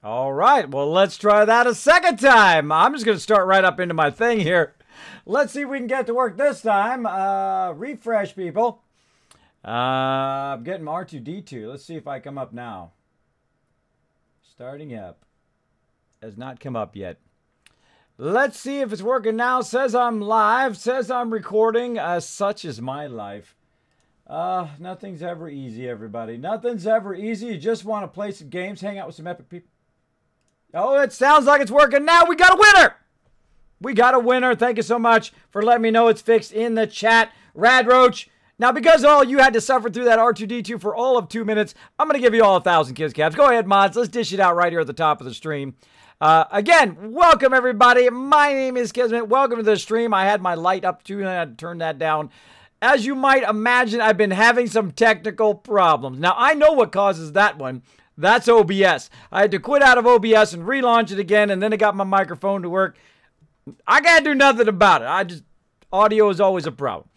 All right, well, let's try that a second time. I'm just going to start right up into my thing here. Let's see if we can get to work this time. Refresh, people. I'm getting R2-D2. Let's see if I come up now. Starting up. Has not come up yet. Let's see if it's working now. Says I'm live. Says I'm recording. Such is my life. Nothing's ever easy, everybody. Nothing's ever easy. You just want to play some games, hang out with some epic people. Oh, it sounds like it's working now. We got a winner. We got a winner. Thank you so much for letting me know it's fixed in the chat. Rad Roach. Now, because all you had to suffer through that R2-D2 for all of 2 minutes, I'm going to give you all 1,000 kiss caps. Go ahead, mods. Let's dish it out right here at the top of the stream. Again, welcome, everybody. My name is Kismet. Welcome to the stream. I had my light up, too, and I had to turn that down. As you might imagine, I've been having some technical problems. Now, I know what causes that one. That's OBS. I had to quit out of OBS and relaunch it again, and then I got my microphone to work. I can't do nothing about it. Audio is always a problem.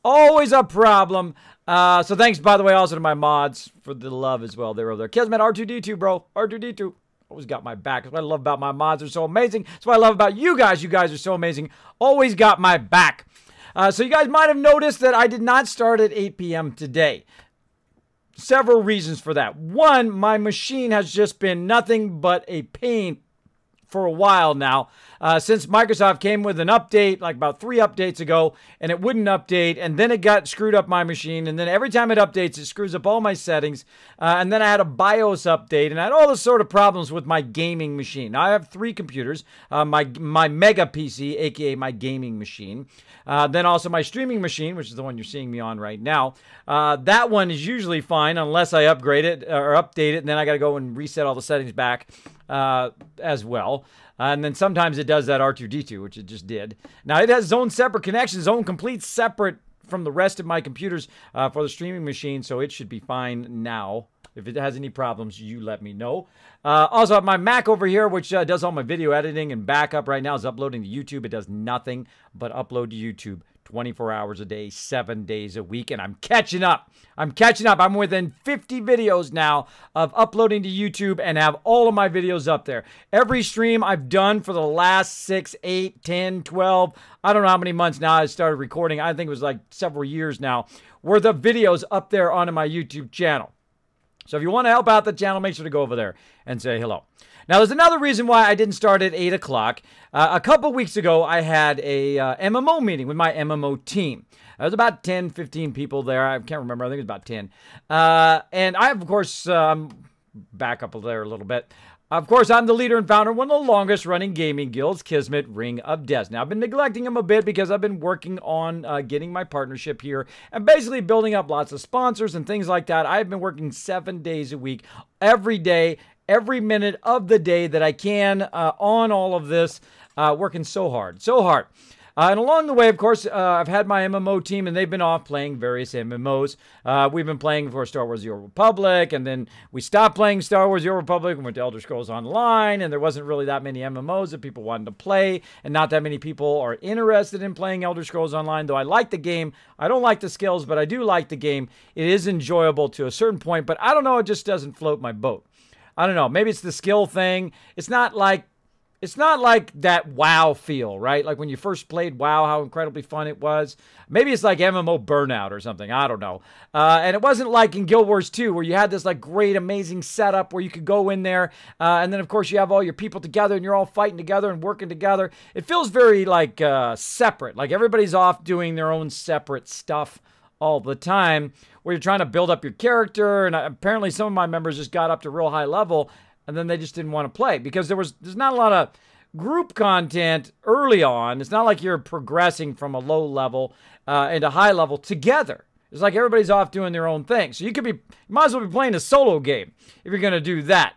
Always a problem. So thanks, by the way, also to my mods for the love as well. They're over there. Kismet, R2-D2, bro. R2-D2. Always got my back. That's what I love about my mods. They're so amazing. That's what I love about you guys. You guys are so amazing. Always got my back. So you guys might have noticed that I did not start at 8 p.m. today. Several reasons for that. One, my machine has just been nothing but a pain for a while now. Since Microsoft came with an update, like about 3 updates ago, and it wouldn't update, and then it got screwed up my machine, and then every time it updates, it screws up all my settings, and then I had a BIOS update, and I had all the sort of problems with my gaming machine. Now, I have 3 computers, my Mega PC, aka my gaming machine, then also my streaming machine, which is the one you're seeing me on right now. That one is usually fine unless I upgrade it or update it, and then I got to go and reset all the settings back as well. And then sometimes it does that R2-D2, which it just did. Now, it has its own separate connections, its own complete separate from the rest of my computers for the streaming machine, so it should be fine now. If it has any problems, you let me know. Also, my Mac over here, which does all my video editing and backup right now, is uploading to YouTube. It does nothing but upload to YouTube 24 hours a day, 7 days a week, and I'm catching up. I'm catching up. I'm within 50 videos now of uploading to YouTube and have all of my videos up there. Every stream I've done for the last 6, 8, 10, 12, I don't know how many months now I started recording. I think it was like several years now, worth of videos up there onto my YouTube channel. So if you want to help out the channel, make sure to go over there and say hello. Now, there's another reason why I didn't start at 8 o'clock. A couple weeks ago, I had a MMO meeting with my MMO team. There was about 10, 15 people there. I can't remember. I think it was about 10. And I, of course, back up there a little bit. Of course, I'm the leader and founder of one of the longest-running gaming guilds, Kismet Ring of Death. Now, I've been neglecting them a bit because I've been working on getting my partnership here and basically building up lots of sponsors and things like that. I've been working 7 days a week, every day, every minute of the day that I can on all of this, working so hard, so hard. And along the way, of course, I've had my MMO team, and they've been off playing various MMOs. We've been playing, for Star Wars The Old Republic, and then we stopped playing Star Wars The Old Republic and went to Elder Scrolls Online, and there wasn't really that many MMOs that people wanted to play, and not that many people are interested in playing Elder Scrolls Online, though I like the game. I don't like the skills, but I do like the game. It is enjoyable to a certain point, but I don't know, it just doesn't float my boat. I don't know, maybe it's the skill thing. It's not like that WoW feel, right? Like when you first played WoW, how incredibly fun it was. Maybe it's like MMO Burnout or something. I don't know. And it wasn't like in Guild Wars 2 where you had this like great, amazing setup where you could go in there. And then, of course, you have all your people together and you're all fighting together and working together. It feels very like separate. Like everybody's off doing their own separate stuff all the time where you're trying to build up your character. And apparently some of my members just got up to real high level and then they just didn't want to play because there's not a lot of group content early on. It's not like you're progressing from a low level into high level together. It's like everybody's off doing their own thing. So you might as well be playing a solo game if you're going to do that.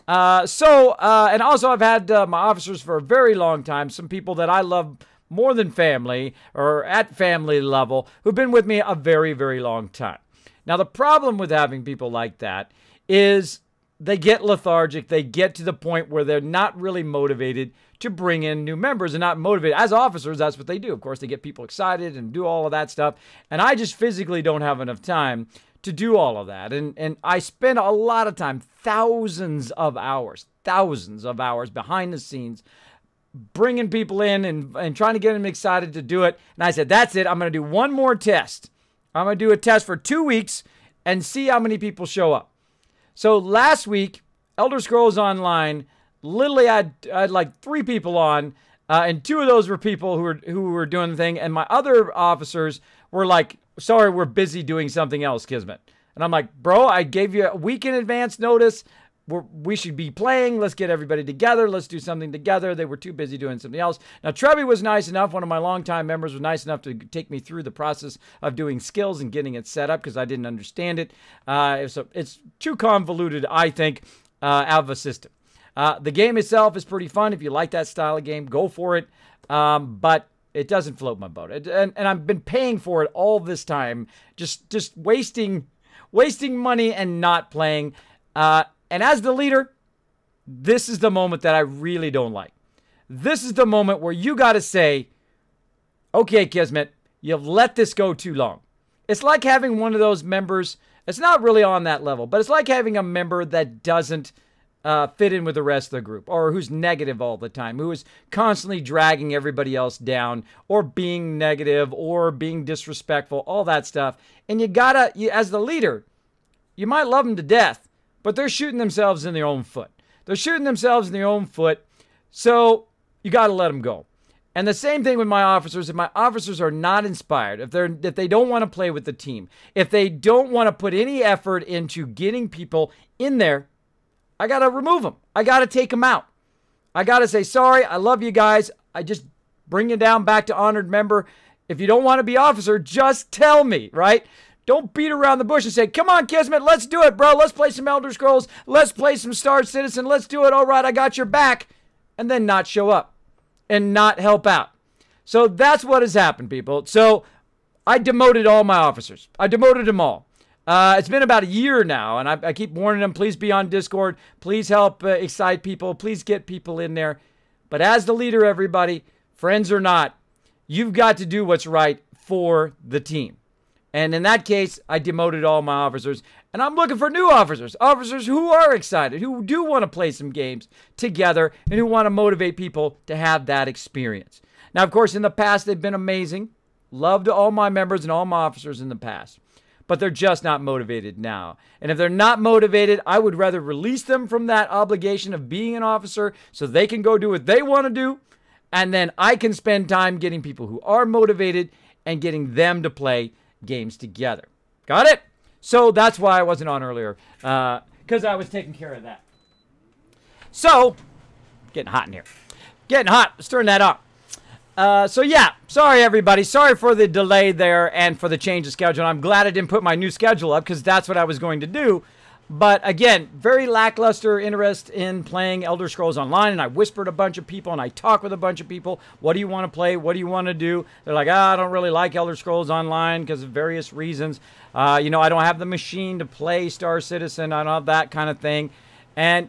And also I've had my officers for a very long time, some people that I love more than family or at family level who've been with me a very, very long time. Now, the problem with having people like that is they get lethargic. They get to the point where they're not really motivated to bring in new members and not motivated. As officers, that's what they do. Of course, they get people excited and do all of that stuff. And I just physically don't have enough time to do all of that. And I spend a lot of time, thousands of hours thousands of hours behind the scenes, bringing people in and trying to get them excited to do it. And I said, that's it. I'm going to do one more test. I'm going to do a test for 2 weeks and see how many people show up. So last week, Elder Scrolls Online, literally I had like 3 people on, and 2 of those were people who were doing the thing, and my other officers were like, sorry, we're busy doing something else, Kismet. And I'm like, bro, I gave you a week in advance notice. We should be playing. Let's get everybody together. Let's do something together. They were too busy doing something else. Now, Trevi was nice enough. One of my longtime members was nice enough to take me through the process of doing skills and getting it set up because I didn't understand it. It's too convoluted, I think, out of a system. The game itself is pretty fun. If you like that style of game, go for it. But it doesn't float my boat. And I've been paying for it all this time, just wasting money and not playing. And as the leader, this is the moment that I really don't like. This is the moment where you got to say, okay, Kismet, you've let this go too long. It's like having one of those members. It's not really on that level, but it's like having a member that doesn't fit in with the rest of the group, or who's negative all the time, who is constantly dragging everybody else down, or being negative, or being disrespectful, all that stuff. And as the leader, you might love them to death, but they're shooting themselves in their own foot. They're shooting themselves in their own foot, so you got to let them go. And the same thing with my officers. If my officers are not inspired, if they don't want to play with the team, if they don't want to put any effort into getting people in there, I got to remove them. I got to take them out. I got to say, sorry, I love you guys. I just bring you down back to honored member. If you don't want to be officer, just tell me, right? Don't beat around the bush and say, come on, Kismet, let's do it, bro. Let's play some Elder Scrolls. Let's play some Star Citizen. Let's do it. All right, I got your back. And then not show up and not help out. So that's what has happened, people. So I demoted all my officers. I demoted them all. It's been about a year now, and I keep warning them, please be on Discord. Please help excite people. Please get people in there. But as the leader, everybody, friends or not, you've got to do what's right for the team. And in that case, I demoted all my officers. And I'm looking for new officers. Officers who are excited, who do want to play some games together, and who want to motivate people to have that experience. Now, of course, in the past, they've been amazing. Loved all my members and all my officers in the past. But they're just not motivated now. And if they're not motivated, I would rather release them from that obligation of being an officer so they can go do what they want to do. And then I can spend time getting people who are motivated and getting them to play games together. Got it? So that's why I wasn't on earlier, because I was taking care of that. So, getting hot in here. Getting hot. Let's turn that on. So yeah, sorry everybody. Sorry for the delay there and for the change of schedule. I'm glad I didn't put my new schedule up because that's what I was going to do. But again, very lackluster interest in playing Elder Scrolls Online, and I whispered a bunch of people and I talked with a bunch of people. What do you want to play? What do you want to do? They're like, I don't really like Elder Scrolls Online because of various reasons. I don't have the machine to play Star Citizen. I don't have that kind of thing. And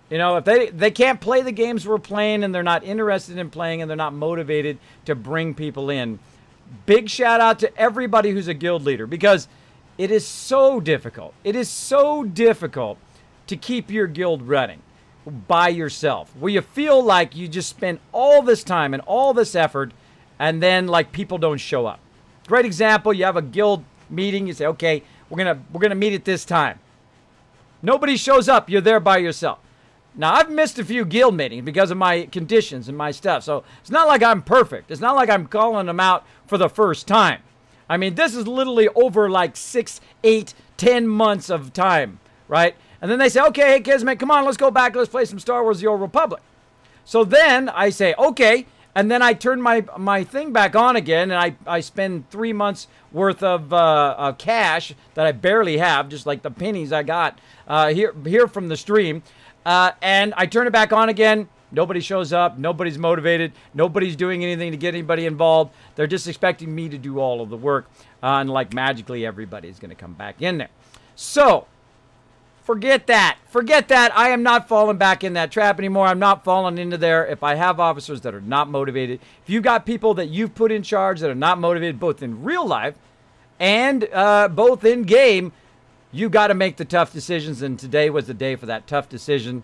if they can't play the games we're playing and they're not interested in playing and they're not motivated to bring people in, big shout out to everybody who's a guild leader, because it is so difficult. It is so difficult to keep your guild running by yourself, where you feel like you just spend all this time and all this effort and then like people don't show up. Great example, you have a guild meeting, you say, okay, we're gonna meet at this time. Nobody shows up, you're there by yourself. Now, I've missed a few guild meetings because of my conditions and my stuff, so it's not like I'm perfect. It's not like I'm calling them out for the first time. I mean, this is literally over like 6, 8, 10 months of time, right? And then they say, okay, hey, Kismet, come on, let's go back. Let's play some Star Wars The Old Republic. So then I say, okay, and then I turn my thing back on again, and I spend 3 months worth of cash that I barely have, just like the pennies I got here from the stream. And I turn it back on again. Nobody shows up. Nobody's motivated. Nobody's doing anything to get anybody involved. They're just expecting me to do all of the work. And like magically, everybody's going to come back in there. So, forget that. Forget that. I am not falling back in that trap anymore. I'm not falling into there if I have officers that are not motivated. If you've got people that you've put in charge that are not motivated, both in real life and both in game, you got to make the tough decisions. And today was the day for that tough decision.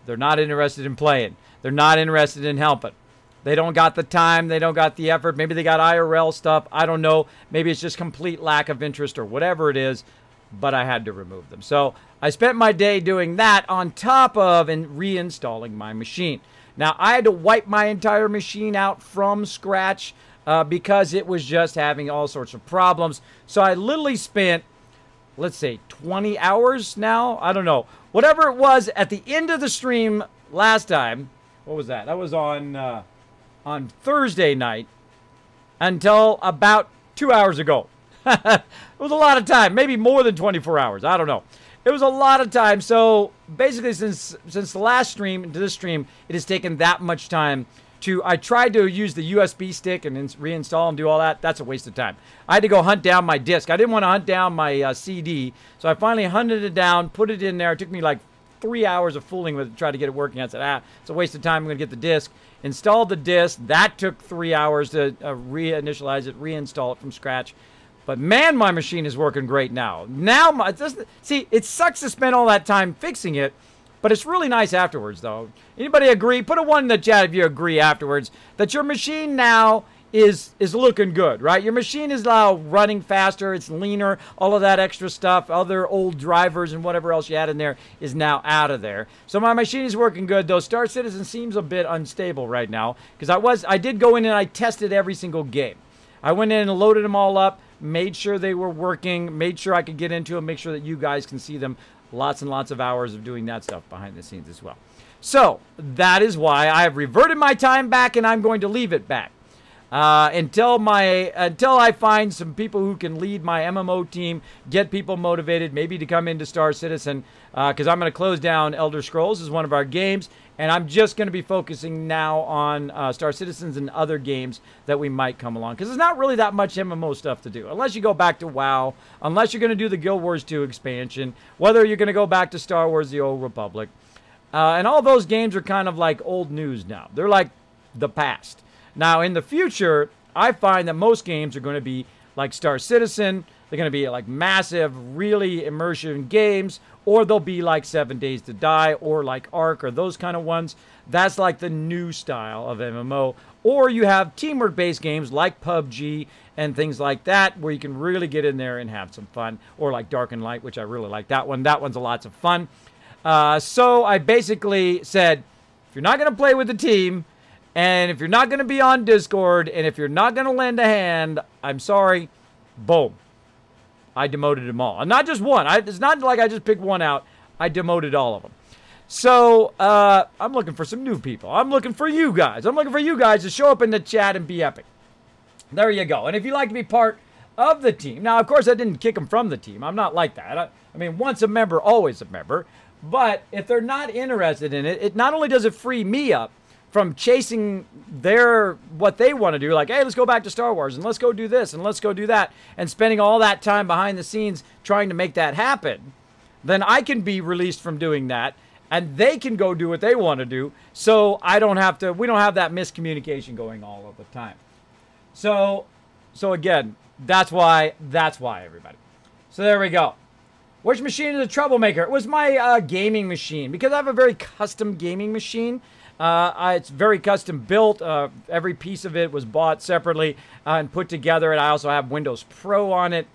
They're not interested in playing. They're not interested in helping. They don't got the time. They don't got the effort. Maybe they got IRL stuff. I don't know. Maybe it's just complete lack of interest or whatever it is, but I had to remove them. So I spent my day doing that on top of and reinstalling my machine. Now, I had to wipe my entire machine out from scratch because it was just having all sorts of problems. So I literally spent, let's say, 20 hours now. I don't know. Whatever it was at the end of the stream last time. What was that? That was on Thursday night until about 2 hours ago. It was a lot of time, maybe more than 24 hours. I don't know. It was a lot of time. So basically, since the last stream to this stream, it has taken that much time to. I tried to use the USB stick and reinstall and do all that. That's a waste of time. I had to go hunt down my disc. I didn't want to hunt down my CD, so I finally hunted it down, put it in there. It took me like 3 hours of fooling with it to try to get it working. I said, it's a waste of time. I'm going to get the disc. Installed the disc. That took 3 hours to reinitialize it, reinstall it from scratch. But man, my machine is working great now. See, it sucks to spend all that time fixing it, but it's really nice afterwards, though. Anybody agree? Put a 1 in the chat if you agree afterwards that your machine now is looking good, right? Your machine is now running faster. It's leaner. All of that extra stuff, other old drivers and whatever else you had in there is now out of there. So my machine is working good, though. Star Citizen seems a bit unstable right now because I did go in and I tested every single game. I went in and loaded them all up, made sure they were working, made sure I could get into them, make sure that you guys can see them. Lots and lots of hours of doing that stuff behind the scenes as well. So that is why I have reverted my time back, and I'm going to leave it back until I find some people who can lead my MMO team, get people motivated, maybe to come into Star Citizen, because I'm going to close down Elder Scrolls as one of our games. And I'm just going to be focusing now on Star Citizens and other games that we might come along. Because there's not really that much MMO stuff to do. Unless you go back to WoW. Unless you're going to do the Guild Wars 2 expansion. Whether you're going to go back to Star Wars The Old Republic. And all those games are kind of like old news now. They're like the past. Now, in the future, I find that most games are going to be like Star Citizen. They're going to be like massive, really immersive games. Or they'll be like 7 Days to Die, or like Ark, or those kind of ones. That's like the new style of MMO. Or you have teamwork-based games like PUBG and things like that, where you can really get in there and have some fun. Or like Dark and Light, which I really like that one. That one's a lots of fun. So I basically said, if you're not going to play with the team, and if you're not going to be on Discord, and if you're not going to lend a hand, I'm sorry, boom. I demoted them all. And not just one. It's not like I just picked one out. I demoted all of them. So, I'm looking for some new people. I'm looking for you guys. I'm looking for you guys to show up in the chat and be epic. There you go. And if you'd like to be part of the team. Now, of course, I didn't kick them from the team. I'm not like that. I mean, once a member, always a member. But if they're not interested in it, it not only does it free me up from chasing what they want to do, like, hey, let's go back to Star Wars, and let's go do this, and let's go do that, and spending all that time behind the scenes trying to make that happen, then I can be released from doing that, and they can go do what they want to do, so we don't have that miscommunication going all of the time. So again, that's why, everybody. So there we go. Which machine is a troublemaker? It was my gaming machine, because I have a very custom gaming machine. It's very custom built. Every piece of it was bought separately and put together. And I also have Windows Pro on it.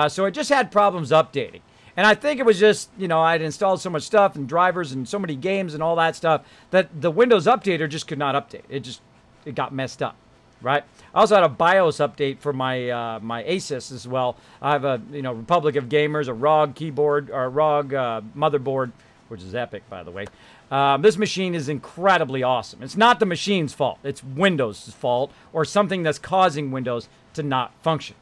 So it just had problems updating. And I think it was just, I'd installed so much stuff and drivers and so many games and all that stuff that the Windows Updater just could not update. It got messed up, right? I also had a BIOS update for my my Asus as well. I have a, Republic of Gamers, a ROG keyboard, or a ROG motherboard, which is epic, by the way. This machine is incredibly awesome. It's not the machine's fault. It's Windows' fault or something that's causing Windows to not function.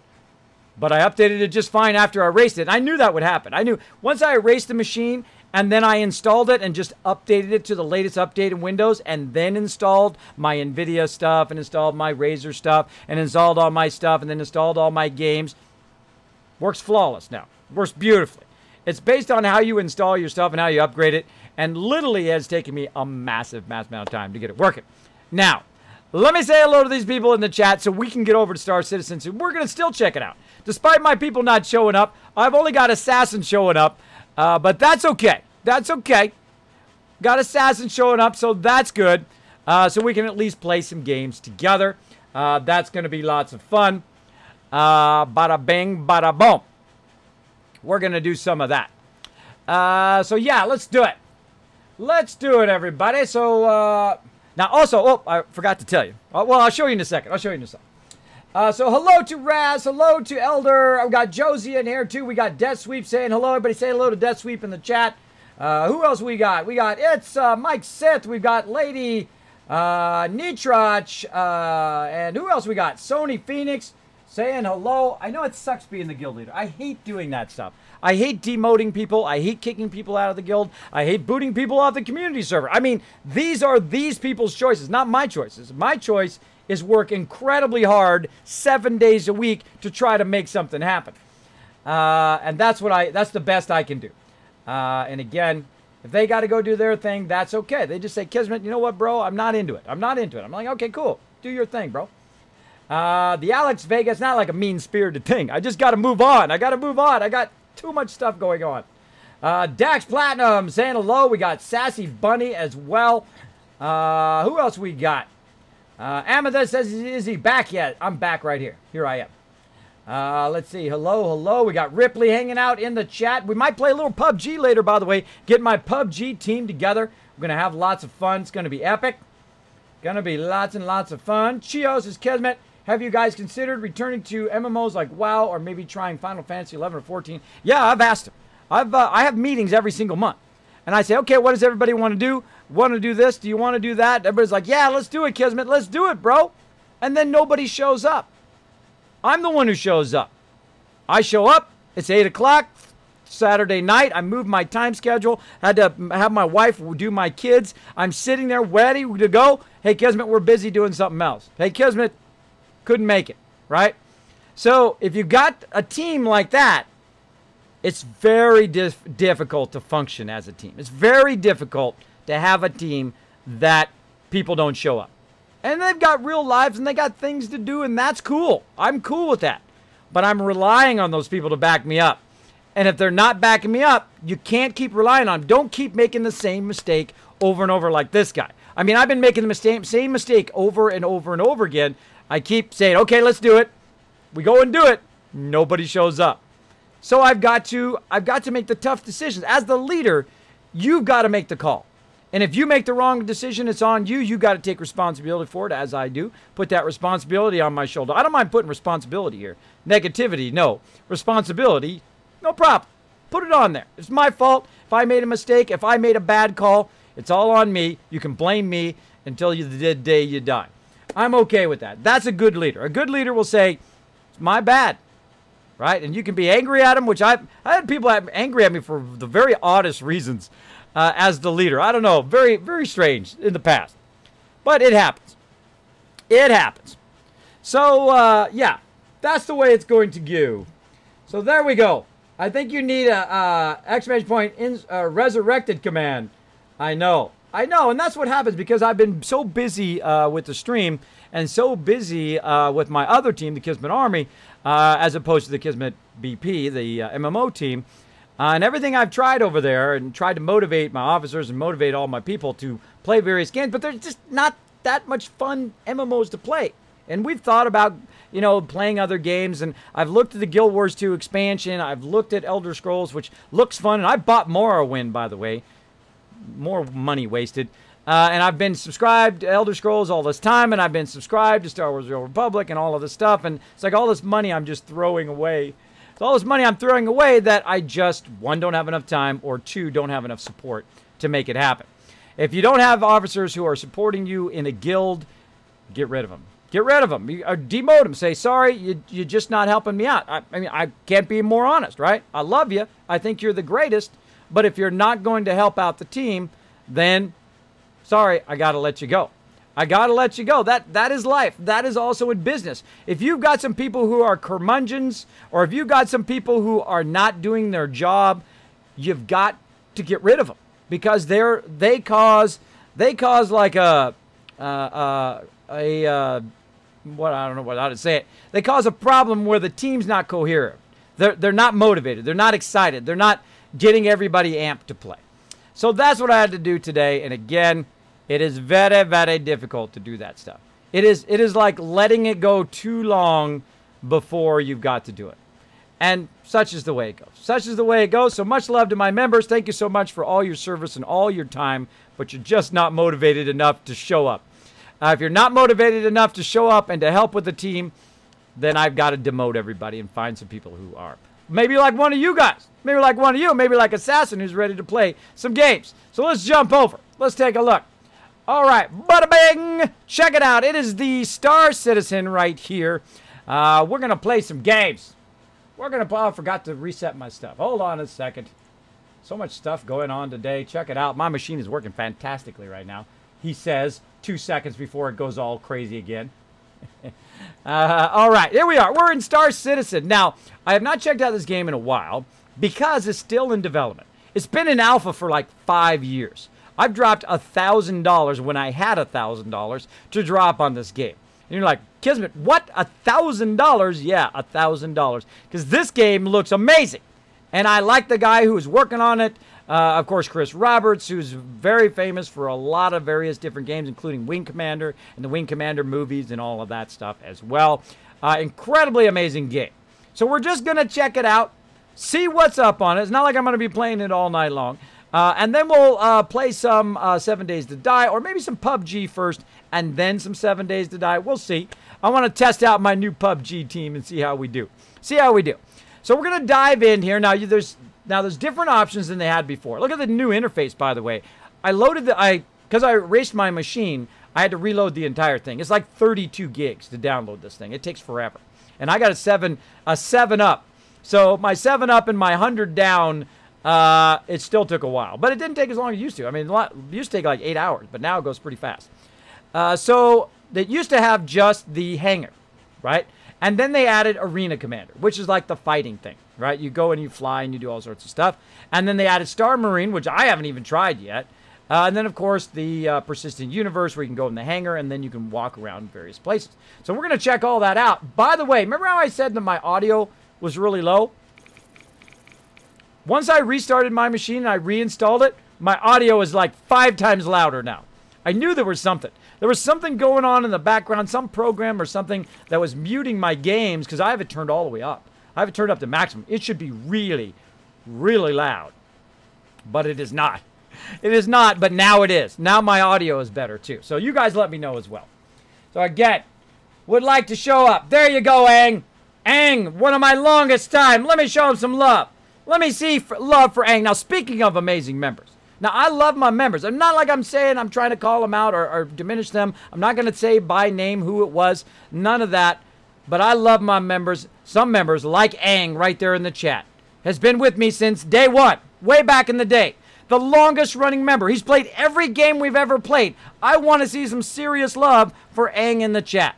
But I updated it just fine after I erased it. I knew that would happen. I knew once I erased the machine and then I installed it and just updated it to the latest update in Windows and then installed my NVIDIA stuff and installed my Razer stuff and installed all my stuff and then installed all my games. Works flawless now. Works beautifully. It's based on how you install your stuff and how you upgrade it. And literally has taken me a massive amount of time to get it working. Now, let me say hello to these people in the chat so we can get over to Star Citizen. So we're going to still check it out. Despite my people not showing up, I've only got Assassin showing up. But that's okay. That's okay. Got Assassin showing up, so that's good. So we can at least play some games together. That's going to be lots of fun. Bada bing, bada boom. We're going to do some of that. So yeah, let's do it. Let's do it, everybody. So now also, oh, I forgot to tell you. Well, I'll show you in a second. So hello to Raz, hello to Elder. I've got Josie in here too. We got Death Sweep saying hello. Everybody say hello to Death Sweep in the chat. Who else we got? It's Mike Sith. We've got Lady Nitrach. And who else we got? Sony Phoenix saying hello. I know it sucks being the guild leader. I hate doing that stuff. I hate demoting people. I hate kicking people out of the guild. I hate booting people off the community server. I mean, these are these people's choices, not my choices. My choice is work incredibly hard 7 days a week to try to make something happen. And that's the best I can do. And again, if they got to go do their thing, that's okay. They just say, Kismet, you know what, bro? I'm not into it. I'm like, okay, cool. Do your thing, bro. The Alex Vegas, not like a mean-spirited thing. I just got to move on. I got too much stuff going on. Dax Platinum saying hello. We got Sassy Bunny as well. Who else we got? Amethyst says, is he back yet? I'm back right here. Here I am. Let's see. Hello. We got Ripley hanging out in the chat. We might play a little PUBG later, by the way. Get my PUBG team together. We're going to have lots of fun. It's going to be epic. Going to be lots and lots of fun. Chios is Kismet. Have you guys considered returning to MMOs like WoW or maybe trying Final Fantasy 11 or 14? Yeah, I've asked them. I have meetings every single month. And I say, okay, what does everybody want to do? Want to do this? Do you want to do that? Everybody's like, yeah, let's do it, Kismet. Let's do it, bro. And then nobody shows up. I'm the one who shows up. I show up. It's 8 o'clock Saturday night. I moved my time schedule. Had to have my wife do my kids. I'm sitting there ready to go. Hey, Kismet, we're busy doing something else. Hey, Kismet, couldn't make it, right? So if you got a team like that, it's very difficult to function as a team. It's very difficult to have a team that people don't show up. And they've got real lives and they got things to do, and that's cool. I'm cool with that. But I'm relying on those people to back me up. And if they're not backing me up, you can't keep relying on them. Don't keep making the same mistake over and over like this guy. I mean, I've been making the same mistake over and over and over again. I keep saying, okay, let's do it. We go and do it. Nobody shows up. So I've got to make the tough decisions. As the leader, you've got to make the call. And if you make the wrong decision, it's on you. You got to take responsibility for it, as I do. Put that responsibility on my shoulder. I don't mind putting responsibility here. Negativity, no. Responsibility, no problem. Put it on there. It's my fault. If I made a mistake, if I made a bad call, it's all on me. You can blame me until the day you die. I'm okay with that. That's a good leader. A good leader will say, it's my bad. Right? And you can be angry at him, which I had people angry at me for the very oddest reasons as the leader. I don't know. Very, very strange in the past. But it happens. It happens. So, yeah. That's the way it's going to go. So there we go. I think you need a exclamation point resurrected command. I know. And that's what happens because I've been so busy with the stream and so busy with my other team, the Kismet Army, as opposed to the Kismet BP, the MMO team. And everything I've tried over there and tried to motivate my officers and motivate all my people to play various games, but there's just not that much fun MMOs to play. And we've thought about, you know, playing other games, and I've looked at the Guild Wars 2 expansion. I've looked at Elder Scrolls, which looks fun, and I bought Morrowind, by the way. More money wasted. And I've been subscribed to Elder Scrolls all this time, and I've been subscribed to Star Wars The Old Republic and all of this stuff, and it's like all this money I'm just throwing away. It's all this money I'm throwing away that I just, one, don't have enough time, or two, don't have enough support to make it happen. If you don't have officers who are supporting you in a guild, get rid of them. Get rid of them. Demote them. Say, sorry, you're just not helping me out. I mean, I can't be more honest, right? I love you. I think you're the greatest. But if you're not going to help out the team, then, sorry, I got to let you go. I got to let you go. That is life. That is also in business. If you've got some people who are curmudgeons, or if you've got some people who are not doing their job, you've got to get rid of them. Because they cause like what, I don't know how to say it. They cause a problem where the team's not coherent. They're not motivated. They're not excited. They're not getting everybody amped to play. So that's what I had to do today. And again, it is very, very difficult to do that stuff. It is like letting it go too long before you've got to do it. And such is the way it goes. Such is the way it goes. So much love to my members. Thank you so much for all your service and all your time, but you're just not motivated enough to show up. If you're not motivated enough to show up and to help with the team, then I've got to demote everybody and find some people who are. Maybe like one of you guys. Maybe like one of you. Maybe like Assassin who's ready to play some games. So let's jump over. Let's take a look. All right. Bada bing. Check it out. It is the Star Citizen right here. We're going to play some games. We're going to... Oh, I forgot to reset my stuff. Hold on a second. So much stuff going on today. Check it out. My machine is working fantastically right now. He says 2 seconds before it goes all crazy again. All right, here we are. We're in Star Citizen. Now, I have not checked out this game in a while because it's still in development. It's been in alpha for like 5 years. I've dropped $1,000 when I had $1,000 to drop on this game. And you're like, Kismet, what? $1,000? Yeah, $1,000. Because this game looks amazing. And I like the guy who is working on it. Of course, Chris Roberts, who's very famous for a lot of various different games, including Wing Commander and the Wing Commander movies and all of that stuff as well. Incredibly amazing game. So we're just going to check it out, see what's up on it. It's not like I'm going to be playing it all night long. And then we'll play some 7 Days to Die, or maybe some PUBG first, and then some 7 Days to Die. We'll see. I want to test out my new PUBG team and see how we do. So we're going to dive in here. Now, there's different options than they had before. Look at the new interface, by the way. Because I erased my machine, I had to reload the entire thing. It's like 32 gigs to download this thing. It takes forever. And I got a 7 up. So my 7 up and my 100 down, it still took a while. But it didn't take as long as it used to. I mean, it used to take like 8 hours, but now it goes pretty fast. So they used to have just the hangar, right? And then they added Arena Commander, which is like the fighting thing, right? You go and you fly and you do all sorts of stuff. And then they added Star Marine, which I haven't even tried yet. And then, of course, the Persistent Universe, where you can go in the hangar and then you can walk around various places. So we're going to check all that out. By the way, remember how I said that my audio was really low? Once I restarted my machine and I reinstalled it, my audio is like 5 times louder now. I knew there was something. There was something going on in the background, some program or something that was muting my games because I have it turned all the way up. I have it turned up to maximum. It should be really, really loud. But it is not. It is not, but now it is. Now my audio is better too. So you guys let me know as well. So again, would like to show up. There you go, Aang. Aang, one of my longest time. Let me show him some love. Let me see love for Aang. Now, speaking of amazing members. Now, I love my members. I'm not like I'm saying I'm trying to call them out or diminish them. I'm not going to say by name who it was. None of that. But I love my members. Some members, like Aang right there in the chat, has been with me since day one. Way back in the day. The longest running member. He's played every game we've ever played. I want to see some serious love for Aang in the chat.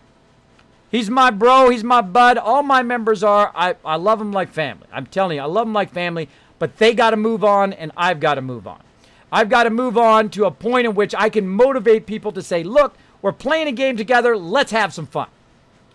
He's my bro. He's my bud. All my members are. I love them like family. I'm telling you, I love them like family. But they got to move on, and I've got to move on. I've got to move on to a point in which I can motivate people to say, look, we're playing a game together. Let's have some fun.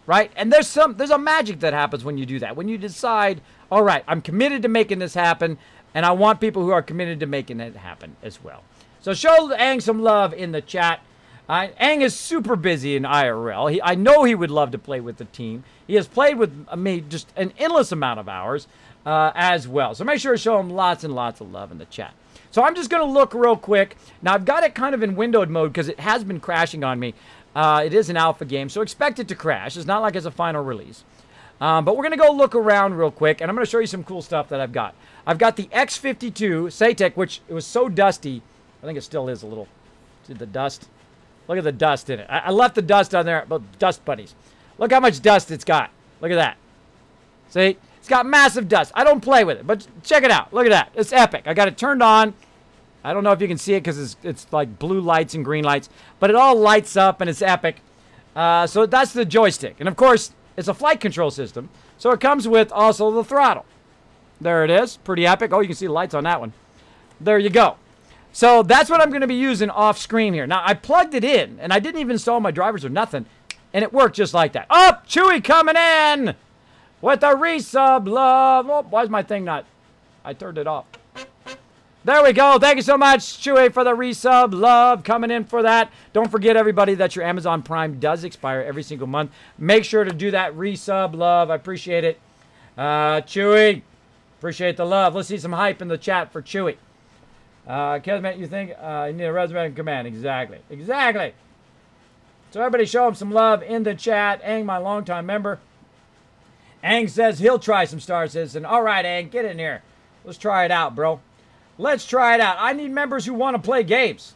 Right? And there's a magic that happens when you do that. When you decide, all right, I'm committed to making this happen, and I want people who are committed to making it happen as well. So show Aang some love in the chat. Aang is super busy in IRL. I know he would love to play with the team. He has played with me just an endless amount of hours as well. So make sure to show him lots and lots of love in the chat. So I'm just going to look real quick. Now, I've got it kind of in windowed mode because it has been crashing on me. It is an alpha game, so expect it to crash. It's not like it's a final release. But we're going to go look around real quick, and I'm going to show you some cool stuff that I've got. I've got the X52 Saytek, which it was so dusty. I think it still is a little. See the dust? Look at the dust in it. I left the dust on there, but dust bunnies. Look how much dust it's got. Look at that. See? It's got massive dust. I don't play with it, but check it out. Look at that. It's epic. I got it turned on. I don't know if you can see it because it's like blue lights and green lights, but it all lights up and it's epic. So that's the joystick. And of course, it's a flight control system, so it comes with also the throttle. There it is. Pretty epic. Oh, you can see the lights on that one. There you go. So that's what I'm going to be using off screen here. Now, I plugged it in, and I didn't even install my drivers or nothing, and it worked just like that. Oh, Chewy coming in with a resub love. Oh, why is my thing not? I turned it off. There we go. Thank you so much, Chewy, for the resub. Love coming in for that. Don't forget, everybody, that your Amazon Prime does expire every single month. Make sure to do that resub. Love. I appreciate it. Chewy, appreciate the love. Let's see some hype in the chat for Chewy. Kismet, you think you need a resume and command? Exactly. Exactly. So everybody show him some love in the chat. Ang, my longtime member. Ang says he'll try some Star Citizen. All right, Ang, get in here. Let's try it out, bro. Let's try it out. I need members who want to play games.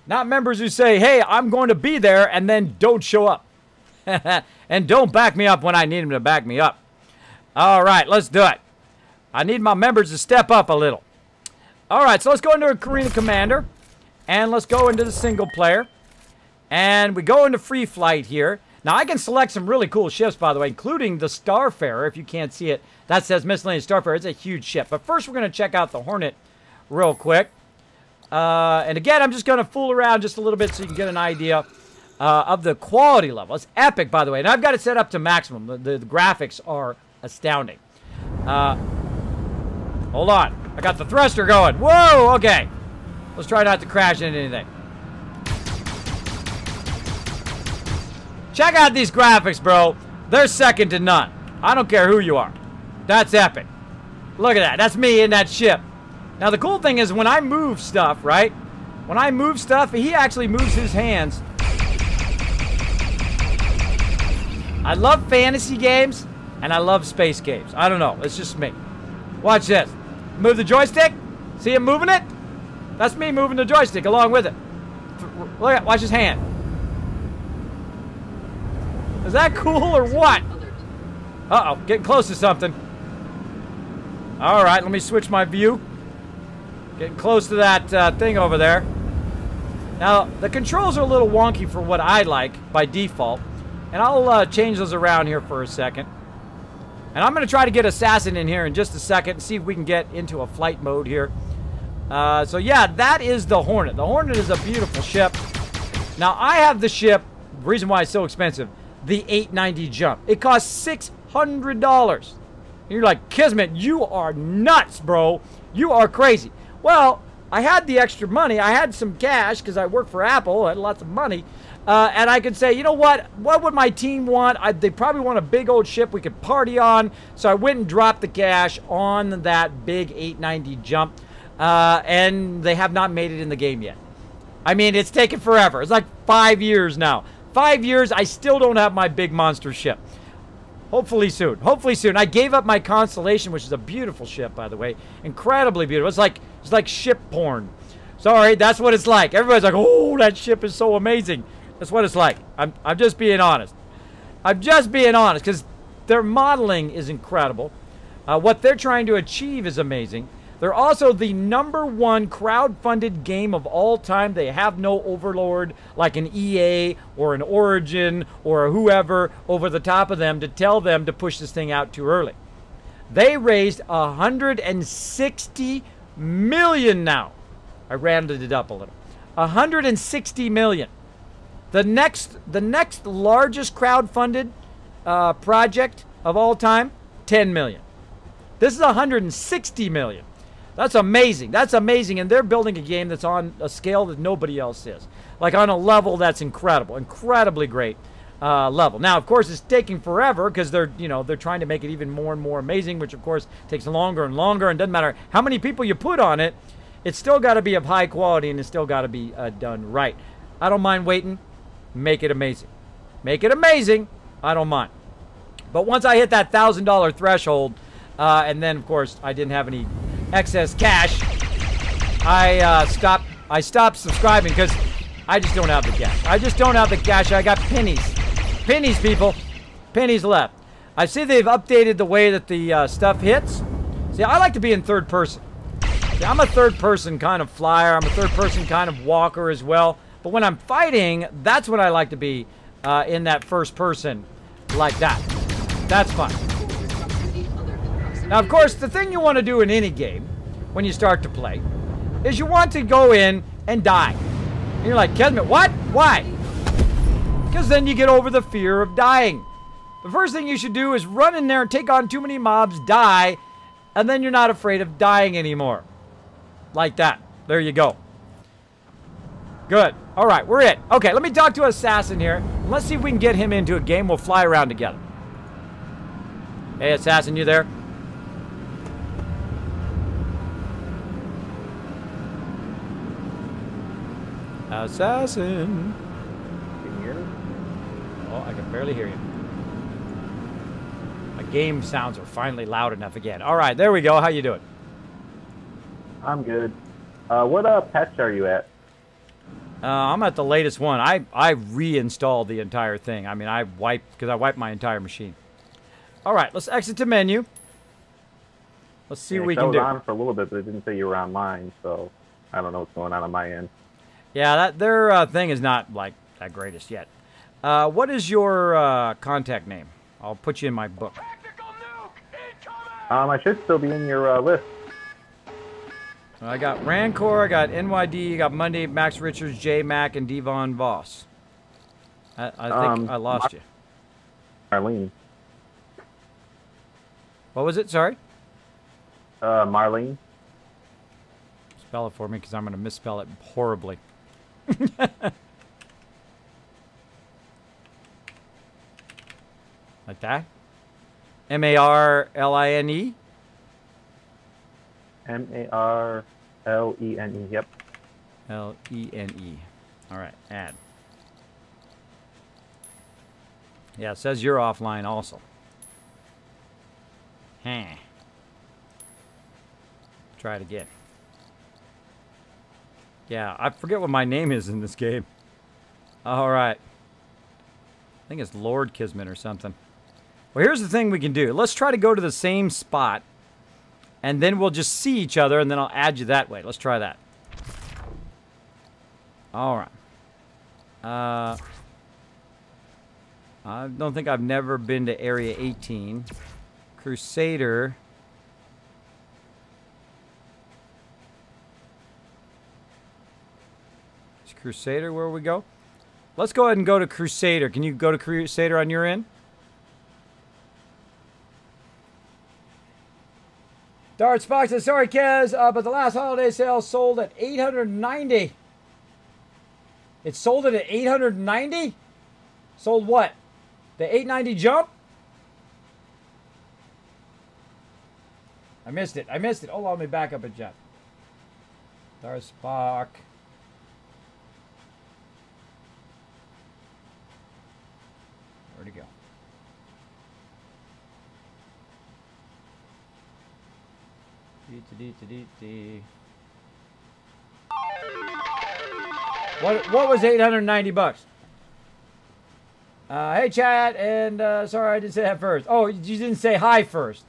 Not members who say, hey, I'm going to be there, and then don't show up. And don't back me up when I need them to back me up. All right, let's do it. I need my members to step up a little. All right, so let's go into a Karina Commander. And let's go into the single player. And we go into free flight here. Now, I can select some really cool ships, by the way, including the Starfarer, if you can't see it. That says Miscellaneous Starfarer. It's a huge ship. But first, we're going to check out the Hornet real quick. And again, I'm just going to fool around just a little bit so you can get an idea of the quality level. It's epic, by the way. And I've got it set up to maximum. The graphics are astounding. Hold on. I got the thruster going. Whoa, okay. Let's try not to crash into anything. Check out these graphics, bro. They're second to none. I don't care who you are. That's epic. Look at that. That's me in that ship. Now, the cool thing is when I move stuff, right? When I move stuff, he actually moves his hands. I love fantasy games, and I love space games. I don't know. It's just me. Watch this. Move the joystick. See him moving it? That's me moving the joystick along with it. Look at, watch his hand. Is that cool or what? Uh-oh, getting close to something. All right, let me switch my view. Getting close to that thing over there. Now, the controls are a little wonky for what I like by default. And I'll change those around here for a second. And I'm going to try to get Assassin in here in just a second and see if we can get into a flight mode here. So, yeah, that is the Hornet. The Hornet is a beautiful ship. Now, I have the ship, the reason why it's so expensive, the 890 Jump. It costs $600. And you're like, Kismet, you are nuts, bro. You are crazy. Well, I had the extra money. I had some cash because I work for Apple. I had lots of money. And I could say, you know what? What would my team want? They probably want a big old ship we could party on. So I went and dropped the cash on that big 890 Jump. And they have not made it in the game yet. I mean, it's taken forever. It's like 5 years now. 5 years, I still don't have my big monster ship. Hopefully soon. Hopefully soon. I gave up my Constellation, which is a beautiful ship, by the way. Incredibly beautiful. It's like ship porn. Sorry, that's what it's like. Everybody's like, oh, that ship is so amazing. That's what it's like. I'm just being honest. I'm just being honest, because their modeling is incredible. What they're trying to achieve is amazing. They're also the #1 crowd-funded game of all time. They have no overlord like an EA or an Origin or whoever over the top of them to tell them to push this thing out too early. They raised $160 million now. I rounded it up a little. $160 million. The next largest crowd-funded project of all time, $10 million. This is $160 million. That's amazing. That's amazing. And they're building a game that's on a scale that nobody else is. Like on a level that's incredible. Incredibly great level. Now, of course, it's taking forever because they're trying to make it even more and more amazing, which, of course, takes longer and longer. And doesn't matter how many people you put on it, it's still got to be of high quality and it's still got to be done right. I don't mind waiting. Make it amazing. Make it amazing. I don't mind. But once I hit that $1,000 threshold, and then, of course, I didn't have any excess cash, I stopped subscribing because I just don't have the cash. I just don't have the cash. I got pennies. Pennies, people. Pennies left. I see they've updated the way that the stuff hits. See, I like to be in third person. See, I'm a third person kind of flyer. I'm a third person kind of walker as well. But when I'm fighting, that's when I like to be in that first person like that. That's fun. Now, of course, the thing you want to do in any game when you start to play is you want to go in and die. And you're like, Kismet, what? Why? Because then you get over the fear of dying. The first thing you should do is run in there and take on too many mobs, die, and then you're not afraid of dying anymore. Like that. There you go. Good. All right, we're in. Okay, let me talk to Assassin here. Let's see if we can get him into a game. We'll fly around together. Hey, Assassin, you there? Assassin. Can you hear me? Oh, I can barely hear you. My game sounds are finally loud enough again. All right, there we go. How you doing? I'm good. What patch are you at? I'm at the latest one. I reinstalled the entire thing. I mean, I wiped my entire machine. All right, let's exit to menu. Let's see what we can do. I was on for a little bit, but it didn't say you were on mine, so I don't know what's going on my end. Yeah, their thing is not like that greatest yet. What is your contact name? I'll put you in my book. I should still be in your list. I got Rancor, I got NYD, I got Monday, Max Richards, J Mac, and Devon Voss. I think I lost you. Marlene. What was it? Sorry? Marlene. Spell it for me, because I'm going to misspell it horribly. Like that? M-A-R-L-I-N-E? M-A-R-L-E-N-E, yep. L-E-N-E. All right, add. Yeah, it says you're offline also. Try it again. Yeah, I forget what my name is in this game. All right. I think it's Lord Kismet or something. Well, here's the thing we can do. Let's try to go to the same spot, and then we'll just see each other, and then I'll add you that way. Let's try that. All right. I don't think I've never been to Area 18. Crusader. Is Crusader where we go? Let's go ahead and go to Crusader. Can you go to Crusader on your end? Darts Box says, sorry, Kez, but the last holiday sale sold at $890. It sold it at $890? Sold what? The $890 jump? I missed it. I missed it. Hold on, let me back up a jump. Darts Box. Where'd he go? What was 890 bucks? Hey chat, and sorry I didn't say that first. Oh, you didn't say hi first.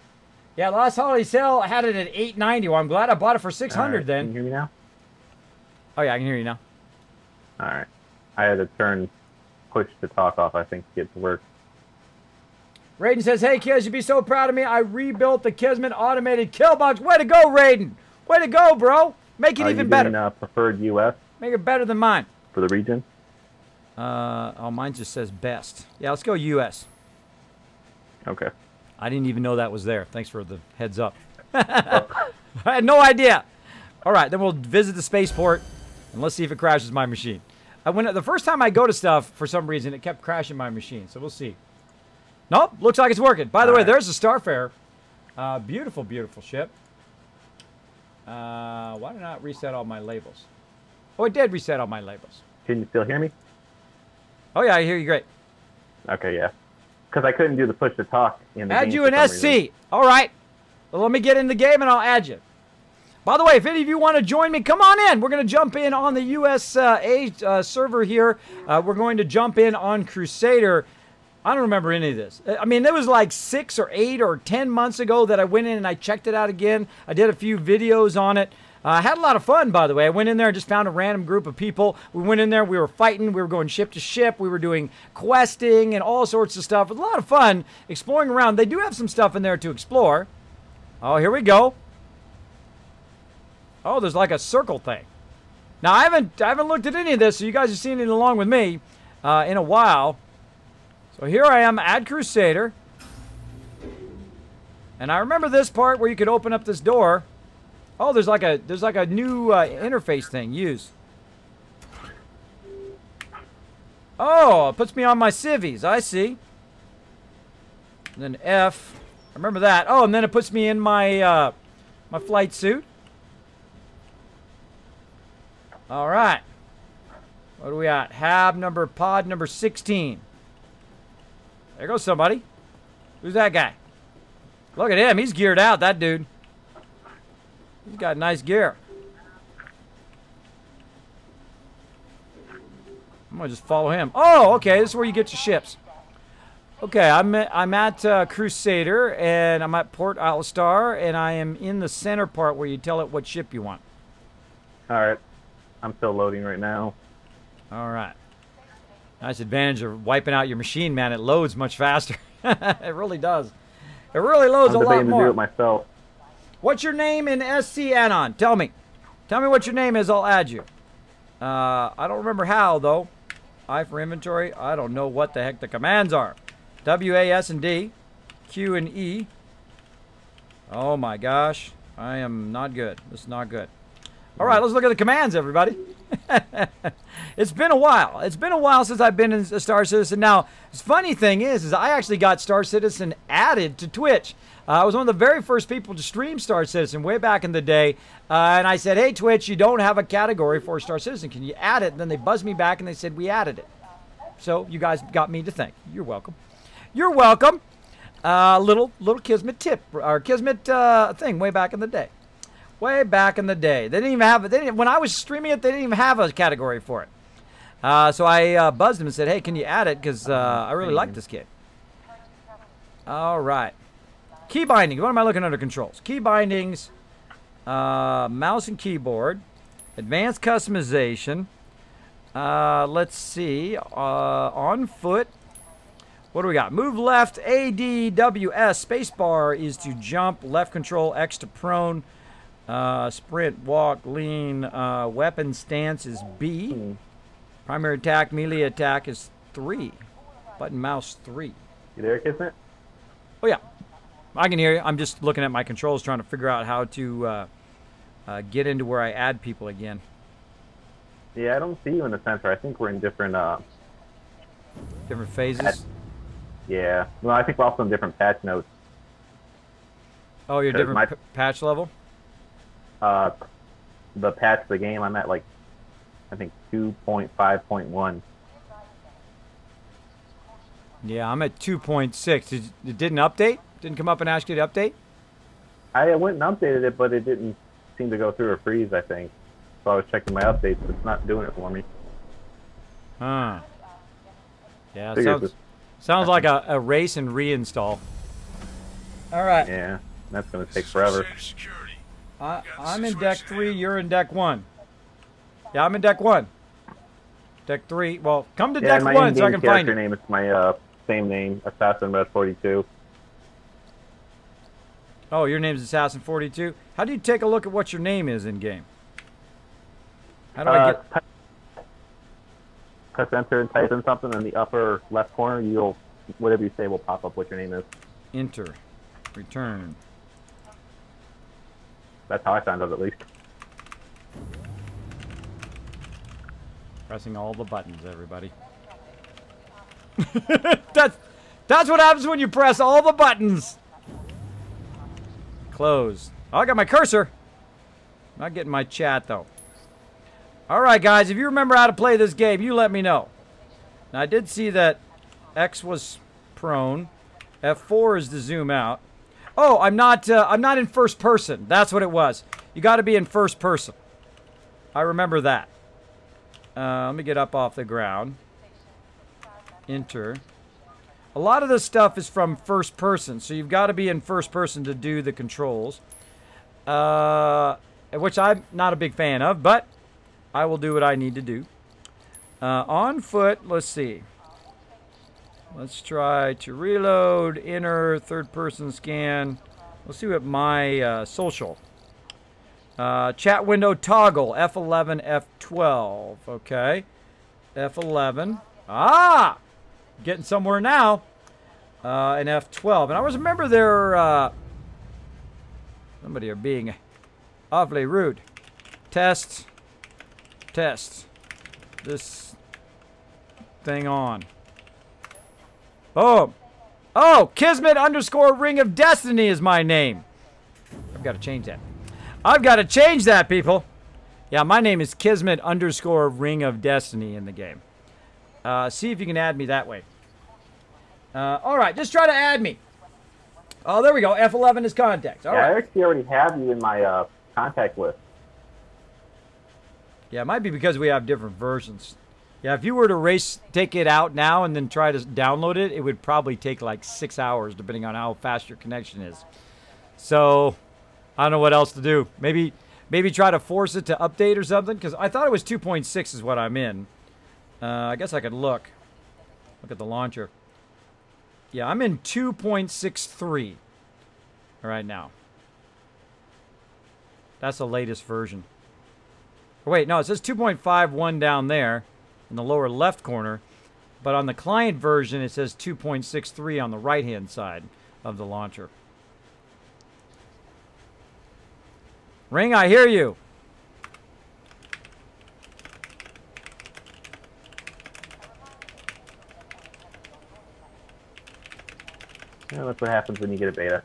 Yeah, last holiday sale I had it at 890. Well, I'm glad I bought it for 600 right, then. Can you hear me now? Oh yeah, I can hear you now. All right. I had to turn push to talk off, I think, to get to work. Raiden says, hey, Kiz, you'd be so proud of me. I rebuilt the Kismet automated kill box. Way to go, Raiden. Way to go, bro. Make it even better. Are you preferred U.S.? Make it better than mine. For the region? Oh, mine just says best. Yeah, let's go U.S. Okay. I didn't even know that was there. Thanks for the heads up. I had no idea. All right, then we'll visit the spaceport, and let's see if it crashes my machine. The first time I go to stuff, for some reason, it kept crashing my machine, so we'll see. Nope, looks like it's working. By the way, there's the Starfarer. Beautiful, beautiful ship. Why did I not reset all my labels? Oh, it did reset all my labels. Can you still hear me? Oh, yeah, I hear you great. Okay, yeah. Because I couldn't do the push to talk in the game. Add you an SC. Reason. All right. Well, let me get in the game, and I'll add you. By the way, if any of you want to join me, come on in. We're going to jump in on the USA server here. We're going to jump in on Crusader. I don't remember any of this. I mean, it was like 6 or 8 or 10 months ago that I went in and I checked it out again. I did a few videos on it. I had a lot of fun, by the way. I went in there and just found a random group of people. We went in there. We were fighting. We were going ship to ship. We were doing questing and all sorts of stuff. It was a lot of fun exploring around. They do have some stuff in there to explore. Oh, here we go. Oh, there's like a circle thing. Now, I haven't looked at any of this, so you guys are seeing it along with me in a while. So here I am at Crusader. And I remember this part where you could open up this door. Oh, there's like a new interface thing. Use. Oh, it puts me on my civvies. I see. And then F. I remember that. Oh, and then it puts me in my my flight suit. All right. What do we got? Pod number 16. There goes somebody. Who's that guy? Look at him. He's geared out, that dude. He's got nice gear. I'm going to just follow him. Oh, okay. This is where you get your ships. Okay, I'm at Crusader, and I'm at Port Alistar, and I am in the center part where you tell it what ship you want. All right. I'm still loading right now. All right. Nice advantage of wiping out your machine, man. It loads much faster. It really does. It really loads a lot more. I'm debating to do it myself. What's your name in SC Anon? Tell me. Tell me what your name is. I'll add you. I don't remember how, though. I for inventory. I don't know what the heck the commands are. W, A, S, and D. Q, and E. Oh, my gosh. I am not good. This is not good. All right, let's look at the commands, everybody. It's been a while. It's been a while since I've been in Star Citizen. Now, the funny thing is I actually got Star Citizen added to Twitch. I was one of the very first people to stream Star Citizen way back in the day. And I said, hey, Twitch, you don't have a category for Star Citizen. Can you add it? And then they buzzed me back and they said, we added it. So you guys got me to thank. You're welcome. You're welcome. Little Kismet tip, or Kismet thing way back in the day. Way back in the day. They didn't even have it. When I was streaming it, they didn't even have a category for it. So I buzzed them and said, hey, can you add it? Because I really like this kid. All right. Key bindings. What am I looking under controls? Key bindings, mouse and keyboard, advanced customization. Let's see. On foot. What do we got? Move left, A, D, W, S. Spacebar is to jump. Left control, X to prone. Sprint, walk, lean. Weapon stance is B. Primary attack, melee attack is 3. Button mouse 3. You there, Kismet? Oh, yeah. I can hear you. I'm just looking at my controls trying to figure out how to get into where I add people again. Yeah, I don't see you in the center. I think we're in different... different phases? Yeah. Well, I think we're also in different patch notes. Oh, you're different patch level? The patch of the game, I'm at, like, I think 2.5.1. Yeah, I'm at 2.6. It didn't update? Didn't come up and ask you to update? I went and updated it, but it didn't seem to go through or freeze, I think. So I was checking my updates, but it's not doing it for me. Huh. Yeah, sounds like a race and reinstall. All right. Yeah, that's going to take forever. I'm in deck 3, you're in deck 1. Yeah, I'm in deck 1. Deck 3. Well, come to deck 1 so I can find you. Name is my same name, Assassin Red 42. Oh, your name's Assassin 42. How do you take a look at what your name is in game? How do I get? Press enter and type in something in the upper left corner. You'll whatever you say will pop up what your name is. Enter. Return. That's how I found out, at least. Pressing all the buttons, everybody. That's what happens when you press all the buttons. Close. Oh, I got my cursor. Not getting my chat, though. All right, guys. If you remember how to play this game, you let me know. Now, I did see that X was prone. F4 is to zoom out. Oh, I'm not in first person. That's what it was. You got to be in first person. I remember that. Let me get up off the ground. Enter. A lot of this stuff is from first person, so you've got to be in first person to do the controls. Which I'm not a big fan of, but I will do what I need to do. On foot, let's see. Let's try to reload, enter, third person scan. Let's see what my social. Chat window toggle, F11, F12. Okay. F11. Ah! Getting somewhere now. And F12. And I always remember there, somebody are being Awfully rude. Test. Test. This thing on. Oh. Oh, Kismet _ Ring of Destiny is my name. I've got to change that. I've got to change that, people. Yeah, my name is Kismet _ Ring of Destiny in the game. See if you can add me that way. All right, just try to add me. Oh, there we go. F11 is contacts. All right. I actually already have you in my contact list. Yeah, it might be because we have different versions. Yeah, if you were to take it out now and then try to download it, it would probably take like 6 hours, depending on how fast your connection is. So, I don't know what else to do. Maybe try to force it to update or something, because I thought it was 2.6 is what I'm in. I guess I could look at the launcher. Yeah, I'm in 2.63 right now. That's the latest version. Wait, no, it says 2.51 down there in the lower left corner, but on the client version it says 2.63 on the right-hand side of the launcher. Ring, I hear you. Yeah, that's what happens when you get a beta.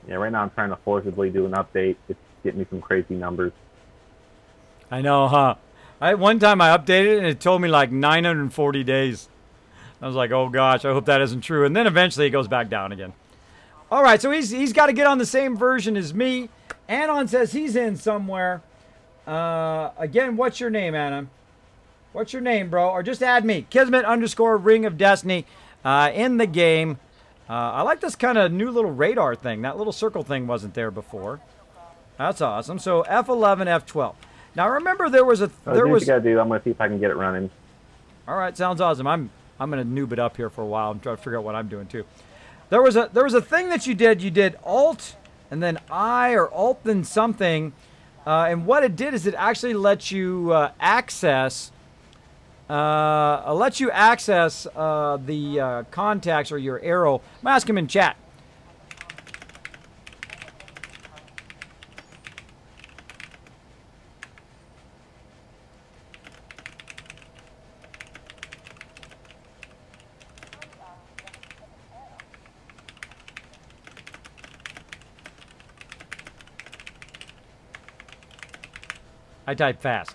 Yeah, right now I'm trying to forcibly do an update. It's getting me some crazy numbers. I know, huh? One time I updated it and it told me like 940 days. I was like, oh gosh, I hope that isn't true. And then eventually it goes back down again. All right, so he's got to get on the same version as me. Anon says he's in somewhere. Again, what's your name, Anon? What's your name, bro? Or just add me. Kismet _ Ring of Destiny in the game. I like this kind of new little radar thing. That little circle thing wasn't there before. That's awesome. So F11, F12. Now remember there was a... What you gotta do, I'm gonna see if I can get it running. All right, sounds awesome. I'm gonna noob it up here for a while and try to figure out what I'm doing too. There was a thing that you did. You did Alt and then I or Alt then something, and what it did is it actually lets you access the contacts or your arrow. I'm gonna ask him in chat. I type fast.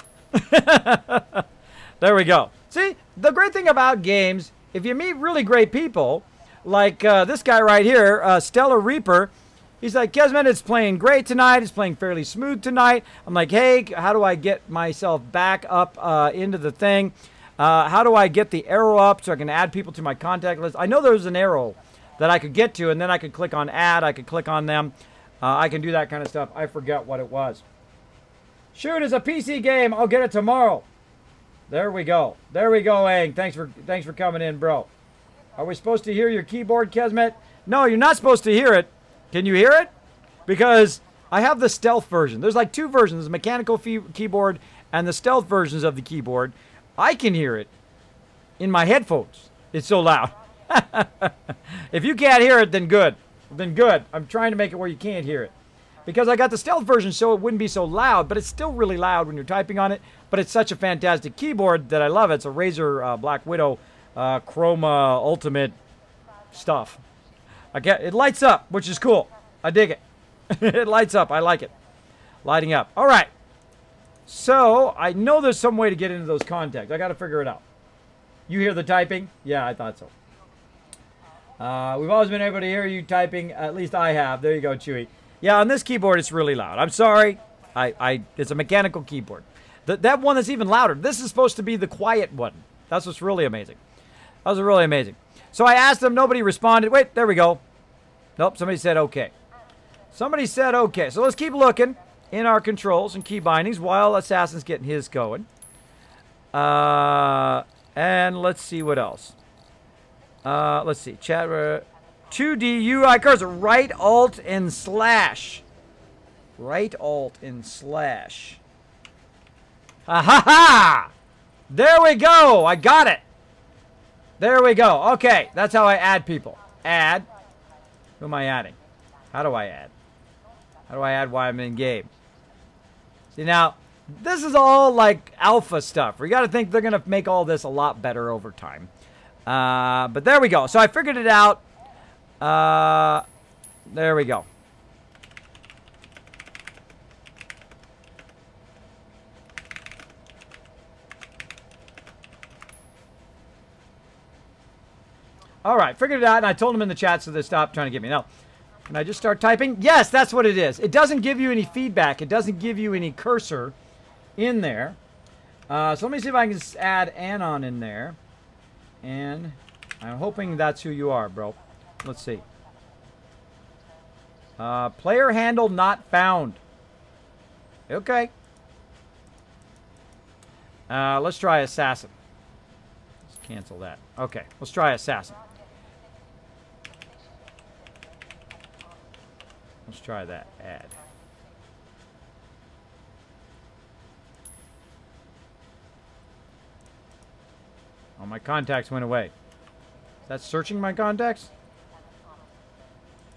There we go. See, the great thing about games, if you meet really great people, like this guy right here, Stellar Reaper, he's like, Kismet, it's playing great tonight. It's playing fairly smooth tonight. I'm like, hey, how do I get myself back up into the thing? How do I get the arrow up so I can add people to my contact list? I know there's an arrow that I could get to, and then I could click on add. I could click on them. I can do that kind of stuff. I forget what it was. Shoot, it's a PC game. I'll get it tomorrow. There we go. There we go, Aang. Thanks for coming in, bro. Are we supposed to hear your keyboard, Kismet? No, you're not supposed to hear it. Can you hear it? Because I have the stealth version. There's like two versions. There's a mechanical keyboard and the stealth versions of the keyboard. I can hear it in my headphones. It's so loud. If you can't hear it, then good. Then good. I'm trying to make it where you can't hear it. Because I got the stealth version so it wouldn't be so loud, but it's still really loud when you're typing on it. But it's such a fantastic keyboard that I love it. It's a Razer Black Widow Chroma Ultimate stuff. It lights up, which is cool. I dig it. It lights up. I like it. Lighting up. All right. So I know there's some way to get into those contacts. I got to figure it out. You hear the typing? Yeah, I thought so. We've always been able to hear you typing. At least I have. There you go, Chewy. Yeah, on this keyboard, it's really loud. I'm sorry. It's a mechanical keyboard. That one is even louder. This is supposed to be the quiet one. That's what's really amazing. That was really amazing. So I asked them. Nobody responded. Wait, there we go. Nope, somebody said okay. Somebody said okay. So let's keep looking in our controls and key bindings while Assassin's getting his going. And let's see what else. Let's see. Chat. 2D UI cursor. Right Alt and slash. Right Alt and slash. Ha! There we go. I got it. There we go. Okay, that's how I add people. Add. Who am I adding? How do I add? How do I add while I'm in game? See, now, this is all like alpha stuff. We got to think they're going to make all this a lot better over time. But there we go. So I figured it out. There we go. All right, figured it out, and I told them in the chat so they stopped trying to get me. Now, can I just start typing? Yes, that's what it is. It doesn't give you any feedback. It doesn't give you any cursor in there. So let me see if I can just add anon in there. And I'm hoping that's who you are, bro. Let's see. Player handle not found. Okay. Let's try assassin. Let's cancel that. Okay, let's try assassin. Let's try that. Add. Oh, my contacts went away. Is that searching my contacts?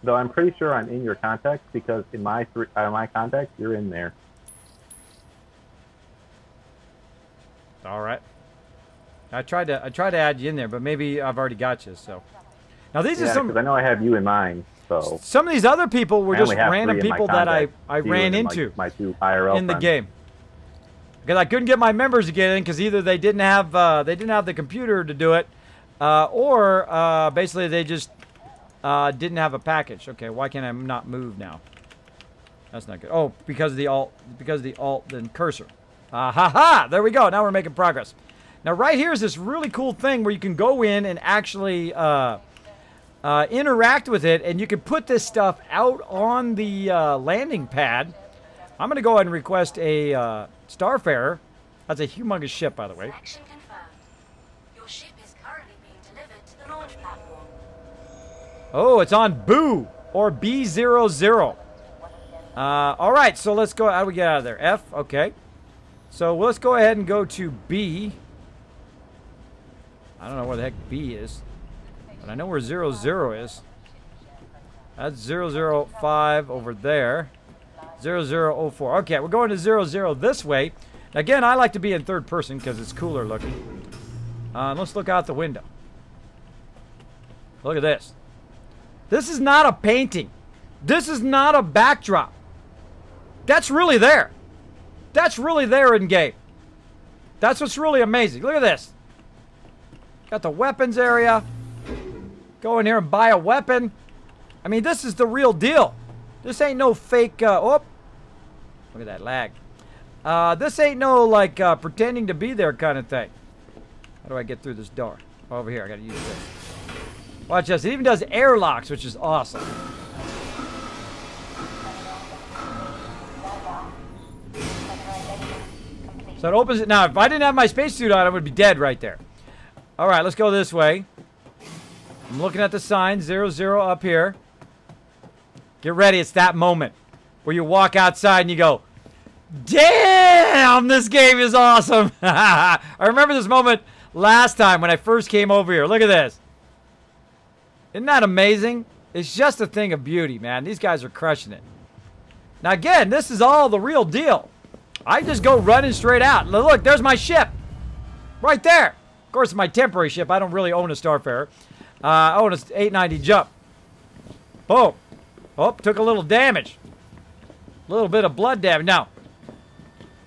Though I'm pretty sure I'm in your contacts because in my contacts you're in there. All right. I tried to add you in there, but maybe I've already got you. So now these are some. Because I know I have you in mine. So some of these other people were just random people that I ran into my two IRL in the friends. game. Because I couldn't get my members to get in because either they didn't have the computer to do it, or basically they just didn't have a package. Okay, why can't I not move now? That's not good. Oh, because of the alt then cursor. Ha ha! There we go. Now we're making progress. Now right here is this really cool thing where you can go in and actually interact with it, and you can put this stuff out on the landing pad. I'm going to go ahead and request a Starfarer. That's a humongous ship, by the way. Connection confirmed. Your ship is currently being delivered to the launch platform. Oh, it's on Boo or B00. All right, so let's go. How do we get out of there? F. Okay. So let's go ahead and go to B. I don't know where the heck B is, but I know where 00 is. That's 005 over there. 0004. Okay, we're going to 00 this way. Again, I like to be in third person because it's cooler looking. Let's look out the window. Look at this. This is not a painting. This is not a backdrop. That's really there. That's really there in game. That's what's really amazing. Look at this. Got the weapons area. Go in here and buy a weapon. I mean, this is the real deal. This ain't no fake, oh, look at that lag. This ain't no, like, pretending to be there kind of thing. How do I get through this door? Over here, I gotta use this. Watch this, it even does airlocks, which is awesome. So it opens it. Now, if I didn't have my spacesuit on, I would be dead right there. All right, let's go this way. I'm looking at the sign, 00 up here. Get ready, it's that moment where you walk outside and you go, damn, this game is awesome. I remember this moment last time when I first came over here. Look at this. Isn't that amazing? It's just a thing of beauty, man. These guys are crushing it. Now, again, this is all the real deal. I just go running straight out. Look, there's my ship. Right there. Of course, it's my temporary ship. I don't really own a Starfarer. I own an 890 jump. Boom. Oh, took a little damage. A little bit of blood damage. Now,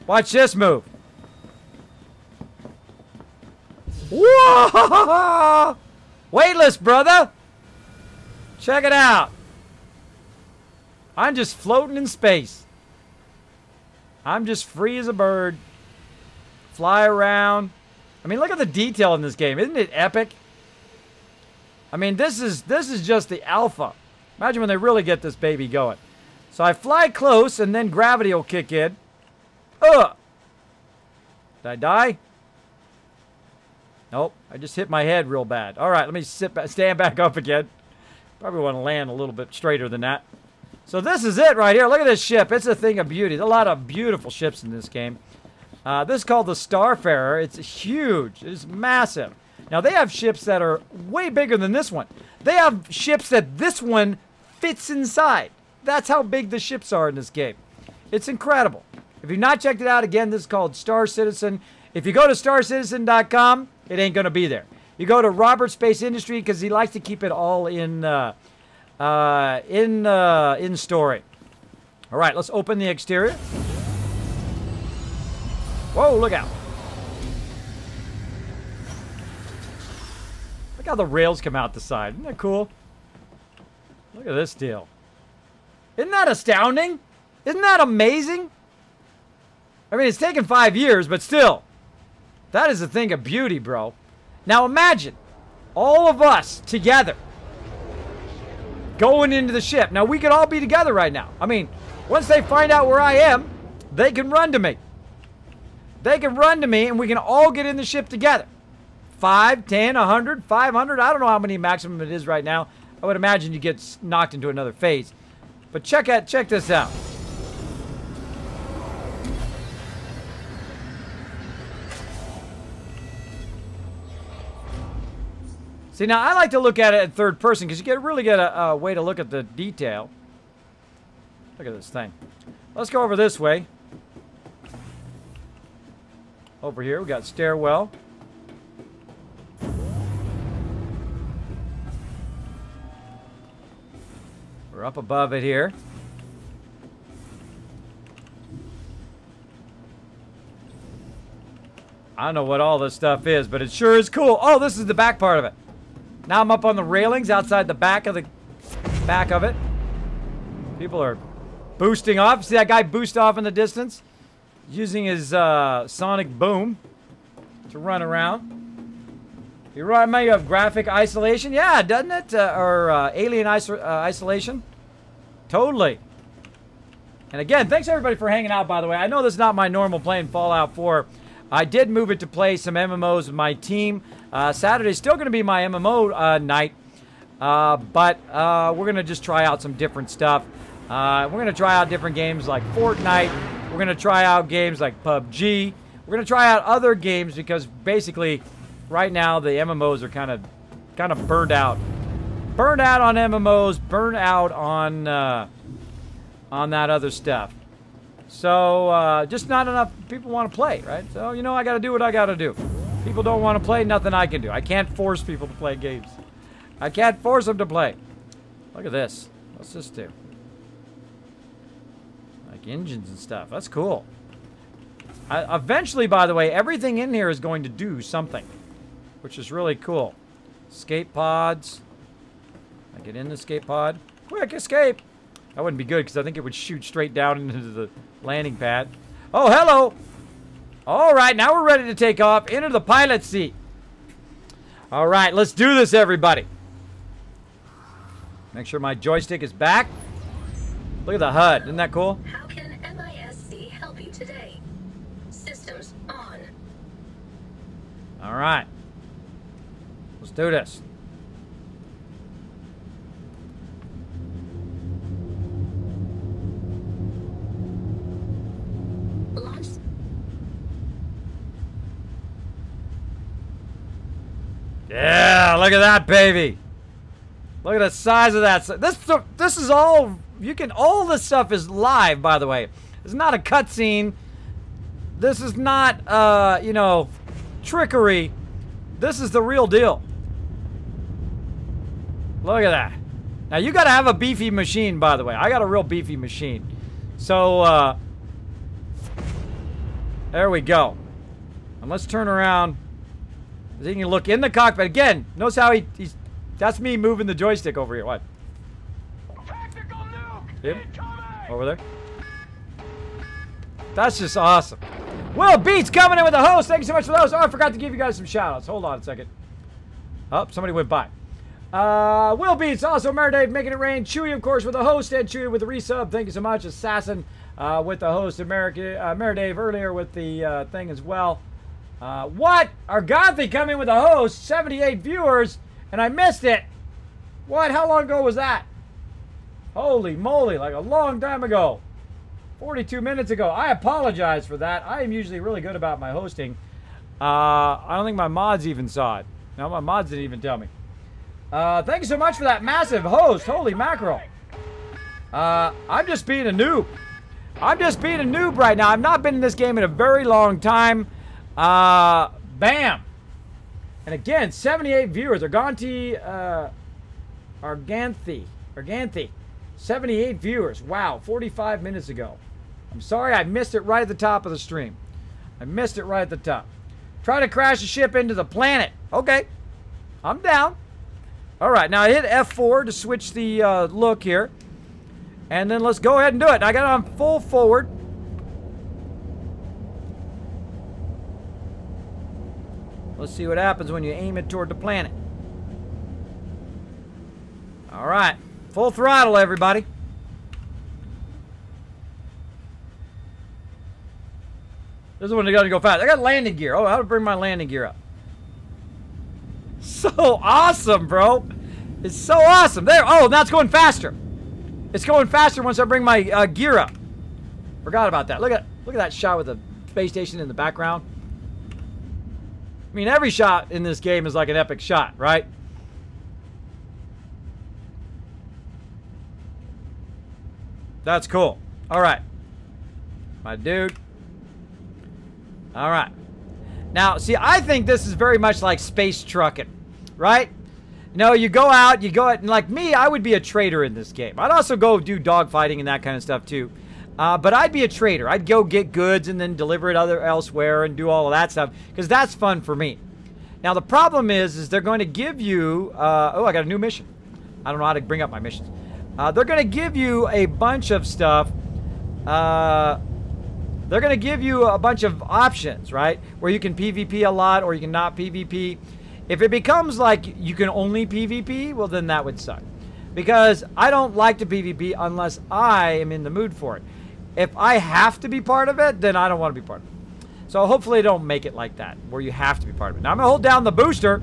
watch this move. Whoa! Weightless, brother. Check it out. I'm just floating in space. I'm just free as a bird. Fly around. I mean, look at the detail in this game. Isn't it epic? I mean, this is just the alpha. Imagine when they really get this baby going. So I fly close, and then gravity will kick in. Ugh! Did I die? Nope. I just hit my head real bad. All right, let me stand back up again. Probably want to land a little bit straighter than that. So this is it right here. Look at this ship. It's a thing of beauty. There's a lot of beautiful ships in this game. This is called the Starfarer. It's huge. It's massive. Now, they have ships that are way bigger than this one. They have ships that this one fits inside. That's how big the ships are in this game. It's incredible. If you've not checked it out, again, this is called Star Citizen. If you go to starcitizen.com, it ain't going to be there. You go to Robert Space Industry because he likes to keep it all in story. All right, let's open the exterior. Whoa, look out. Look how the rails come out the side. Isn't that cool? Look at this deal. Isn't that astounding? Isn't that amazing? I mean, it's taken 5 years, but still. That is a thing of beauty, bro. Now imagine all of us together going into the ship. Now, we could all be together right now. I mean, once they find out where I am, they can run to me. They can run to me, and we can all get in the ship together. 5, 10, 100, 500. I don't know how many maximum it is right now. I would imagine you get knocked into another phase. But check this out. See, now I like to look at it in third person because you really get a way to look at the detail. Look at this thing. Let's go over this way. Over here, we got stairwell. We're up above it here. I don't know what all this stuff is, but it sure is cool. Oh, this is the back part of it. Now I'm up on the railings outside the back of it. People are boosting off. See that guy boost off in the distance? Using his sonic boom to run around. You remind me of graphic isolation? Yeah, doesn't it? Or alien isolation? Totally. And again, thanks everybody for hanging out, by the way. I know this is not my normal playing Fallout 4. I did move it to play some MMOs with my team. Saturday's still going to be my MMO night. But we're going to just try out some different stuff. We're going to try out different games like Fortnite. We're going to try out games like PUBG. We're going to try out other games because basically right now the MMOs are kind of burned out. Burned out on MMOs, burned out on that other stuff. So just not enough people want to play, right? So, you know, I got to do what I got to do. People don't want to play, nothing I can do. I can't force people to play games. I can't force them to play. Look at this. What's this do? Like engines and stuff. That's cool. Eventually, by the way, everything in here is going to do something, which is really cool. Escape pods. I get in the escape pod. Quick escape. That wouldn't be good because I think it would shoot straight down into the landing pad. Oh, hello. All right, now we're ready to take off. Enter the pilot seat. All right, let's do this, everybody. Make sure my joystick is back. Look at the HUD. Isn't that cool? How can MISC help you today? Systems on. All right. Let's do this. Launch. Yeah, look at that, baby. Look at the size of that. This is all, all this stuff is live, by the way. It's not a cutscene. This is not, you know, trickery. This is the real deal. Look at that. Now, you got to have a beefy machine, by the way. I got a real beefy machine. So, there we go. And let's turn around. Then you can look in the cockpit. Again, notice how he's... That's me moving the joystick over here. What? Tactical nuke! Him? Incoming! Over there? That's just awesome. Will Beats coming in with the host. Thank you so much for those. Oh, I forgot to give you guys some shout-outs. Hold on a second. Oh, somebody went by. Will Beats, also Meredave making it rain. Chewy, of course, with the host. And Chewy with the resub. Thank you so much. Assassin with the host. Meredave earlier with the thing as well. What? Arganthy coming with the host. 78 viewers. And I missed it. What? How long ago was that? Holy moly, like a long time ago. 42 minutes ago. I apologize for that. I am usually really good about my hosting. I don't think my mods even saw it. No, my mods didn't even tell me. Thank you so much for that massive host. Holy mackerel. I'm just being a noob. I'm just being a noob right now. I've not been in this game in a very long time. Bam. And again, 78 viewers. Arganthi. 78 viewers. Wow, 45 minutes ago. I'm sorry I missed it right at the top of the stream. I missed it right at the top. Try to crash a ship into the planet. Okay. I'm down. All right, now I hit F4 to switch the look here. And then let's go ahead and do it. I got it on full forward. Let's see what happens when you aim it toward the planet. All right. Full throttle, everybody. This is when they got to go fast. I got landing gear. Oh, how to bring my landing gear up. So awesome, bro. It's so awesome. There. Oh, now it's going faster. It's going faster once I bring my gear up. Forgot about that. Look at that shot with the space station in the background. I mean, every shot in this game is like an epic shot, right? That's cool. All right. My dude. All right. Now, see, I think this is very much like space trucking, right? You know, you go out, and like me, I would be a trader in this game. I'd also go do dogfighting and that kind of stuff too. But I'd be a trader. I'd go get goods and then deliver it elsewhere and do all of that stuff because that's fun for me. Now, the problem is they're going to give you... oh, I got a new mission. I don't know how to bring up my missions. They're going to give you a bunch of stuff. They're going to give you a bunch of options, right? Where you can PvP a lot or you can not PvP. If it becomes like you can only PvP, well, then that would suck. Because I don't like to PvP unless I am in the mood for it. If I have to be part of it, then I don't want to be part of it. So hopefully they don't make it like that, where you have to be part of it. Now I'm going to hold down the booster.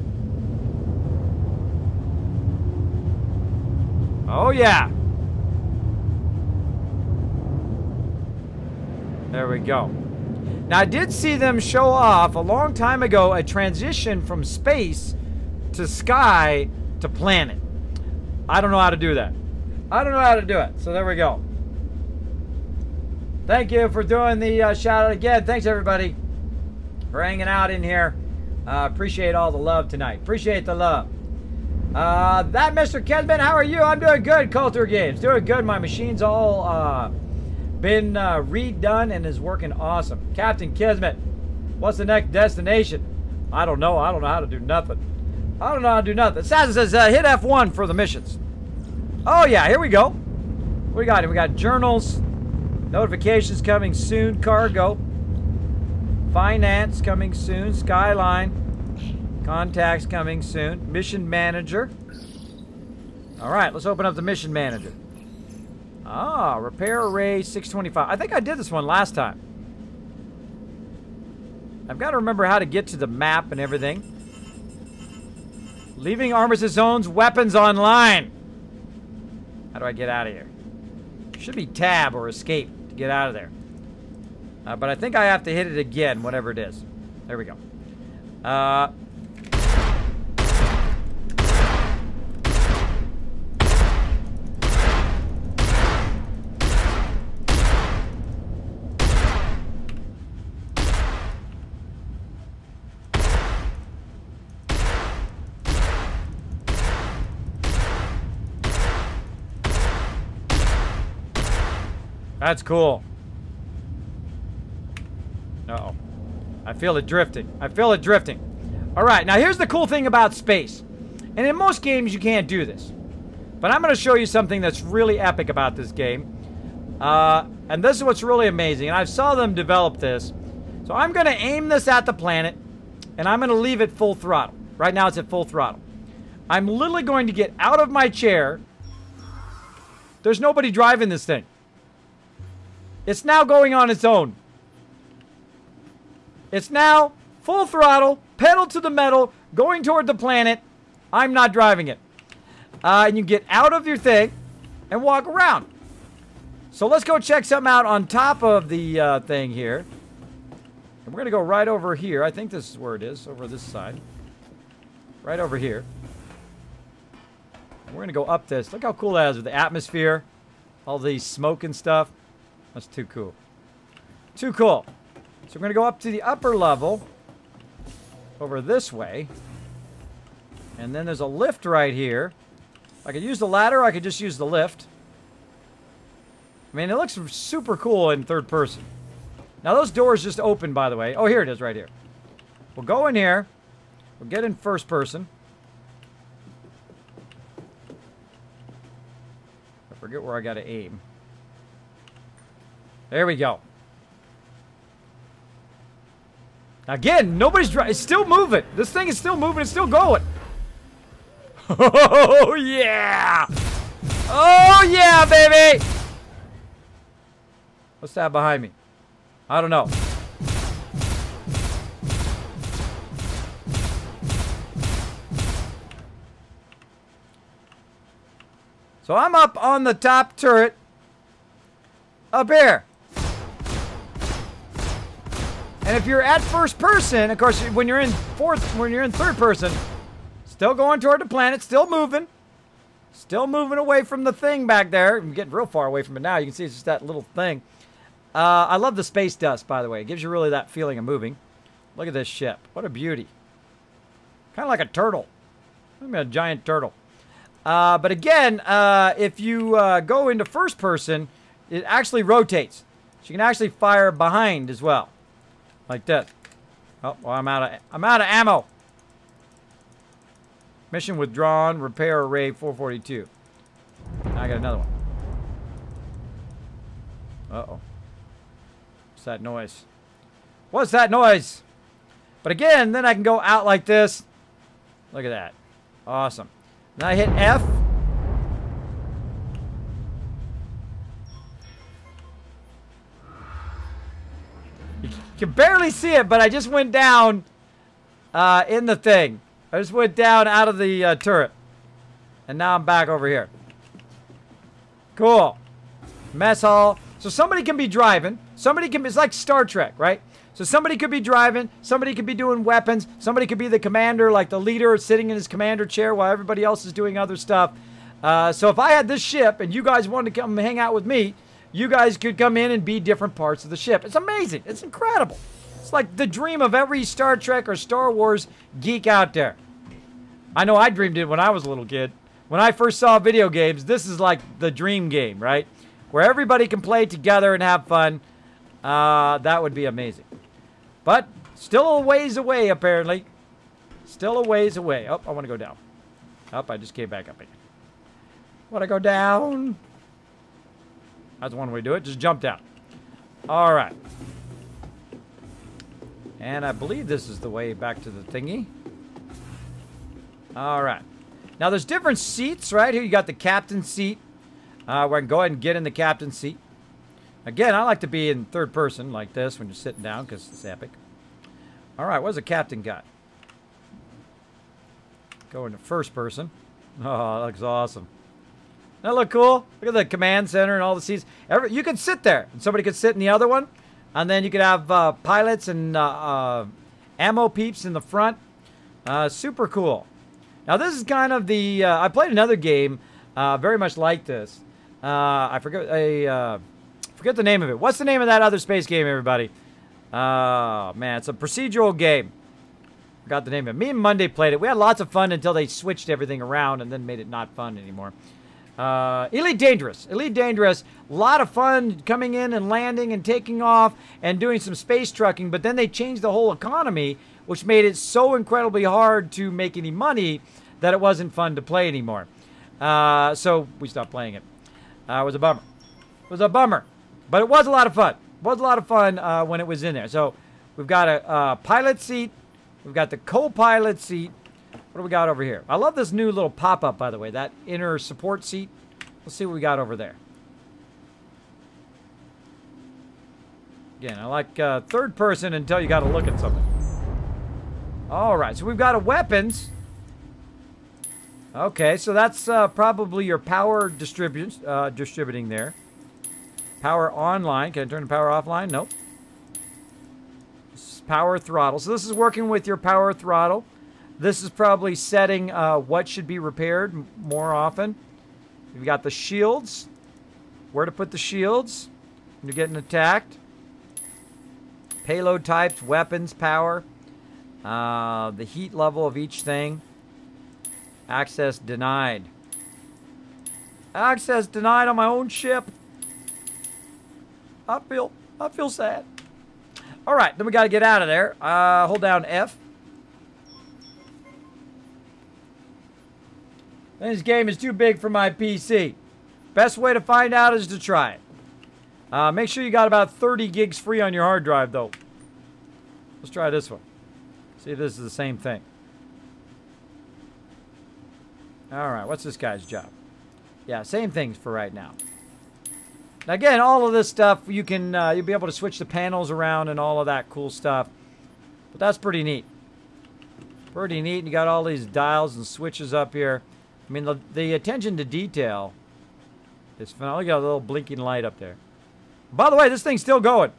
Oh, yeah. There we go. Now, I did see them show off a long time ago a transition from space to sky to planet. I don't know how to do that. I don't know how to do it. So there we go. Thank you for doing the shout out again. Thanks, everybody, for hanging out in here. Appreciate all the love tonight. Appreciate the love. That Mr. Kismet, how are you? I'm doing good, Coulter Games. Doing good. My machine's all been redone and is working awesome. Captain Kismet, what's the next destination? I don't know. I don't know how to do nothing. I don't know how to do nothing. Assassin says hit F1 for the missions. Oh, yeah. Here we go. What we got here? We got journals. Notifications coming soon. Cargo. Finance coming soon. Skyline. Contacts coming soon. Mission manager. All right, let's open up the mission manager. Ah, repair array 625. I think I did this one last time. I've got to remember how to get to the map and everything. Leaving armistice zones, weapons online. How do I get out of here? Should be tab or escape to get out of there. But I think I have to hit it again, whatever it is. There we go. That's cool. Uh-oh. I feel it drifting. I feel it drifting. All right, now here's the cool thing about space. And in most games, you can't do this. But I'm going to show you something that's really epic about this game. And this is what's really amazing. And I saw them develop this. So I'm going to aim this at the planet. And I'm going to leave it full throttle. Right now, it's at full throttle. I'm literally going to get out of my chair. There's nobody driving this thing. It's now going on its own. It's now full throttle, pedal to the metal, going toward the planet. I'm not driving it. And you get out of your thing and walk around. So let's go check something out on top of the thing here. And we're going to go right over here. I think this is where it is, over this side. Right over here. And we're going to go up this. Look how cool that is with the atmosphere. All the smoke and stuff. That's too cool. Too cool. So we're going to go up to the upper level. Over this way. And then there's a lift right here. I could use the ladder or I could just use the lift. I mean, it looks super cool in third person. Now, those doors just open, by the way. Oh, here it is right here. We'll go in here. We'll get in first person. I forget where I got to aim. There we go. Again, nobody's driving. It's still moving. This thing is still moving. It's still going. Oh, yeah. Oh, yeah, baby. What's that behind me? I don't know. So I'm up on the top turret. Up here. And if you're at first person, of course, when you're in third person, still going toward the planet, still moving. Still moving away from the thing back there. I'm getting real far away from it now. You can see it's just that little thing. I love the space dust, by the way. It gives you really that feeling of moving. Look at this ship. What a beauty. Kind of like a turtle. I'm a giant turtle. But again, if you go into first person, it actually rotates. So you can actually fire behind as well. Like this. Oh, well, I'm out of ammo. Mission withdrawn. Repair array 442. Now I got another one. Uh-oh. What's that noise? What's that noise? But again, then I can go out like this. Look at that. Awesome. Then I hit F. You can barely see it, but I just went down in the thing. I just went down out of the turret. And now I'm back over here. Cool. Mess hall. So somebody can be driving. Somebody can be, it's like Star Trek, right? So somebody could be driving. Somebody could be doing weapons. Somebody could be the commander, like the leader sitting in his commander chair while everybody else is doing other stuff. So if I had this ship and you guys wanted to come hang out with me, you guys could come in and be different parts of the ship. It's amazing. It's incredible. It's like the dream of every Star Trek or Star Wars geek out there. I know I dreamed it when I was a little kid. When I first saw video games, this is like the dream game, right? Where everybody can play together and have fun. That would be amazing. But still a ways away, apparently. Still a ways away. Oh, I want to go down. Oh, I just came back up again. Want to go down? That's one way to do it. Just jump down. All right. And I believe this is the way back to the thingy. All right. Now, there's different seats, right? Here you got the captain's seat. Where I can go ahead and get in the captain's seat. Again, I like to be in third person like this when you're sitting down because it's epic. All right, what's the captain got? Go into first person. Oh, that looks awesome. Doesn't that look cool? Look at the command center and all the seats. You could sit there, and somebody could sit in the other one. And then you could have pilots and ammo peeps in the front. Super cool. Now, this is kind of the... I played another game very much like this. I forget the name of it. What's the name of that other space game, everybody? Man, it's a procedural game. Forgot the name of it. Me and Monday played it. We had lots of fun until they switched everything around and then made it not fun anymore. Elite Dangerous. Elite Dangerous. A lot of fun coming in and landing and taking off and doing some space trucking, but then they changed the whole economy, which made it so incredibly hard to make any money that it wasn't fun to play anymore. So we stopped playing it. It was a bummer. It was a bummer. But it was a lot of fun. It was a lot of fun when it was in there. So we've got a pilot seat. We've got the co-pilot seat. What do we got over here? I love this new little pop-up, by the way. That inner support seat. Let's see what we got over there. Again, I like third person until you got to look at something. All right, so we've got a weapons. Okay, so that's probably your power distributing there. Power online. Can I turn the power offline? Nope. This is power throttle. So this is working with your power throttle. This is probably setting what should be repaired more often. You've got the shields. Where to put the shields when you're getting attacked. Payload types, weapons, power. The heat level of each thing. Access denied. Access denied on my own ship. I feel sad. All right, then we got to get out of there. Hold down F. This game is too big for my PC. Best way to find out is to try it. Make sure you got about 30 gigs free on your hard drive, though. Let's try this one. See if this is the same thing. All right, what's this guy's job? Yeah, same things for right now. Now again, all of this stuff, you can, you'll be able to switch the panels around and all of that cool stuff. But that's pretty neat. Pretty neat. You got all these dials and switches up here. I mean, the attention to detail is phenomenal. Look at a little blinking light up there. By the way, this thing's still going.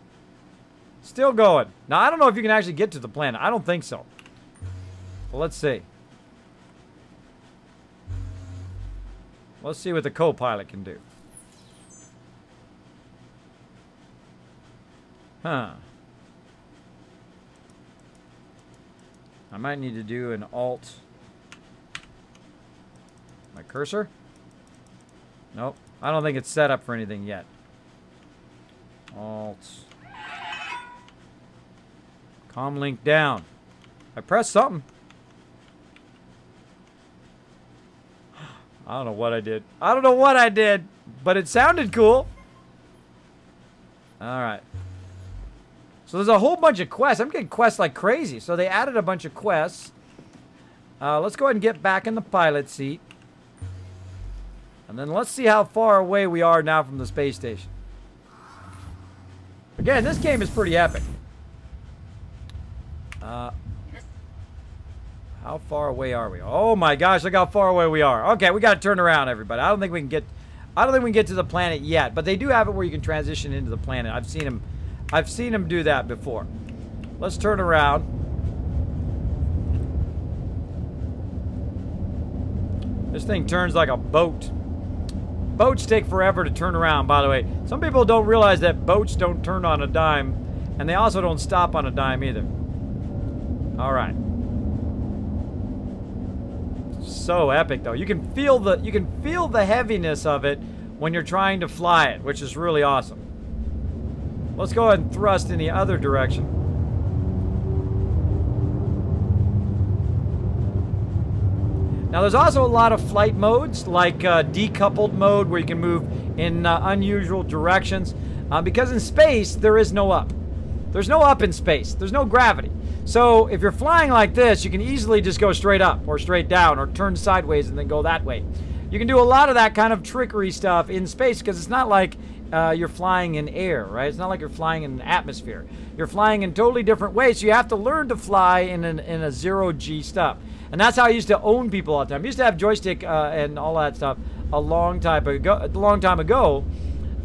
Still going. Now, I don't know if you can actually get to the planet. I don't think so. Well, let's see. Let's see what the co-pilot can do. Huh. I might need to do an alt. My cursor? Nope. I don't think it's set up for anything yet. Alt. Comlink down. I pressed something. I don't know what I did. I don't know what I did, but it sounded cool. All right. So there's a whole bunch of quests. I'm getting quests like crazy. So they added a bunch of quests. Let's go ahead and get back in the pilot seat. And then let's see how far away we are now from the space station. Again, this game is pretty epic. How far away are we? Oh my gosh, look how far away we are. Okay, we got to turn around, everybody. I don't think we can get to the planet yet, but they do have it where you can transition into the planet. I've seen them do that before. Let's turn around. This thing turns like a boat. Boats take forever to turn around, by the way. Some people don't realize that boats don't turn on a dime, and they also don't stop on a dime either. All right. So epic, though. You can feel the heaviness of it when you're trying to fly it, which is really awesome. Let's go ahead and thrust in the other direction. Now, there's also a lot of flight modes, like decoupled mode, where you can move in unusual directions. Because in space, there is no up. There's no up in space. There's no gravity. So if you're flying like this, you can easily just go straight up or straight down or turn sideways and then go that way. You can do a lot of that kind of trickery stuff in space because it's not like you're flying in air, right? It's not like you're flying in an atmosphere. You're flying in totally different ways, so you have to learn to fly in a zero-G stuff. And that's how I used to own people all the time. I used to have joystick and all that stuff a long time ago.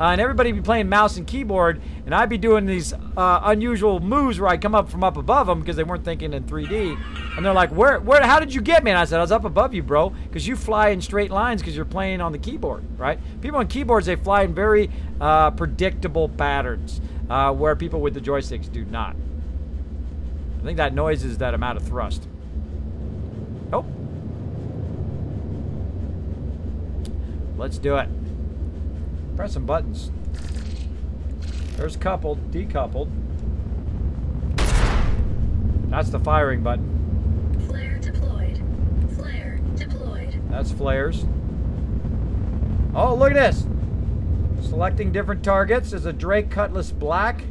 And everybody would be playing mouse and keyboard, and I'd be doing these unusual moves where I'd come up from up above them because they weren't thinking in 3D. And they're like, how did you get me? And I said, I was up above you, bro, because you fly in straight lines because you're playing on the keyboard, right? People on keyboards, they fly in very predictable patterns, where people with the joysticks do not. I think that noise is that I'm out of thrust. Oh. Let's do it. Press some buttons. There's coupled, decoupled. That's the firing button. Flare deployed. Flare deployed. That's flares. Oh, look at this. Selecting different targets. There's a Drake Cutlass Black.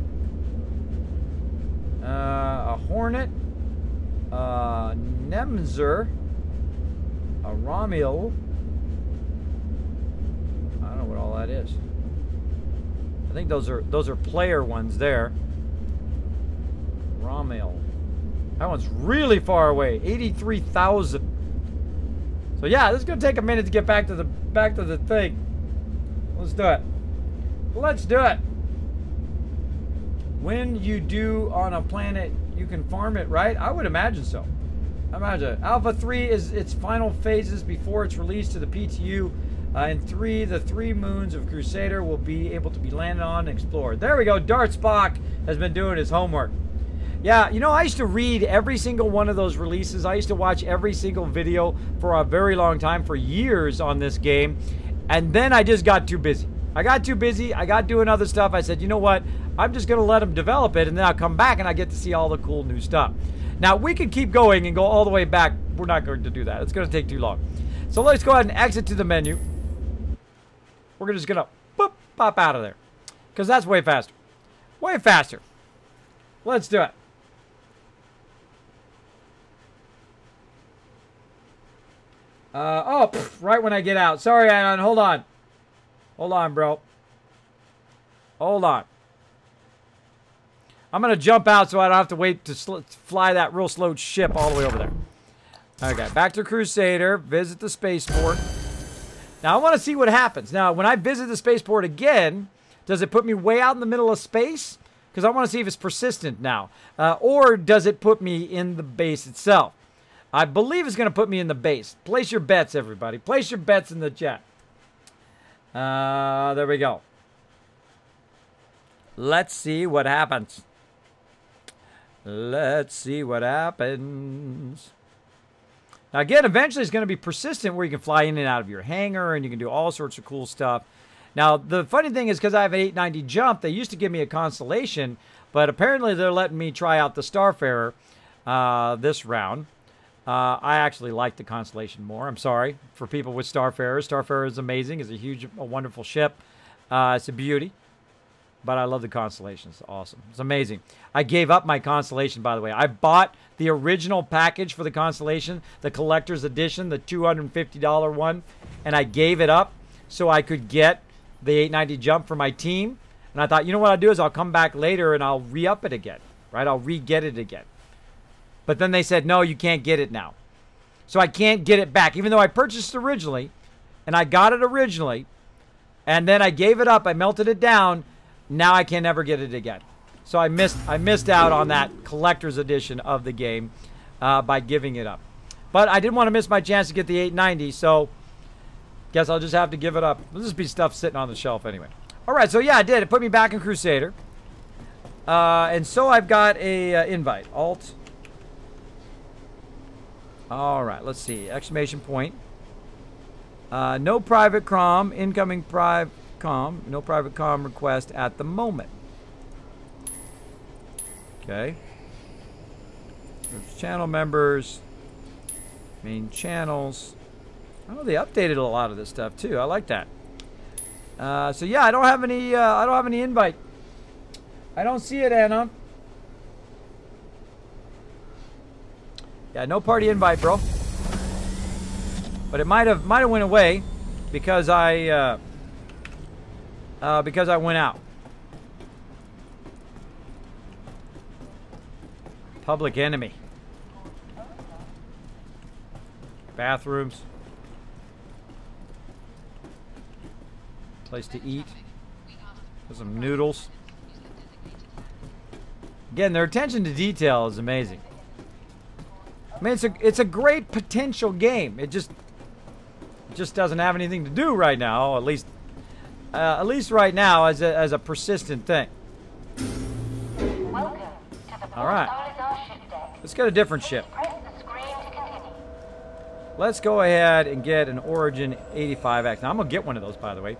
A Hornet. A Nemzer. A Romil. I don't know what all that is. I think those are player ones there. Romil. That one's really far away. 83,000. So yeah, this is gonna take a minute to get back to the thing. Let's do it. Let's do it. When you do on a planet, you can farm it, right? I would imagine so. Imagine. Alpha 3 is its final phases before it's released to the PTU. In 3, the 3 moons of Crusader will be able to be landed on and explored. There we go. Dart Spock has been doing his homework. Yeah, you know, I used to read every single one of those releases. I used to watch every single video for a very long time, for years on this game. And then I just got too busy. I got doing other stuff. I said, you know what? I'm just going to let them develop it, and then I'll come back and I get to see all the cool new stuff. Now, we could keep going and go all the way back. We're not going to do that. It's going to take too long. So let's go ahead and exit to the menu. We're just going to pop out of there. Because that's way faster. Way faster. Let's do it. Right when I get out. Sorry, Anon. Hold on. Hold on, bro. Hold on. I'm going to jump out so I don't have to wait to fly that real slow ship all the way over there. Okay, back to Crusader. Visit the spaceport. Now, I want to see what happens. Now, when I visit the spaceport again, does it put me way out in the middle of space? Because I want to see if it's persistent now. Or does it put me in the base itself? I believe it's going to put me in the base. Place your bets, everybody. Place your bets in the chat. There we go. Let's see what happens. Let's see what happens. Now, again, eventually it's going to be persistent where you can fly in and out of your hangar and you can do all sorts of cool stuff. Now, the funny thing is because I have an 890 jump, they used to give me a constellation, but apparently they're letting me try out the Starfarer this round. I actually like the Constellation more. I'm sorry for people with Starfarer. Starfarer is amazing. It's a wonderful ship. It's a beauty. But I love the Constellation. It's awesome. It's amazing. I gave up my Constellation, by the way. I bought the original package for the Constellation, the Collector's Edition, the $250 one, and I gave it up so I could get the 890 jump for my team. And I thought, you know what I'll do is I'll come back later and I'll re-up it again. Right? I'll re-get it again. But then they said, no, you can't get it now. So I can't get it back. Even though I purchased it originally, and I got it originally, and then I gave it up, I melted it down, now I can never get it again. So I missed out on that collector's edition of the game by giving it up. But I didn't want to miss my chance to get the 890, so guess I'll just have to give it up. There'll just be stuff sitting on the shelf anyway. All right, so yeah, I did. It put me back in Crusader. And so I've got a invite. Alt. All right, let's see. Exclamation point. No private comm. Incoming private comm. No private comm request at the moment. Okay. There's channel members. Main channels. Oh, they updated a lot of this stuff too. I like that. So yeah, I don't have any. I don't have any invite. I don't see it, Anna. Yeah, no party invite, bro. But it might have went away because I went out. Public enemy. Bathrooms. Place to eat. There's some noodles. Again, their attention to detail is amazing. I mean, it's a great potential game. It just doesn't have anything to do right now. At least right now, as a persistent thing. Welcome to the All right. ship deck. Let's get a different ship. Press the screen to continue. Let's go ahead and get an Origin 85X. Now I'm gonna get one of those, by the way.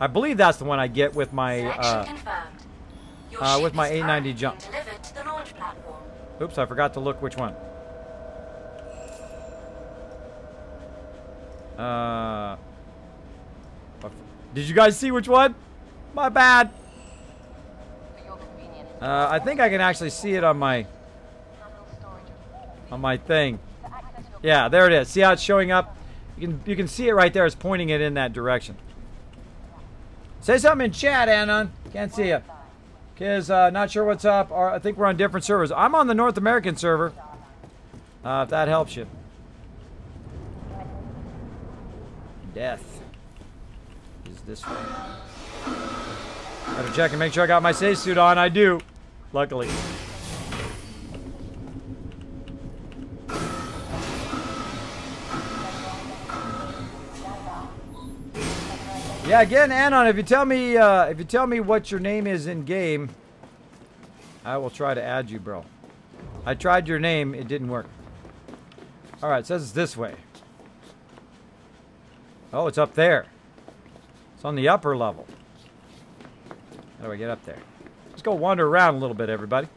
I believe that's the one I get with my Selection confirmed. Your ship with my is 890 currently jump. being delivered to the launch platform. Oops, I forgot to look which one. Did you guys see which one? My bad. I think I can actually see it on my thing. Yeah, there it is. See how it's showing up? You can see it right there. It's pointing it in that direction. Say something in chat, Anon. Can't see you. Kids, not sure what's up. Or I think we're on different servers. I'm on the North American server. If that helps you. Death is this way. Gotta check and make sure I got my safe suit on. I do. Luckily. Yeah, again, Anon, if you tell me what your name is in game, I will try to add you, bro. I tried your name, it didn't work. All right, it says it's this way. Oh, it's up there. It's on the upper level. How do I get up there? Let's go wander around a little bit, everybody.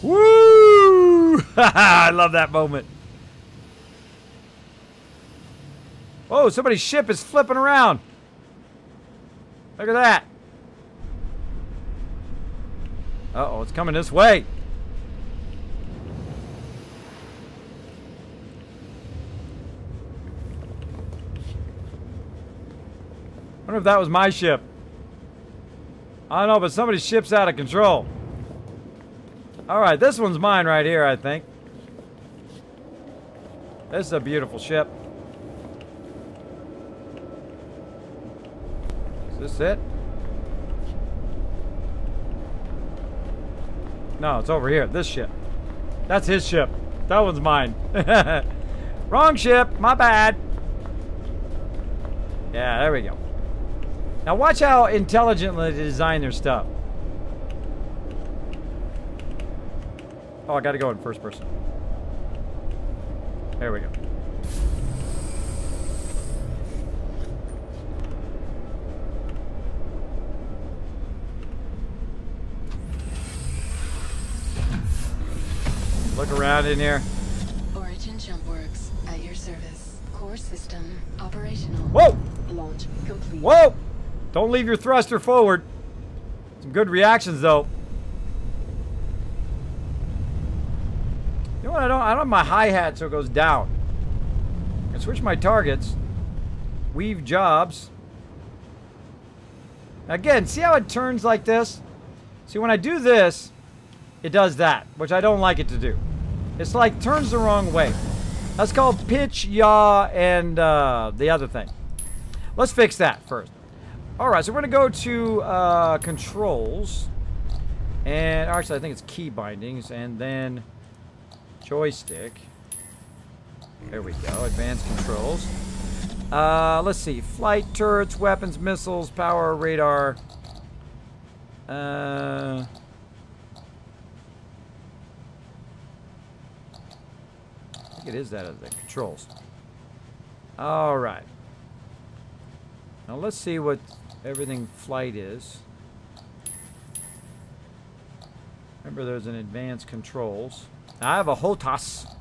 Woo! I love that moment. Oh, somebody's ship is flipping around. Look at that. Uh-oh, it's coming this way. I wonder if that was my ship. I don't know, but somebody's ship's out of control. Alright, this one's mine right here, I think. This is a beautiful ship. Is this it? No, it's over here. This ship. That's his ship. That one's mine. Wrong ship. My bad. Yeah, there we go. Now watch how intelligently they design their stuff. Oh, I gotta go in first person. There we go. Look around in here. Origin jump works at your service. Core system operational. Whoa! Launch complete. Whoa! Don't leave your thruster forward. Some good reactions though. You know what? I don't have my hi-hat so it goes down. I can switch my targets. Weave jobs. Again, see how it turns like this? See, when I do this, it does that, which I don't like it to do. It's like turns the wrong way. That's called pitch, yaw, and the other thing. Let's fix that first. Alright, so we're going to go to controls. And actually, I think it's key bindings. And then joystick. There we go. Advanced controls. Let's see. Flight, turrets, weapons, missiles, power, radar. I think it is that as the controls. Alright. Now let's see what everything flight is. Remember there's an advanced controls. Now I have a HOTAS.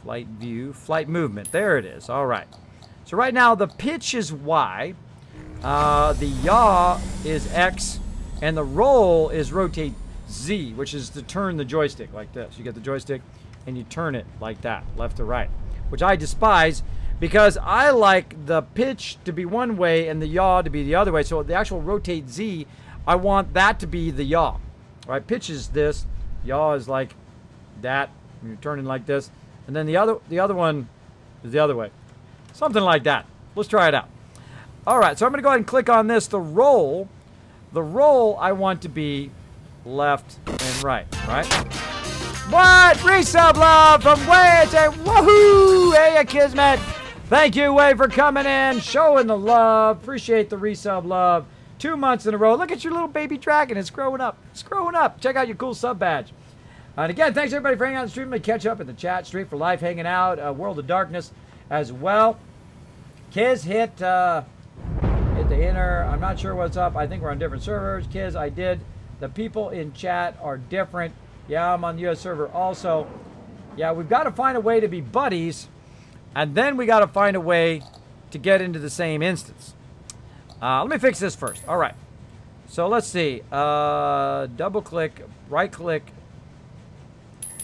Flight view. Flight movement. There it is. Alright. So right now the pitch is Y. The yaw is X. And the roll is rotate Z, which is to turn the joystick like this. You get the joystick and you turn it like that, left to right. Which I despise because I like the pitch to be one way and the yaw to be the other way. So the actual rotate Z, I want that to be the yaw. Right? Pitch is this. Yaw is like that. You're turning like this. And then the other one is the other way. Something like that. Let's try it out. Alright, so I'm going to go ahead and click on this. The roll I want to be left and right. Right? What? Resub love from Way. Say woohoo! Hey, Kismet. Thank you, Way, for coming in, showing the love. Appreciate the resub love. 2 months in a row. Look at your little baby dragon. It's growing up. It's growing up. Check out your cool sub badge. And again, thanks everybody for hanging out on the stream. Let me catch up in the chat. Street for Life hanging out. World of Darkness as well. Kiz hit the inner. I'm not sure what's up. I think we're on different servers. Kiz, I did. The people in chat are different. Yeah, I'm on the US server also. Yeah, we've got to find a way to be buddies. And then we got to find a way to get into the same instance. Let me fix this first. All right. So let's see. Double click, right click,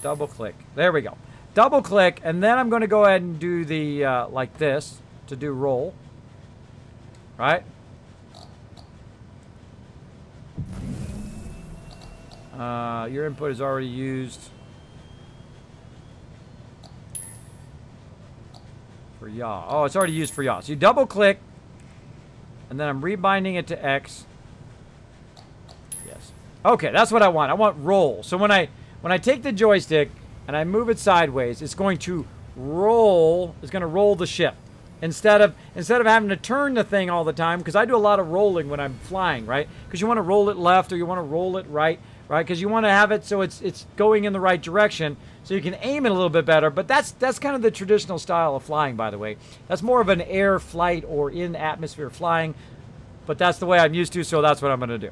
double click. There we go. Double click, and then I'm going to go ahead and do the, like this, to do roll. Right? Your input is already used. For yaw. Oh, it's already used for yaw. So you double click, and then I'm rebinding it to X. Yes. Okay, that's what I want. I want roll. So when I take the joystick and I move it sideways, it's going to roll. It's going to roll the ship instead of having to turn the thing all the time, because I do a lot of rolling when I'm flying, right? Because you want to roll it left or you want to roll it right, right? Because you want to have it so it's going in the right direction, so you can aim it a little bit better. But that's kind of the traditional style of flying, by the way. That's more of an air flight or in atmosphere flying, but that's the way I'm used to, so that's what I'm going to do.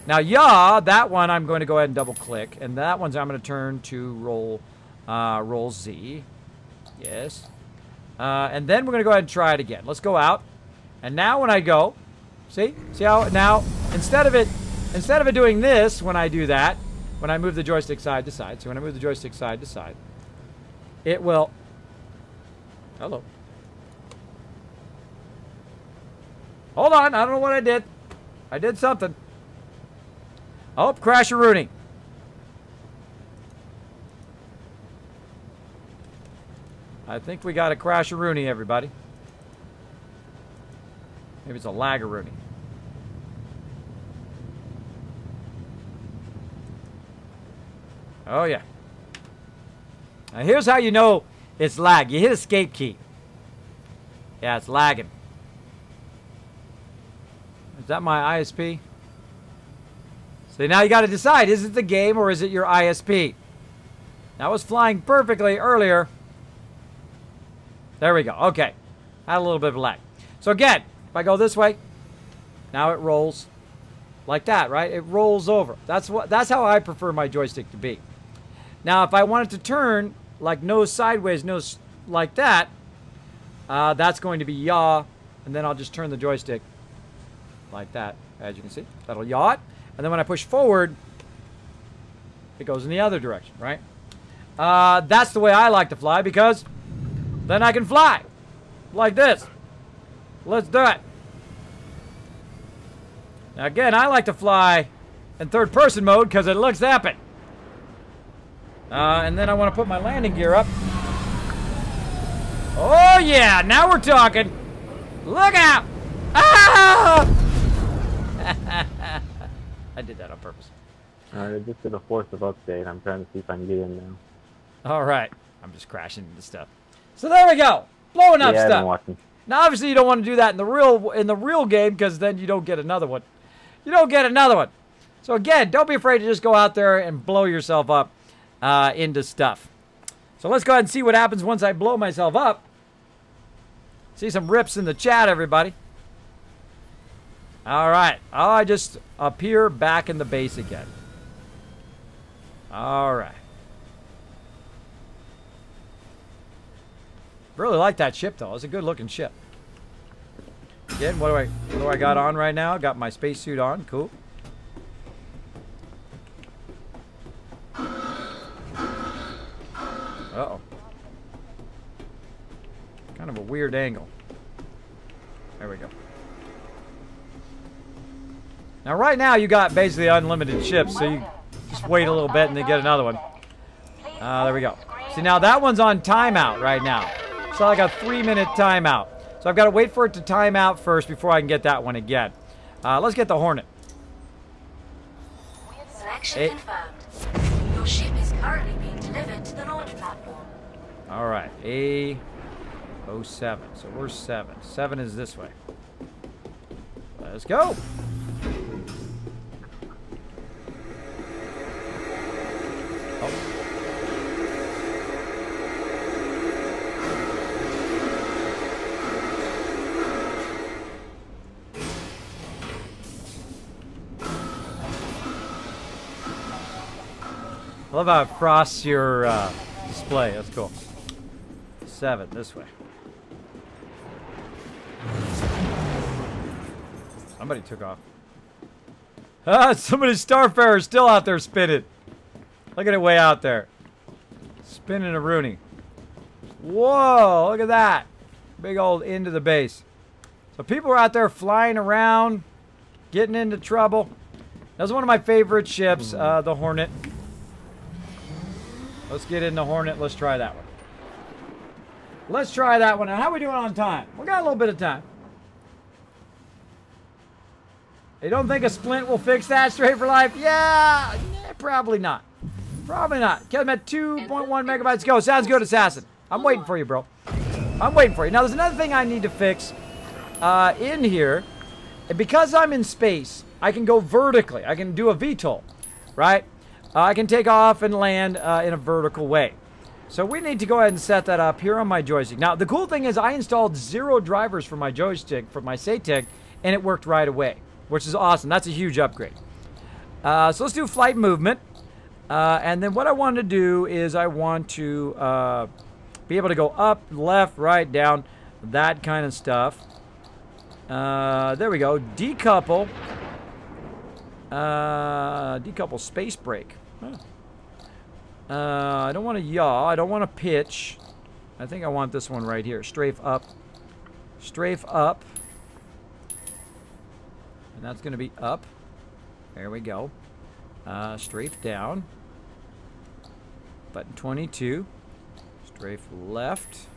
Now, yaw, that one I'm going to go ahead and double click, and that one's I'm going to turn to roll Z. Yes. And then we're going to go ahead and try it again. Let's go out. And now when I go, see how now instead of it doing this when I do that, when I move the joystick side to side. So when I move the joystick side to side, it will. Hello. Hold on, I don't know what I did. I did something. Oh, crash-a-rooney. I think we got a crash-a-rooney, everybody. Maybe it's a lag-a-rooney. Oh, yeah. Now, here's how you know it's lag. You hit escape key. Yeah, it's lagging. Is that my ISP? So now you got to decide, is it the game or is it your ISP? That was flying perfectly earlier. There we go. Okay. Had a little bit of lag. So again, if I go this way, now it rolls like that, right? It rolls over. That's how I prefer my joystick to be. Now, if I want it to turn like nose sideways, nose like that, that's going to be yaw, and then I'll just turn the joystick like that, as you can see. That'll yaw it. And then when I push forward, it goes in the other direction, right? That's the way I like to fly, because then I can fly like this. Let's do it. Now again, I like to fly in third-person mode because it looks epic. And then I want to put my landing gear up. Oh yeah, now we're talking. Look out! Ah! I did that on purpose. Alright, I just did a force of update. I'm trying to see if I can get in now. Alright. I'm just crashing into stuff. So there we go. Blowing up I've been stuff. watching. Now obviously you don't want to do that in the real game, because then you don't get another one. You don't get another one. So again, don't be afraid to just go out there and blow yourself up into stuff. So let's go ahead and see what happens once I blow myself up. See some rips in the chat, everybody. Alright. Oh, I just appear back in the base again. Alright. Really like that ship, though. It's a good looking ship. Again, what do I got on right now? Got my spacesuit on. Cool. Uh-oh. Kind of a weird angle. There we go. Now, right now, you got basically unlimited ships, so you just wait a little bit and then get another one. There we go. See, now that one's on timeout right now. So like a 3-minute timeout. So I've got to wait for it to time out first before I can get that one again. Let's get the Hornet. Selection confirmed. Your ship is currently being delivered to the launch platform. All right, A07. So we're 7. 7 is this way. Let's go. Oh. I love how it frosts your display. That's cool. 7, this way. Somebody took off. Ah, somebody's Starfarer is still out there spinning. Look at it way out there. Spinning a Rooney. Whoa, look at that. Big old into the base. So people are out there flying around, getting into trouble. That's one of my favorite ships, the Hornet. Let's get in the Hornet. Let's try that one. Let's try that one. How are we doing on time? We got a little bit of time. You don't think a splint will fix that straight for life? Yeah, probably not. Probably not. Kismet 2.1 megabytes. Go. Sounds good, Assassin. I'm waiting for you, bro. I'm waiting for you. Now, there's another thing I need to fix in here. Because I'm in space, I can go vertically. I can do a VTOL, right? I can take off and land in a vertical way. So we need to go ahead and set that up here on my joystick. Now, the cool thing is I installed 0 drivers for my joystick, for my SATIC, and it worked right away, which is awesome. That's a huge upgrade. So let's do flight movement. And then what I want to do is I want to be able to go up, left, right, down, that kind of stuff. There we go. Decouple. Decouple space brake. Huh. I don't want to yaw. I don't want to pitch. I think I want this one right here. Strafe up. Strafe up. And that's going to be up. There we go. Strafe down. Button 22. Strafe left.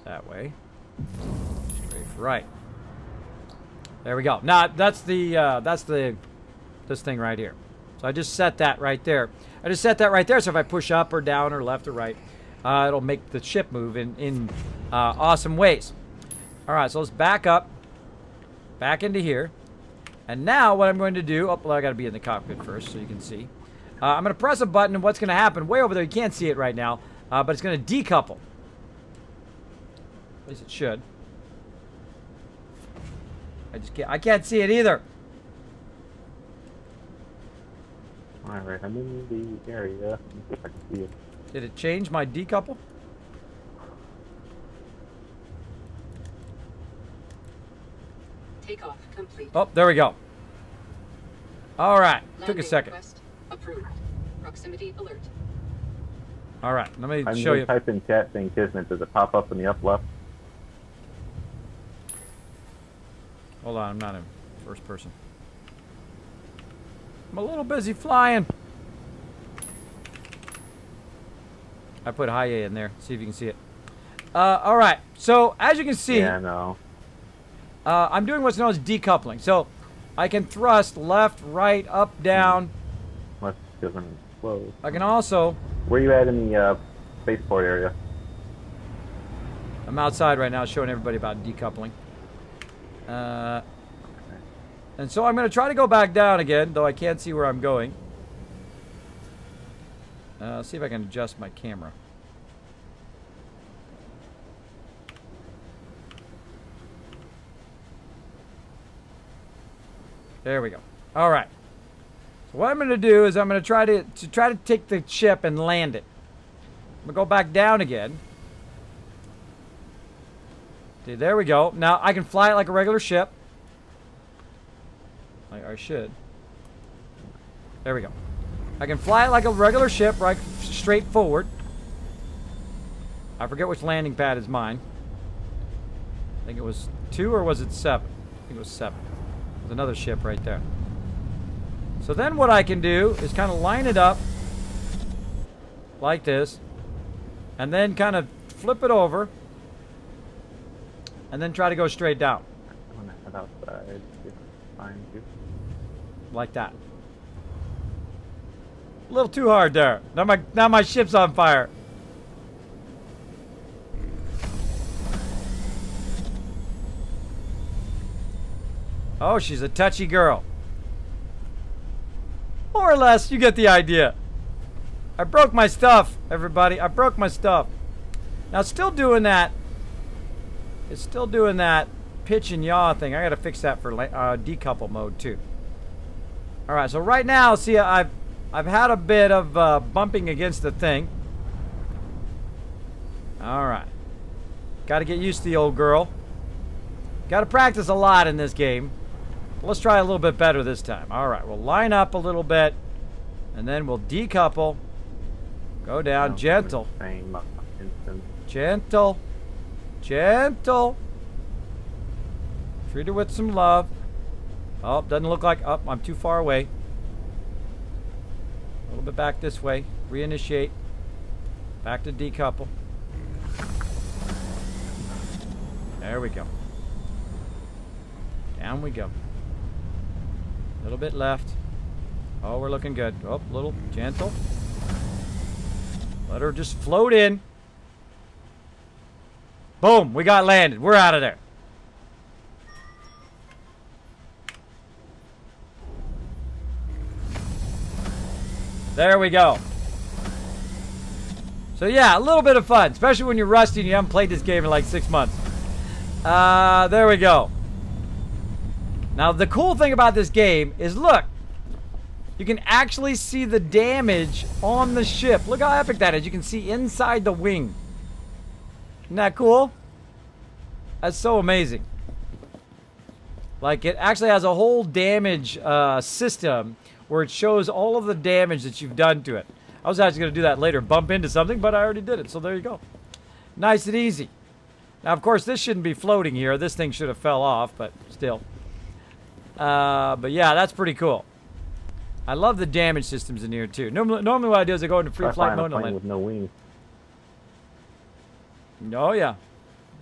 That way. Strafe right. There we go. Now that's this thing right here. So I just set that right there. I just set that right there. So if I push up or down or left or right, it'll make the ship move in awesome ways. All right, so let's back up, back into here. And now what I'm going to do, oh, well, I got to be in the cockpit first so you can see. I'm going to press a button, and what's going to happen, way over there, you can't see it right now, but it's going to decouple. At least it should. I can't see it either. Alright, I'm in the area. Let me see if I can see it. Did it change my decouple? Takeoff complete. Oh, there we go. All right, took a Landing second. request approved. Proximity alert. All right, let me I'm show you. type in chat saying Kismet. Does it pop up in the up left? Hold on, I'm not in first person. I'm a little busy flying. I put high A in there. See if you can see it. All right. So as you can see, Yeah, I know. I'm doing what's known as decoupling. So I can thrust left, right, up, down. Let's give them close. I can also. Where you at in the spaceport area? I'm outside right now, showing everybody about decoupling. And so I'm going to try to go back down again, though I can't see where I'm going. See if I can adjust my camera. There we go. All right. So what I'm going to do is I'm going to try to take the ship and land it. I'm going to go back down again. Okay, there we go. Now I can fly it like a regular ship. I should. There we go. I can fly it like a regular ship, right straight forward. I forget which landing pad is mine. I think it was 2 or was it 7? I think it was 7. There's another ship right there. So then what I can do is kind of line it up like this, and then kind of flip it over, and then try to go straight down. I'm gonna head outside. Find you. Like that. A little too hard there. Now my ship's on fire. Oh, she's a touchy girl. More or less, you get the idea. I broke my stuff, everybody. I broke my stuff. Now it's still doing that. It's still doing that pitch and yaw thing. I gotta fix that for decouple mode too. All right, so right now, see, I've had a bit of bumping against the thing. All right, got to get used to the old girl. Got to practice a lot in this game. Let's try a little bit better this time. All right, we'll line up a little bit, and then we'll decouple. Go down, gentle. Gentle. Gentle. Treat her with some love. Oh, doesn't look like... Oh, I'm too far away. A little bit back this way. Reinitiate. Back to decouple. There we go. Down we go. A little bit left. Oh, we're looking good. Oh, little gentle. Let her just float in. Boom, we got landed. We're out of there. There we go. So yeah, a little bit of fun, especially when you're rusty and you haven't played this game in like 6 months. There we go. Now the cool thing about this game is, look, you can actually see the damage on the ship. Look how epic that is. You can see inside the wing. Isn't that cool? That's so amazing. Like, it actually has a whole damage system where it shows all of the damage that you've done to it. I was actually going to do that later, bump into something, but I already did it, so there you go. Nice and easy. Now, of course, this shouldn't be floating here. This thing should have fell off, but still. But yeah, that's pretty cool. I love the damage systems in here, too. Normally what I do is I go into free flight mode and with no wings. Oh, yeah.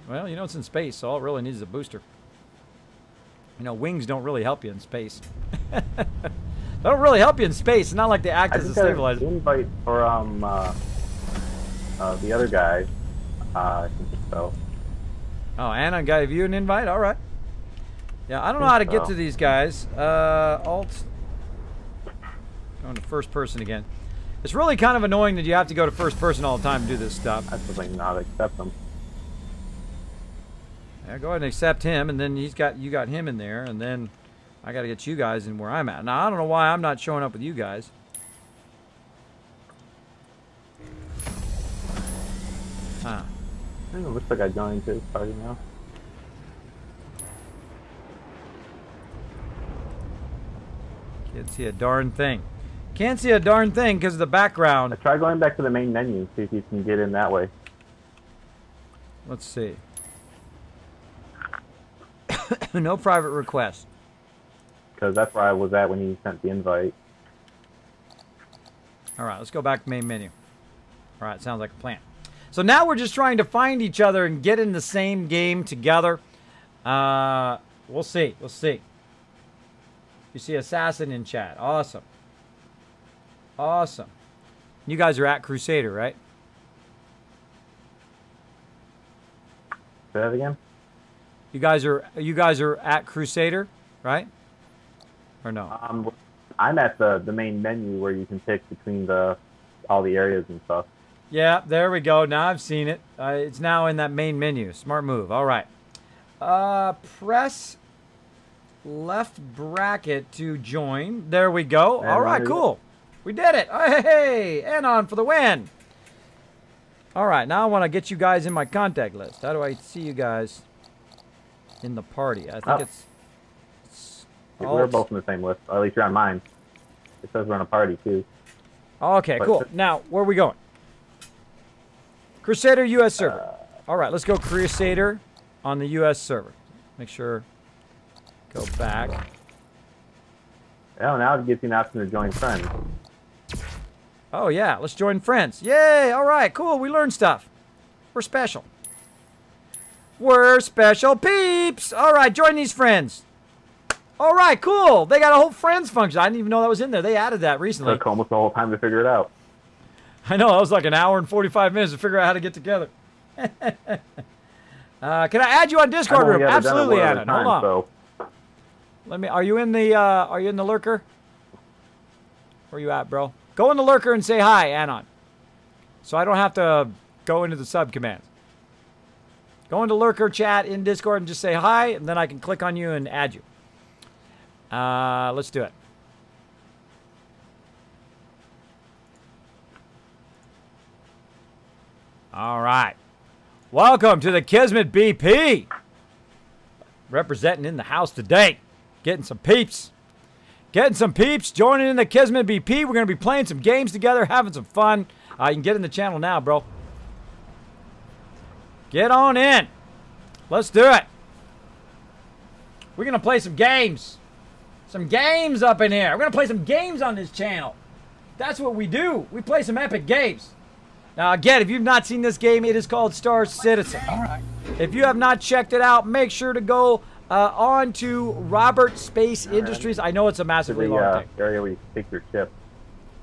Well, you know, it's in space, so all it really needs is a booster. You know, wings don't really help you in space. They don't really help you in space. It's not like they act as a stabilizer. I invite for the other guy. I think so. Oh, Anna gave you an invite? All right. Yeah, I don't know how to get to these guys. Alt. Going to first person again. It's really kind of annoying that you have to go to first person all the time to do this stuff. I just like not accept them. Yeah, go ahead and accept him, and then you got him in there, and then I got to get you guys in where I'm at. Now, I don't know why I'm not showing up with you guys. Huh. It looks like I joined his party now. Can't see a darn thing. Can't see a darn thing because of the background. Try going back to the main menu, see if you can get in that way. Let's see. No private request. Because that's where I was at when he sent the invite. Alright, let's go back to main menu. Alright, sounds like a plan. So now we're just trying to find each other and get in the same game together. We'll see. We'll see. You see Assassin in chat. Awesome. Awesome. You guys are at Crusader, right? Say that again? You guys are at Crusader, right? Or no? I'm at the main menu where you can pick between all the areas and stuff. Yeah, there we go. Now I've seen it. It's now in that main menu. Smart move. All right. Press left bracket to join. There we go. All right, cool. We did it. Hey, Anon for the win. All right, now I want to get you guys in my contact list. How do I see you guys in the party? I think it's we're both in the same list. Or at least you're on mine. It says we're on a party, too. Okay, cool. Now, where are we going? Crusader U.S. server. All right, let's go Crusader on the U.S. server. Make sure. Go back. Oh, now it gives you an option to join friends. Oh, yeah. Let's join friends. Yay. All right, cool. We learned stuff. We're special. We're special peeps. All right, join these friends. All right, cool. They got a whole friends function. I didn't even know that was in there. They added that recently. It took almost the whole time to figure it out. I know. It was like an hour and 45 minutes to figure out how to get together. Can I add you on Discord room? Absolutely, Anna. Hold on. So. Let me. Are you in the lurker? Where you at, bro? Go in the lurker and say hi, Anon. So I don't have to go into the sub commands. Go into lurker chat in Discord and just say hi, and then I can click on you and add you. Let's do it. All right. Welcome to the Kismet BP. Representing in the house today. Getting some peeps. Getting some peeps. Joining in the Kismet BP. We're going to be playing some games together. Having some fun. You can get in the channel now, bro. Get on in. Let's do it. We're going to play some games. Some games up in here. We're going to play some games on this channel. That's what we do. We play some epic games. Now, again, if you've not seen this game, it is called Star Citizen. All right. If you have not checked it out, make sure to go on to Robert Space Industries. I know it's a massively long thing. Area where you take your ship.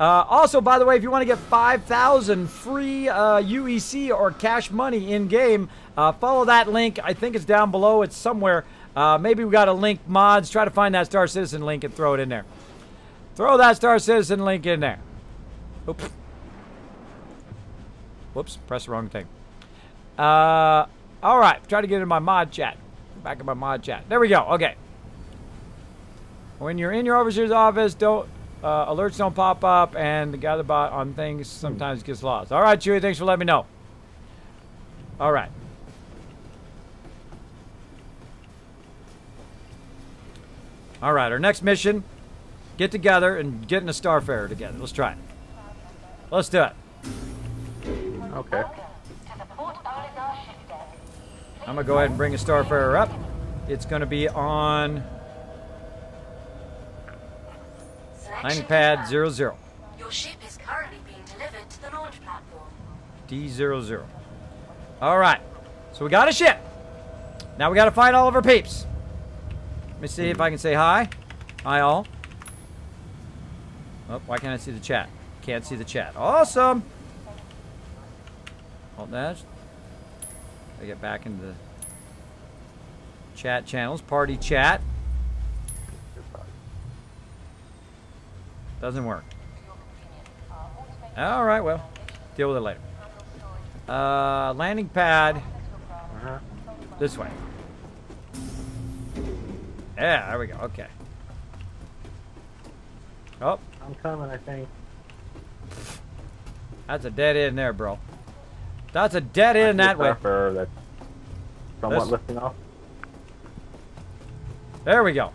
Also, by the way, if you want to get 5,000 free UEC or cash money in game, follow that link. I think it's down below. It's somewhere. Maybe we got a link, mods. Try to find that Star Citizen link and throw it in there. Throw that Star Citizen link in there. Oops. Whoops, press the wrong thing. All right, try to get into my mod chat. Back in my mod chat. There we go. Okay. When you're in your overseer's office, alerts don't pop up, and the gather bot on things sometimes gets lost. All right, Chewie, thanks for letting me know. All right. All right, our next mission, get together and get in a Starfarer together. Let's try it. Let's do it. Okay. I'm going to go ahead and bring a Starfarer up. It's going to be on landing pad 00. Your ship is currently being delivered to the launch platform. D00. All right. So we got a ship. Now we got to find all of our peeps. Let me see if I can say hi. Hi, all. Oh, why can't I see the chat? Can't see the chat. Awesome. Hold that. I get back into the chat channels. Party chat. Doesn't work. All right, well, deal with it later. Landing pad. This way. Yeah, there we go. Okay. Oh. I'm coming, I think. That's a dead end there, bro. That's a dead end that way. That's somewhat lifting off. There we go.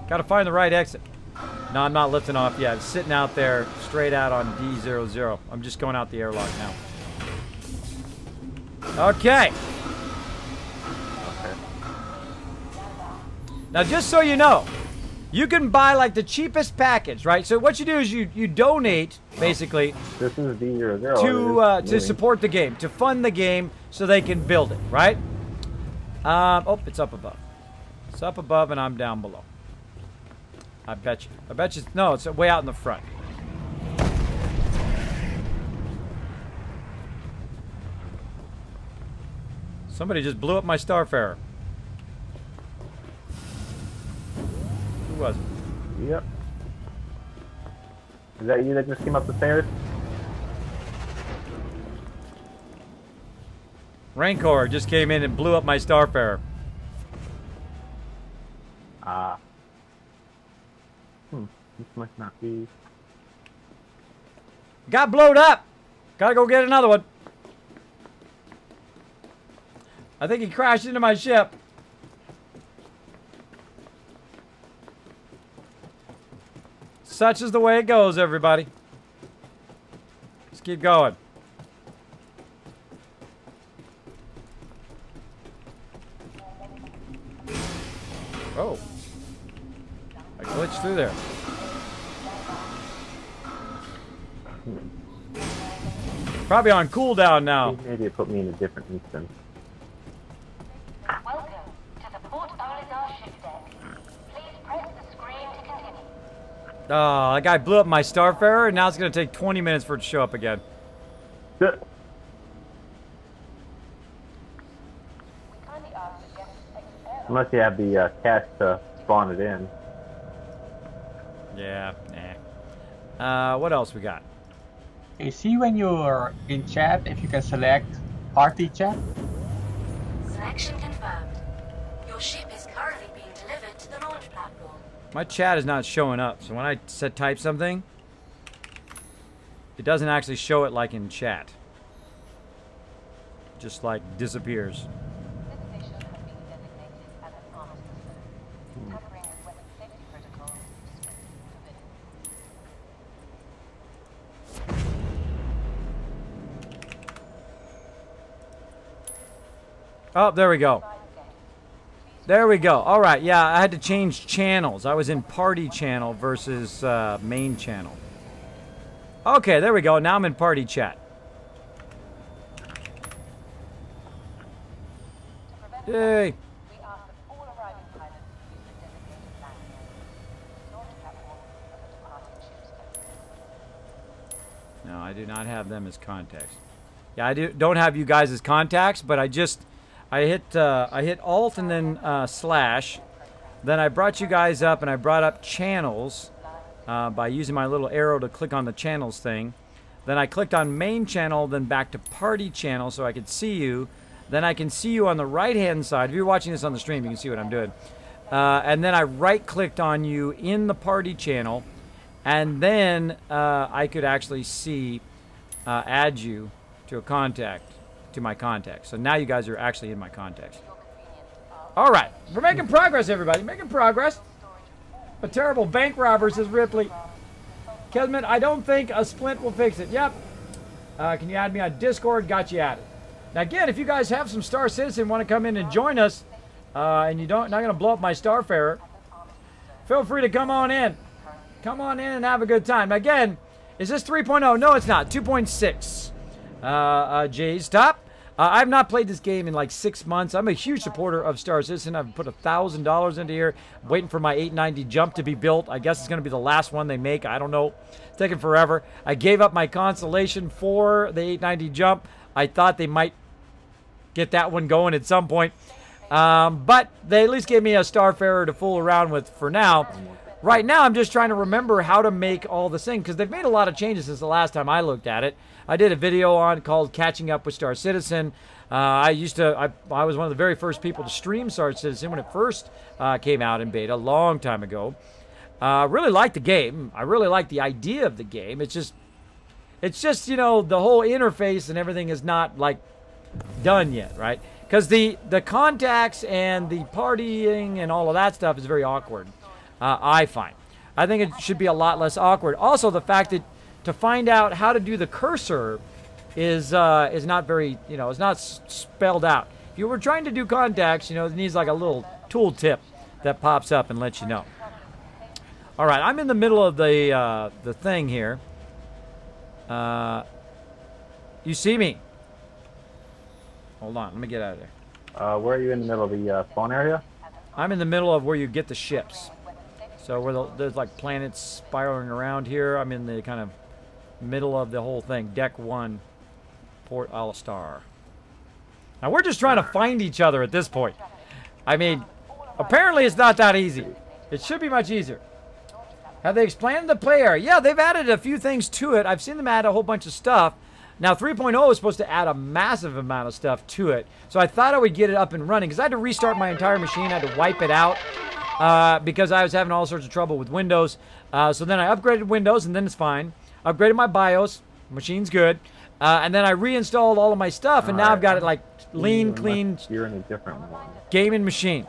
Got to find the right exit. No, I'm not lifting off yet. I'm sitting out there straight out on D00. I'm just going out the airlock now. Okay. Now, just so you know, you can buy like the cheapest package, right? So what you do is you donate basically this is D00 to support the game, to fund the game, so they can build it, right? Oh, it's up above. It's up above, and I'm down below. I bet you. I bet you. No, it's way out in the front. Somebody just blew up my Starfarer. Who was it? Yep. Is that you that just came up the stairs? Rancor just came in and blew up my Starfarer. Ah. This must not be. Got blowed up. Gotta go get another one. I think he crashed into my ship. Such is the way it goes, everybody. Let's keep going. Oh. I glitched through there. Probably on cooldown now. Maybe it put me in a different instance. Welcome to the Port Oligar ship deck. Please press the screen to continue. Oh, that guy blew up my Starfarer, and now it's going to take 20 minutes for it to show up again. Unless you have the cache to spawn it in. Yeah, nah. What else we got? You see when you're in chat, if you can select party chat? Selection confirmed. Your ship is currently being delivered to the launch platform. My chat is not showing up, so when I type something, it doesn't actually show it like in chat. It just like disappears. Oh, there we go. There we go. All right, yeah, I had to change channels. I was in party channel versus main channel. Okay, there we go. Now I'm in party chat. Yay. We ask that all arriving pilots use the designated landing areas. Launch platforms of the departing ships only. No, I do not have them as contacts. Yeah, I don't have you guys as contacts, but I hit Alt and then slash. Then I brought you guys up, and I brought up channels by using my little arrow to click on the channels thing. Then I clicked on main channel, then back to party channel so I could see you. Then I can see you on the right-hand side. If you're watching this on the stream, you can see what I'm doing. And then I right-clicked on you in the party channel, and then I could actually see add you to a contact, to my contacts. So now you guys are actually in my contacts. All right, we're making progress, everybody. Making progress. A terrible bank robber, says Ripley. Kismet, I don't think a splint will fix it. Yep. Can you add me on Discord? Got you added. Now, again, if you guys have some Star Citizen, want to come in and join us, and you not going to blow up my Starfarer, feel free to come on in. Come on in and have a good time. Again, is this 3.0? No, it's not. 2.6. Jay's top. I've not played this game in like 6 months. I'm a huge supporter of Star Citizen. I've put $1,000 into here. I'm waiting for my 890 jump to be built. I guess it's going to be the last one they make. I don't know. It's taking forever. I gave up my constellation for the 890 jump. I thought they might get that one going at some point. But they at least gave me a Starfarer to fool around with for now. Right now, I'm just trying to remember how to make all this thing, because they've made a lot of changes since the last time I looked at it. I did a video on called Catching Up with Star Citizen. I was one of the very first people to stream Star Citizen when it first came out in beta a long time ago. Really liked the game. I really like the idea of the game. It's just, you know, the whole interface and everything is not like done yet, right? Because the contacts and the partying and all of that stuff is very awkward. I find. I think it should be a lot less awkward. Also, the fact that to find out how to do the cursor is not very, you know, it's not spelled out. If you were trying to do contacts, you know, it needs like a little tool tip that pops up and lets you know. All right, I'm in the middle of the thing here. You see me? Hold on, let me get out of there. Where are you in the middle of the spawn area? I'm in the middle of where you get the ships. So where there's like planets spiraling around here. I'm in the kind of middle of the whole thing. Deck 1, Port Alistar. Now we're just trying to find each other at this point. I mean, apparently it's not that easy. It should be much easier. Have they expanded the play area? Yeah, they've added a few things to it. I've seen them add a whole bunch of stuff. Now 3.0 is supposed to add a massive amount of stuff to it. So I thought I would get it up and running because I had to restart my entire machine. I had to wipe it out. Because I was having all sorts of trouble with Windows. So then I upgraded Windows, and then it's fine. Upgraded my BIOS. Machine's good. And then I reinstalled all of my stuff, and now I've got it like lean, clean. You're in a different one. Gaming machine.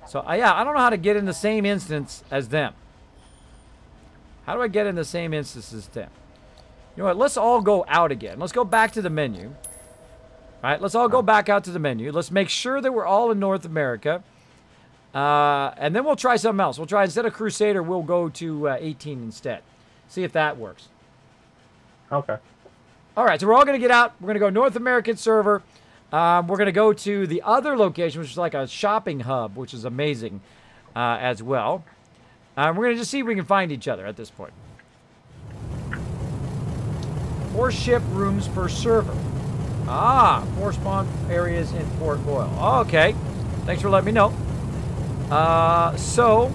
So, yeah, I don't know how to get in the same instance as them. How do I get in the same instance as them? You know what? Let's all go out again. Let's go back to the menu. All right, let's all go back out to the menu. Let's make sure that we're all in North America. And then we'll try something else. We'll try, instead of Crusader, we'll go to 18 instead. See if that works. Okay. All right, so we're all going to get out. We're going to go North American server. We're going to go to the other location, which is like a shopping hub, which is amazing as well. We're going to just see if we can find each other at this point. 4 ship rooms per server. 4 spawn areas in Port Royal. Okay. Thanks for letting me know. So,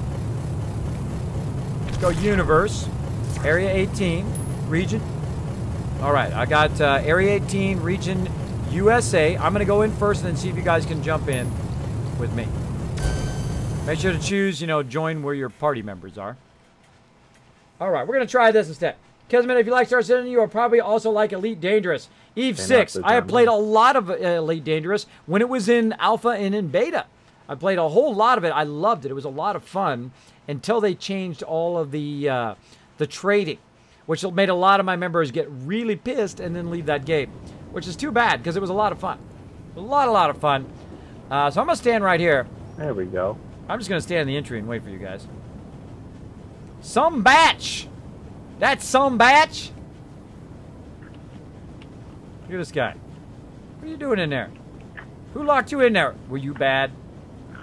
let's go universe, area 18, region. All right, I got area 18, region USA. I'm going to go in first and then see if you guys can jump in with me. Make sure to choose, you know, join where your party members are. All right, we're going to try this instead. Kismet, if you like Star Citizen, you will probably also like Elite Dangerous. Eve 6, I have played a lot of Elite Dangerous when it was in alpha and in beta. I played a whole lot of it. I loved it. It was a lot of fun until they changed all of the trading, which made a lot of my members get really pissed and then leave that game, which is too bad because it was a lot of fun. A lot of fun. So I'm going to stand right here. There we go. I'm just going to stand in the entry and wait for you guys. Some batch. That's some batch. Look at this guy. What are you doing in there? Who locked you in there? Were you bad?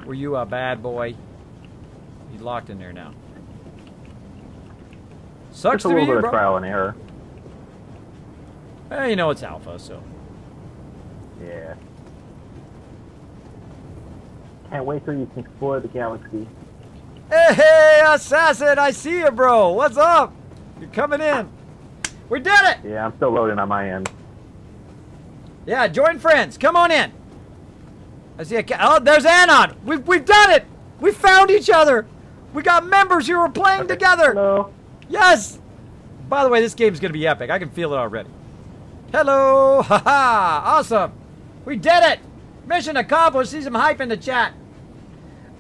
Were you a bad boy? You locked in there now. Sucks Just a to be little you, bit bro. of trial and error. You know it's alpha, so. Yeah. Can't wait till you can explore the galaxy. Hey, Assassin, I see you, bro. What's up? You're coming in. We did it! Yeah, I'm still loading on my end. Yeah, join friends. Come on in. I see a oh, there's Anon. We've done it. We found each other. We got members who are playing together. Hello. Yes. By the way, this game's going to be epic. I can feel it already. Hello. Haha. Awesome. We did it. Mission accomplished. See some hype in the chat.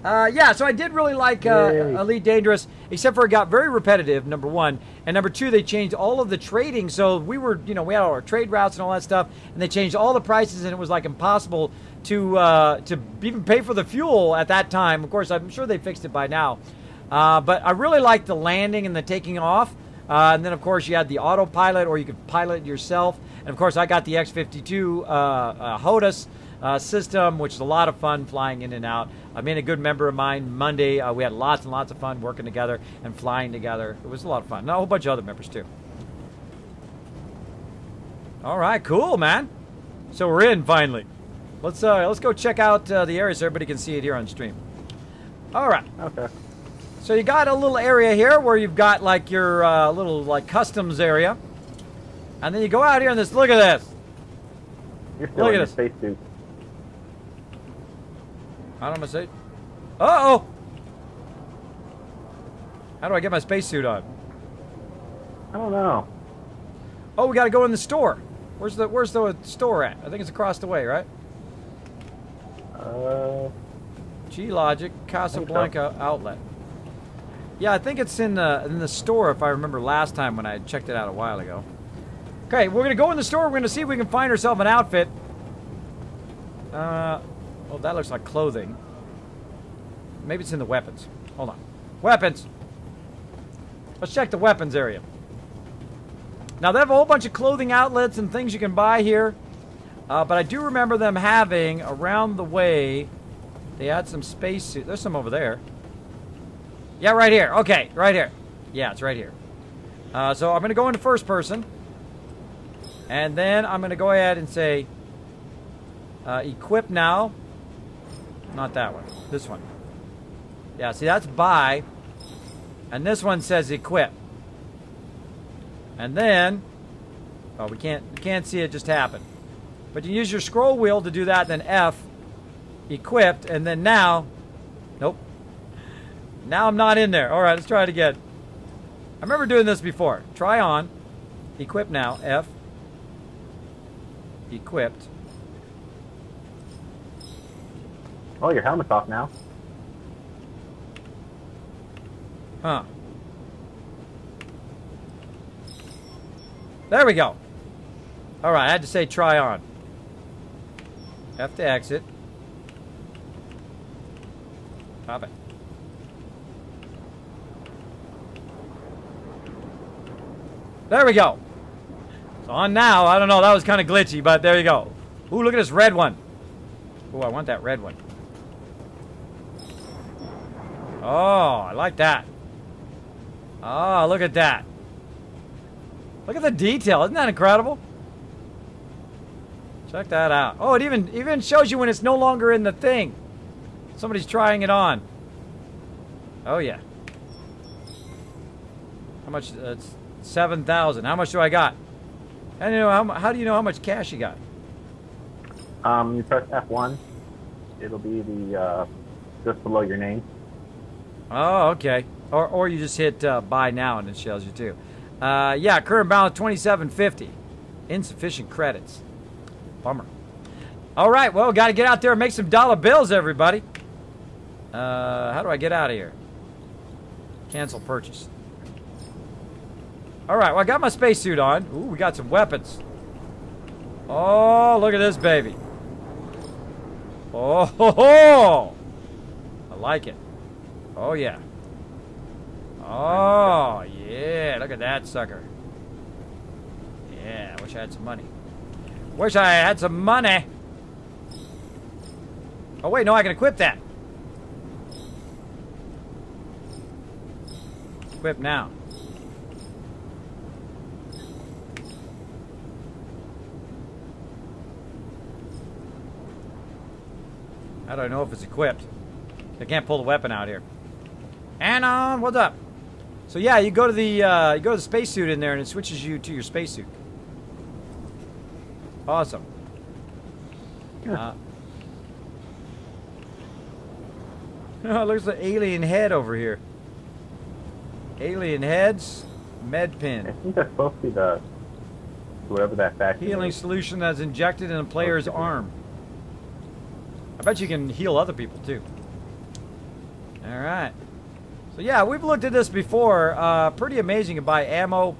Yeah, so I did really like Elite Dangerous, except for it got very repetitive, number one. And number two, they changed all of the trading. So we were, you know, we had all our trade routes and all that stuff. And they changed all the prices, and it was like impossible to even pay for the fuel at that time. Of course, I'm sure they fixed it by now. But I really liked the landing and the taking off. And then, of course, you had the autopilot, or you could pilot it yourself. And, of course, I got the X-52 HOTUS system, which is a lot of fun flying in and out. I made a good member of mine Monday. We had lots and lots of fun working together and flying together. It was a lot of fun. And a whole bunch of other members, too. All right, cool, man. So we're in, finally. Let's go check out the area so everybody can see it here on stream. All right. Okay. So you got a little area here where you've got like your little like customs area, and then you go out here and this. Look at this. You're still in your spacesuit. I don't know say. Uh-oh. How do I get my spacesuit on? I don't know. Oh, we got to go in the store. Where's the store at? I think it's across the way, right? G-Logic Casablanca outlet. Yeah, I think it's in the store if I remember last time when I checked it out a while ago. Okay, we're gonna go in the store. We're gonna see if we can find ourselves an outfit. Oh, that looks like clothing. Maybe it's in the weapons. Hold on. Weapons! Let's check the weapons area. Now, they have a whole bunch of clothing outlets and things you can buy here. But I do remember them having, around the way, they had some spacesuits. There's some over there. Yeah, right here. Okay, right here. Yeah, it's right here. So I'm going to go into first person. And then I'm going to go ahead and say, equip now. Not that one. This one. Yeah, see, that's buy. And this one says equip. And then, oh, we can't see it just happen. But you use your scroll wheel to do that, then F, equipped, and then now, nope. Now I'm not in there. All right, let's try it again. I remember doing this before. Try on, equip now, F, equipped. Oh, your helmet's off now. Huh. There we go. All right, I had to say try on. F to exit. Pop it. There we go. It's on now. I don't know. That was kind of glitchy, but there you go. Ooh, look at this red one. Ooh, I want that red one. Oh, I like that. Oh, look at that. Look at the detail. Isn't that incredible? Check that out. Oh, it even shows you when it's no longer in the thing. Somebody's trying it on. Oh, yeah. How much? It's 7,000. How much do I got? I don't know. How do you know how much cash you got? You press F1. It'll be the just below your name. Oh, okay. Or you just hit buy now and it shows you too. Yeah, current balance 2750. Insufficient credits. Bummer. All right, well, got to get out there and make some dollar bills, everybody. How do I get out of here? Cancel purchase. All right, well, I got my spacesuit on. Ooh, we got some weapons. Oh, look at this baby. Oh, ho, ho. I like it. Oh, yeah. Oh, yeah. Look at that sucker. Yeah, I wish I had some money. Wish I had some money. Oh, wait, no, I can equip that. Equip now. How do I know if it's equipped? I can't pull the weapon out here. Anon, what's up? So yeah, you go to the spacesuit in there, and it switches you to your spacesuit. Awesome. Yeah. Oh, there's an alien head over here. Alien heads, med I pin. think that's supposed to be the whatever that faction Healing is. solution that's injected in a player's Okay. arm. I bet you can heal other people too. All right. So yeah, we've looked at this before. Pretty amazing. You can buy ammo,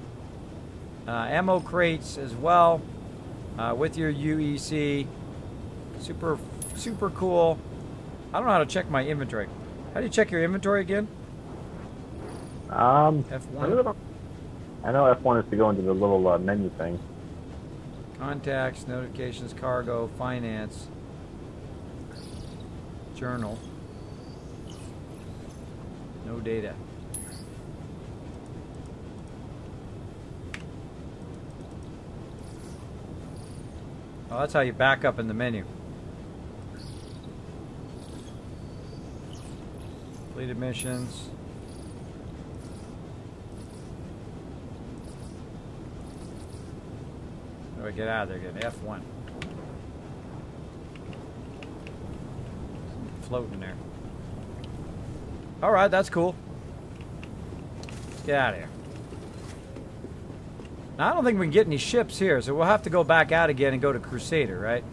ammo crates as well with your UEC. Super, super cool. I don't know how to check my inventory. How do you check your inventory again? F1. I know F1 is to go into the little menu thing. Contacts, notifications, cargo, finance, journal. No data. Oh, that's how you back up in the menu. Completed missions. How do I get out of there again? F1. Floating there. Alright, that's cool. Let's get out of here. Now, I don't think we can get any ships here, so we'll have to go back out again and go to Crusader, right?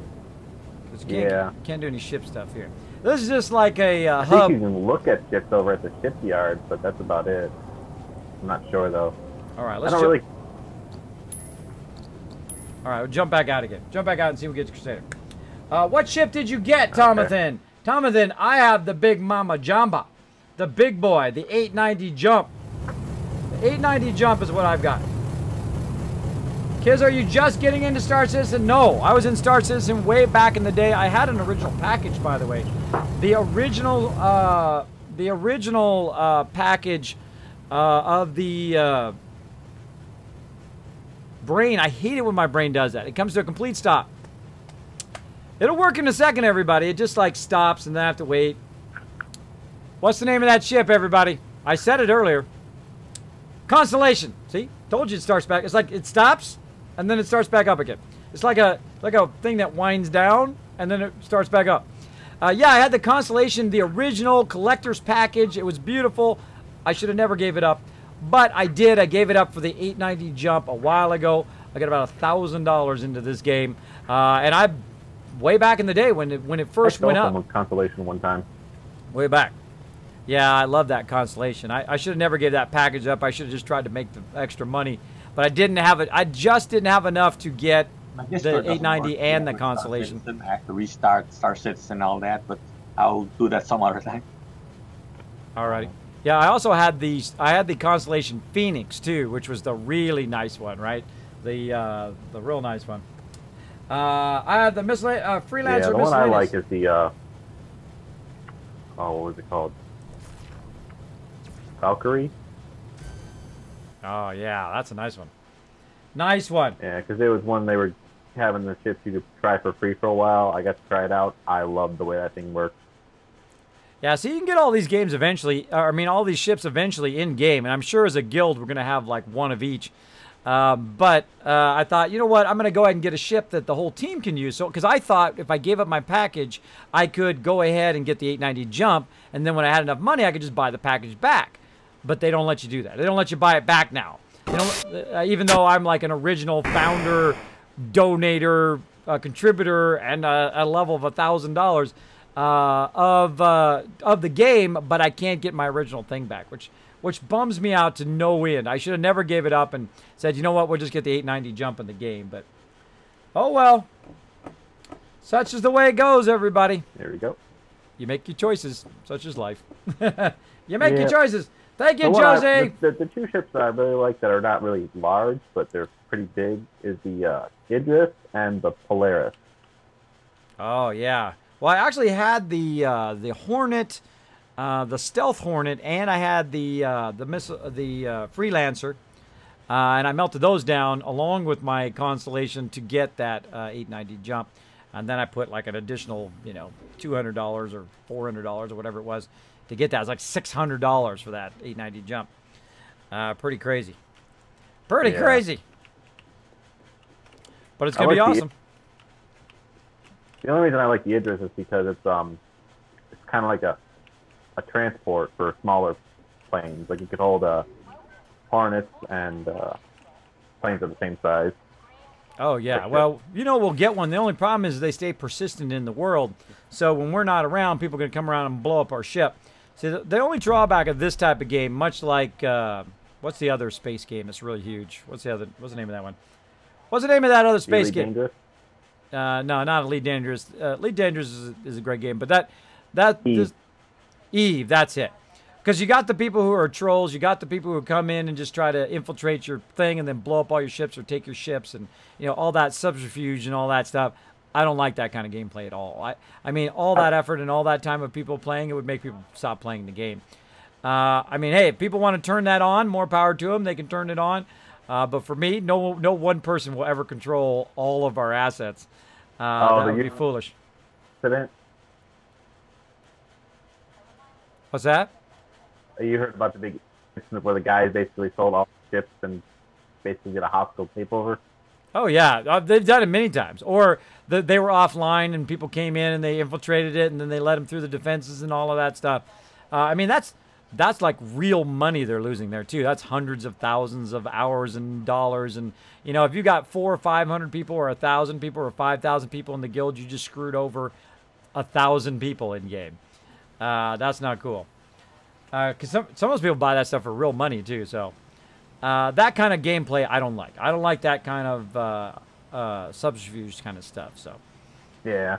Because you can't do any ship stuff here. This is just like a I hub. think you can look at ships over at the shipyard, but that's about it. I'm not sure though. Alright, I let's don't really. Alright, we'll jump back out again. Jump back out and see if we get to Crusader. What ship did you get, Tomathan? Tomathan, I have the Big Mama Jamba. The big boy, the 890 jump. The 890 jump is what I've got. Kids, are you just getting into Star Citizen? No, I was in Star Citizen way back in the day. I had an original package, by the way. The original package of the brain. I hate it when my brain does that. It comes to a complete stop. It'll work in a second, everybody. It just like stops and then I have to wait. What's the name of that ship, everybody? I said it earlier. Constellation. See? Told you it starts back. It's like it stops and then it starts back up again. It's like a thing that winds down and then it starts back up. Yeah, I had the Constellation, the original collector's package. It was beautiful. I should have never gave it up, but I did. I gave it up for the 890 jump a while ago. I got about $1,000 into this game, and I way back in the day when it first went up. I sold Constellation one time. Way back. Yeah, I love that Constellation. I should have never gave that package up. I should have just tried to make the extra money, but I didn't have it. I just didn't have enough to get the 890 and the Constellation. I have to restart Star Citizen and all that, but I'll do that some other time. Alrighty. Yeah, I also had the Constellation Phoenix too, which was the really nice one, right? The real nice one. I had the Freelancer. Yeah, the one I like is the oh, what was it called? Valkyrie. Oh yeah, that's a nice one. Nice one. Yeah, because it was one they were having the ships you could try for free for a while. I got to try it out. I love the way that thing works. Yeah, so you can get all these games eventually. All these ships eventually in game, and I'm sure as a guild we're gonna have like one of each. But I thought, you know what? I'm gonna go ahead and get a ship that the whole team can use. So, because I thought if I gave up my package, I could go ahead and get the 890 jump, and then when I had enough money, I could just buy the package back. But they don't let you do that. They don't let you buy it back now. You know, even though I'm like an original founder, donator, contributor, and a level of $1,000 of the game, but I can't get my original thing back, which bums me out to no end. I should have never gave it up and said, you know what, we'll just get the 890 jump in the game. But oh well, such is the way it goes, everybody. There we go. You make your choices. Such is life. You make your choices. Thank you, The Jose. The two ships that I really like that are not really large, but they're pretty big, is the Idris and the Polaris. Oh, yeah. Well, I actually had the Hornet, the Stealth Hornet, and I had the Freelancer, and I melted those down along with my Constellation to get that 890 jump, and then I put like an additional, you know, $200 or $400 or whatever it was to get that. It was like $600 for that 890 jump. Pretty crazy. Pretty crazy. But it's gonna be awesome. The only reason I like the Idris is because it's kind of like a transport for smaller planes. Like you could hold Hornets and planes of the same size. Oh yeah, well, you know, we'll get one. The only problem is they stay persistent in the world. So when we're not around, people are gonna come around and blow up our ship. See, the only drawback of this type of game, much like what's the other space game that's really huge? What's the name of that one? What's the name of that other space game? Dangerous? No, not Elite Dangerous. Elite Dangerous is a great game, but Eve, that's it. Because you got the people who are trolls, you got the people who come in and just try to infiltrate your thing and then blow up all your ships or take your ships and, you know, all that subterfuge and all that stuff. I don't like that kind of gameplay at all. I mean, all that effort and all that time of people playing, it would make people stop playing the game. I mean, hey, if people want to turn that on, more power to them. They can turn it on. But for me, no one person will ever control all of our assets. That would be foolish. Incident? What's that? You heard about the big incident where the guys basically sold all the ships and basically did a hostile takeover? Oh, yeah. They've done it many times. Or they were offline and people came in and they infiltrated it and then they let them through the defenses and all of that stuff. I mean, that's like real money they're losing there, too. That's hundreds of thousands of hours and dollars. And, you know, if you got 400 or 500 people or 1,000 people or 5,000 people in the guild, you just screwed over 1,000 people in game. That's not cool. Because some of those people buy that stuff for real money, too. So that kind of gameplay I don't like. I don't like that kind of subterfuge kind of stuff. So yeah.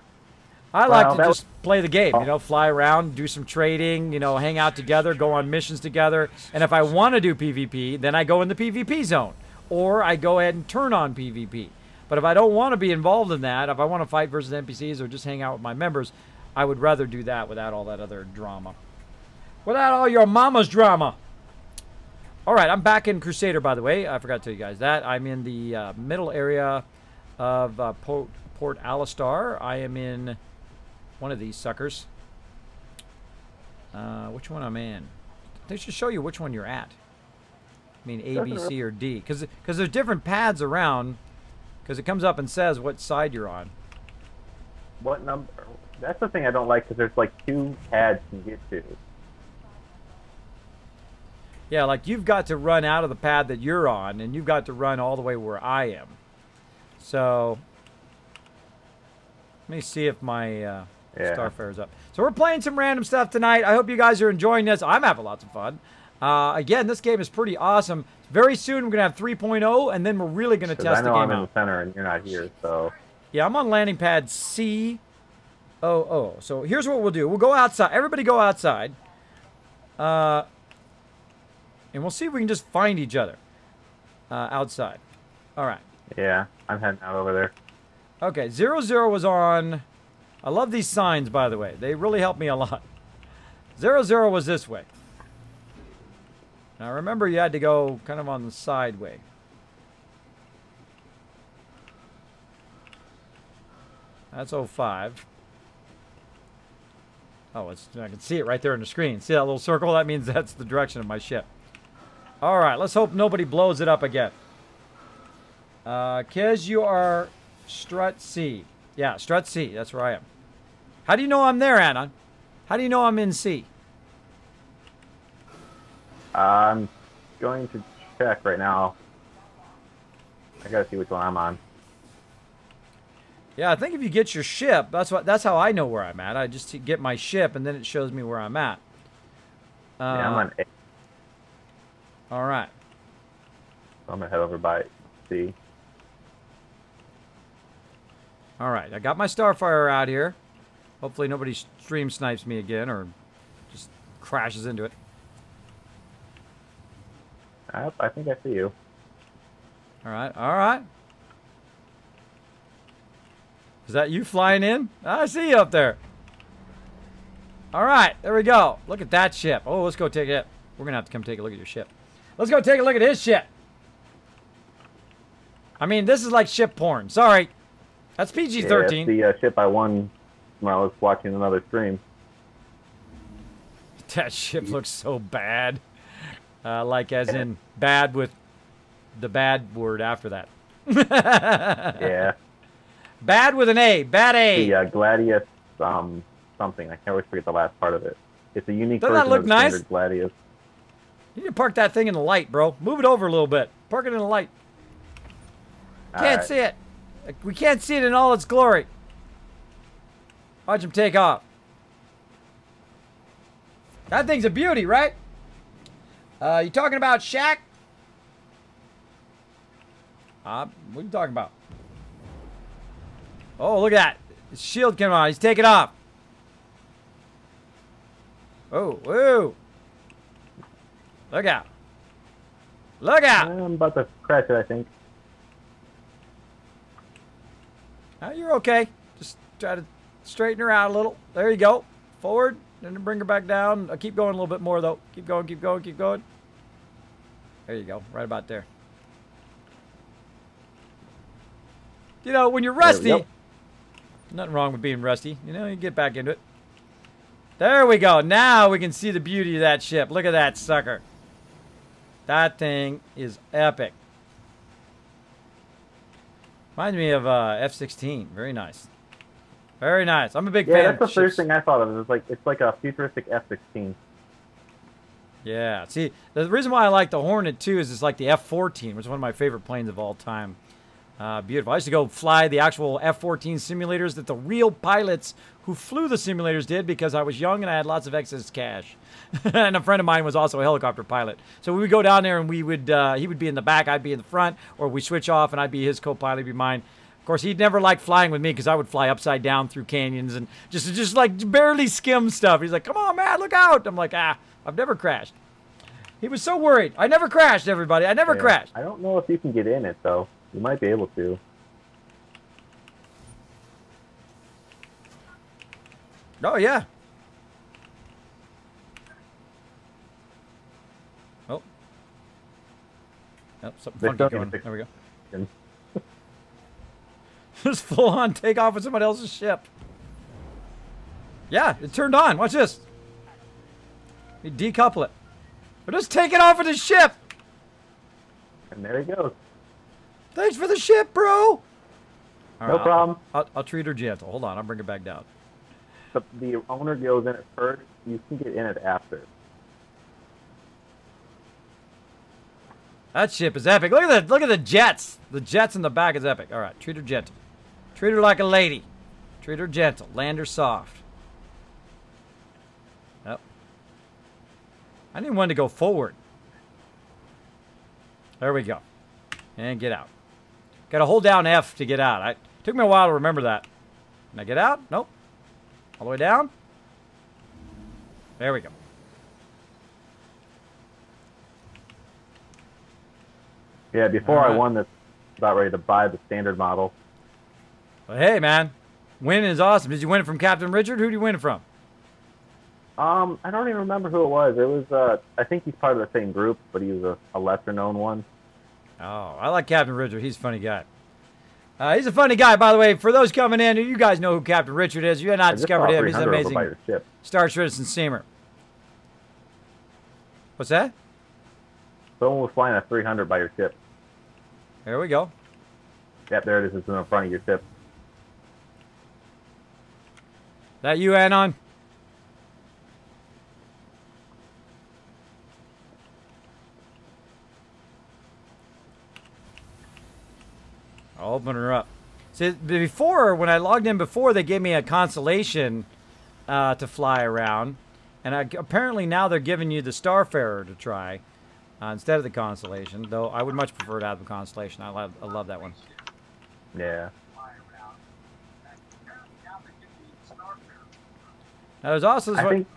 I like to just play the game, you know, fly around, do some trading, you know, hang out together, go on missions together. And if I want to do PvP, then I go in the PvP zone. Or I go ahead and turn on PvP. But if I don't want to be involved in that, if I want to fight versus NPCs or just hang out with my members, I would rather do that without all that other drama. Without all your mama's drama. All right, I'm back in Crusader, by the way. I forgot to tell you guys that. I'm in the middle area of Port Alistar. I am in one of these suckers. Which one I'm in? They should show you which one you're at. I mean, A, B, C, or D. Because there's different pads around. Because it comes up and says what side you're on. What number? That's the thing I don't like, because there's like 2 pads to get to. Yeah, like you've got to run out of the pad that you're on, and you've got to run all the way where I am. So, let me see if my Starfare's up. So we're playing some random stuff tonight. I hope you guys are enjoying this. I'm having lots of fun. Again, this game is pretty awesome. Very soon we're going to have 3.0, and then we're really going to test the game out. I know I'm in the center, and you're not here, so... Yeah, I'm on landing pad C. Oh. So here's what we'll do. We'll go outside. Everybody go outside. And we'll see if we can just find each other outside. All right. Yeah, I'm heading out over there. Okay, 00 was on... I love these signs, by the way. They really help me a lot. 00 was this way. Now, remember, you had to go kind of on the side way. That's 05. Oh, I can see it right there on the screen. See that little circle? That means that's the direction of my ship. All right, let's hope nobody blows it up again. Kiz, you are Strut C. Yeah, Strut C. That's where I am. How do you know I'm there, Anna? How do you know I'm in C? I'm going to check right now. I gotta see which one I'm on. Yeah, I think if you get your ship, that's how I know where I'm at. I just get my ship, and then it shows me where I'm at. Yeah, I'm on A. All right. I'm gonna head over by C. All right, I got my Starfire out here. Hopefully nobody stream snipes me again or just crashes into it. I think I see you. All right. Is that you flying in? I see you up there. All right, there we go. Look at that ship. Oh, let's go take it. We're going to have to come take a look at your ship. Let's go take a look at his ship. I mean, this is like ship porn. Sorry. That's PG-13. Yeah, it's the ship I won when I was watching another stream. That ship looks so bad. Like as in bad with the bad word after that. Yeah. Bad with an A. Bad A. The Gladius something. I can't always forget the last part of it. It's a unique Doesn't that version look of the nice? standard Gladius. You need to park that thing in the light, bro. Move it over a little bit. Park it in the light. Can't see it. We can't see it in all its glory. Watch him take off. That thing's a beauty, right? You talking about Shaq? What are you talking about? Oh, look at that. His shield came on. He's taking off. Oh, whoa. Look out. Look out. I'm about to crash it, I think. You're okay. Just try to straighten her out a little. There you go. Forward. Then bring her back down. Keep going a little bit more, though. Keep going, keep going, keep going. There you go. Right about there. You know, when you're rusty, nothing wrong with being rusty. You know, you get back into it. There we go. Now we can see the beauty of that ship. Look at that sucker. That thing is epic. Reminds me of F-16. Very nice. Very nice. I'm a big fan. Yeah, that's the of first ships. thing I thought of. It's like a futuristic F-16. Yeah. See, the reason why I like the Hornet too is it's like the F-14, which is one of my favorite planes of all time. Beautiful. I used to go fly the actual F-14 simulators that the real pilots who flew the simulators did because I was young and I had lots of excess cash. And a friend of mine was also a helicopter pilot. So we would go down there and we would he would be in the back, I'd be in the front, or we switch off and I'd be his co-pilot, he'd be mine. Of course, he'd never liked flying with me because I would fly upside down through canyons and just like barely skim stuff. He's like, come on, man, look out. I'm like, I've never crashed. He was so worried. I never crashed, everybody. I never crashed. I don't know if you can get in it, though. You might be able to. Oh, yeah. Oh. Oh, something funky going. There we go. Just full on take off with somebody else's ship. Yeah, it turned on. Watch this. We decouple it. We're just taking off with the ship. And there he goes. Thanks for the ship, bro. All no problem. I'll treat her gentle. Hold on, I'll bring her back down. The owner goes in it first. You can get in it after. That ship is epic. Look at that. Look at the jets. The jets in the back is epic. All right, treat her gentle. Treat her like a lady. Treat her gentle. Land her soft. Yep. I need one to go forward. There we go. And get out. Got to hold down F to get out. It took me a while to remember that. Can I get out? Nope. All the way down. There we go. Yeah, before I won this, about ready to buy the standard model. Well, hey, man. Winning is awesome. Did you win it from Captain Richard? Who did you win it from? I don't even remember who it was. It was, I think he's part of the same group, but he was a lesser-known one. Oh, I like Captain Richard. He's a funny guy. He's a funny guy, by the way. For those coming in, you guys know who Captain Richard is. You have not discovered him. He's an amazing Star Citizen steamer. What's that? Someone was flying a 300 by your ship. There we go. Yep, there it is. It's in the front of your ship. That you, Anon? I'll open her up. See, before, when I logged in before, they gave me a constellation to fly around. And apparently now they're giving you the Starfarer to try instead of the Constellation. Though I would much prefer to have the Constellation. I love that one. Yeah. Now, there's also this I think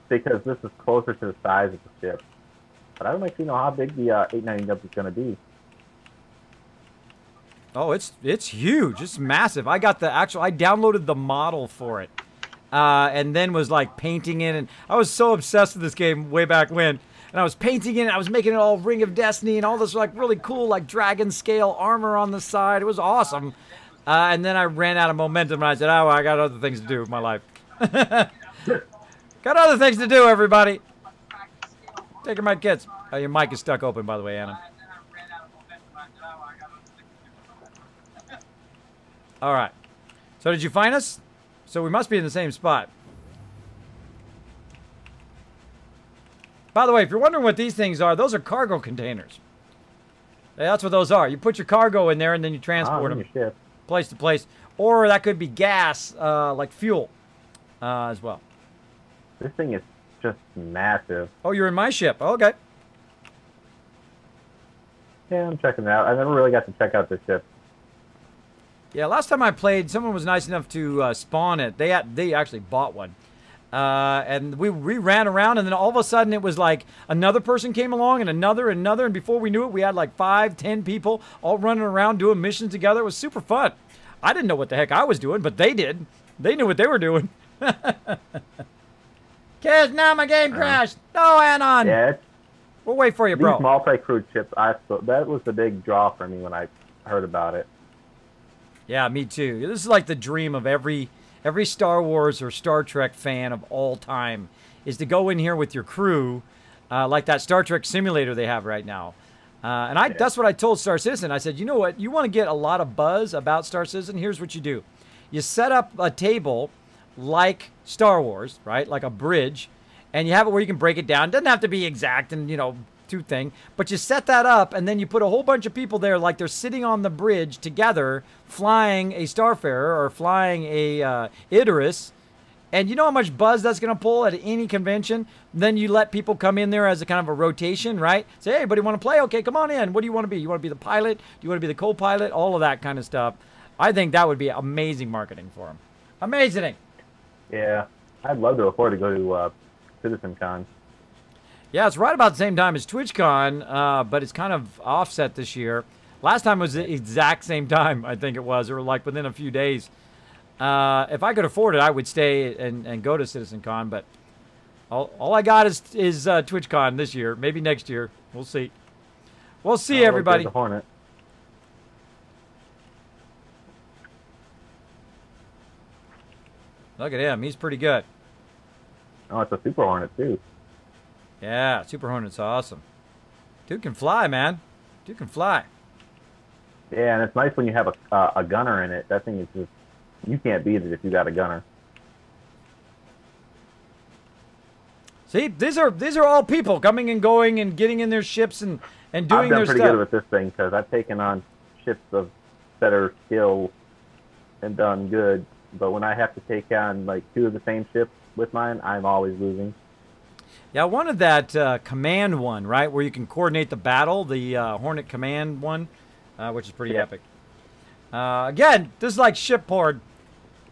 because this is closer to the size of the ship. But I don't actually know how big the 890W is going to be. Oh, it's huge. It's massive. I got the actual. I downloaded the model for it, and then was like painting it. And I was so obsessed with this game way back when. And I was painting it, and I was making it all Ring of Destiny and all this like really cool like dragon scale armor on the side. It was awesome. And then I ran out of momentum, and I said, oh, I got other things to do with my life. Got other things to do, everybody. Taking my kids. Oh, your mic is stuck open, by the way, Anna. All right. So did you find us? So we must be in the same spot. By the way, if you're wondering what these things are, those are cargo containers. Yeah, that's what those are. You put your cargo in there, and then you transport them place to place. Or that could be gas, like fuel, as well. This thing is just massive. Oh, you're in my ship. Oh, okay. Yeah, I'm checking it out. I never really got to check out this ship. Yeah, last time I played, someone was nice enough to spawn it. They actually bought one. And we ran around, and then all of a sudden it was like another person came along, and another, and before we knew it, we had like 5, 10 people all running around doing missions together. It was super fun. I didn't know what the heck I was doing, but they did. They knew what they were doing. Kids, now my game crashed. No, Anon. Yeah, we'll wait for you, bro. These multi-crew ships, that was the big draw for me when I heard about it. Yeah, me too. This is like the dream of every Star Wars or Star Trek fan of all time, is to go in here with your crew, like that Star Trek simulator they have right now. That's what I told Star Citizen. I said, you know what? You want to get a lot of buzz about Star Citizen? Here's what you do. You set up a table like Star Wars, right? Like a bridge, and you have it where you can break it down. It doesn't have to be exact and, two thing, but you set that up, and then you put a whole bunch of people there like they're sitting on the bridge together flying a Starfarer or flying a Idris, and you know how much buzz that's going to pull at any convention. Then you let people come in there as a kind of a rotation, right? Say, hey, everybody want to play? Okay, come on in. What do you want to be? You want to be the pilot? Do you want to be the co-pilot? All of that kind of stuff. I think that would be amazing marketing for them. Amazing. Yeah, I'd love to afford to go to CitizenCon. Yeah, it's right about the same time as TwitchCon, but it's kind of offset this year. Last time was the exact same time, I think it was, or like within a few days. If I could afford it, I would stay and go to CitizenCon, but all I got is TwitchCon this year. Maybe next year. We'll see. We'll see, everybody. The Hornet. Look at him. He's pretty good. Oh, it's a Super Hornet, too. Yeah, Super Hornet's awesome. Dude can fly, man. Dude can fly. Yeah, and it's nice when you have a gunner in it. That thing is just, you can't beat it if you got a gunner. See, these are all people coming and going and getting in their ships and doing their stuff. I've done pretty good with this thing because I've taken on ships of better skill and done good. But when I have to take on like 2 of the same ships with mine, I'm always losing. Yeah, I wanted that command one, right, where you can coordinate the battle, the Hornet command one, which is pretty epic. Again, this is like ship porn.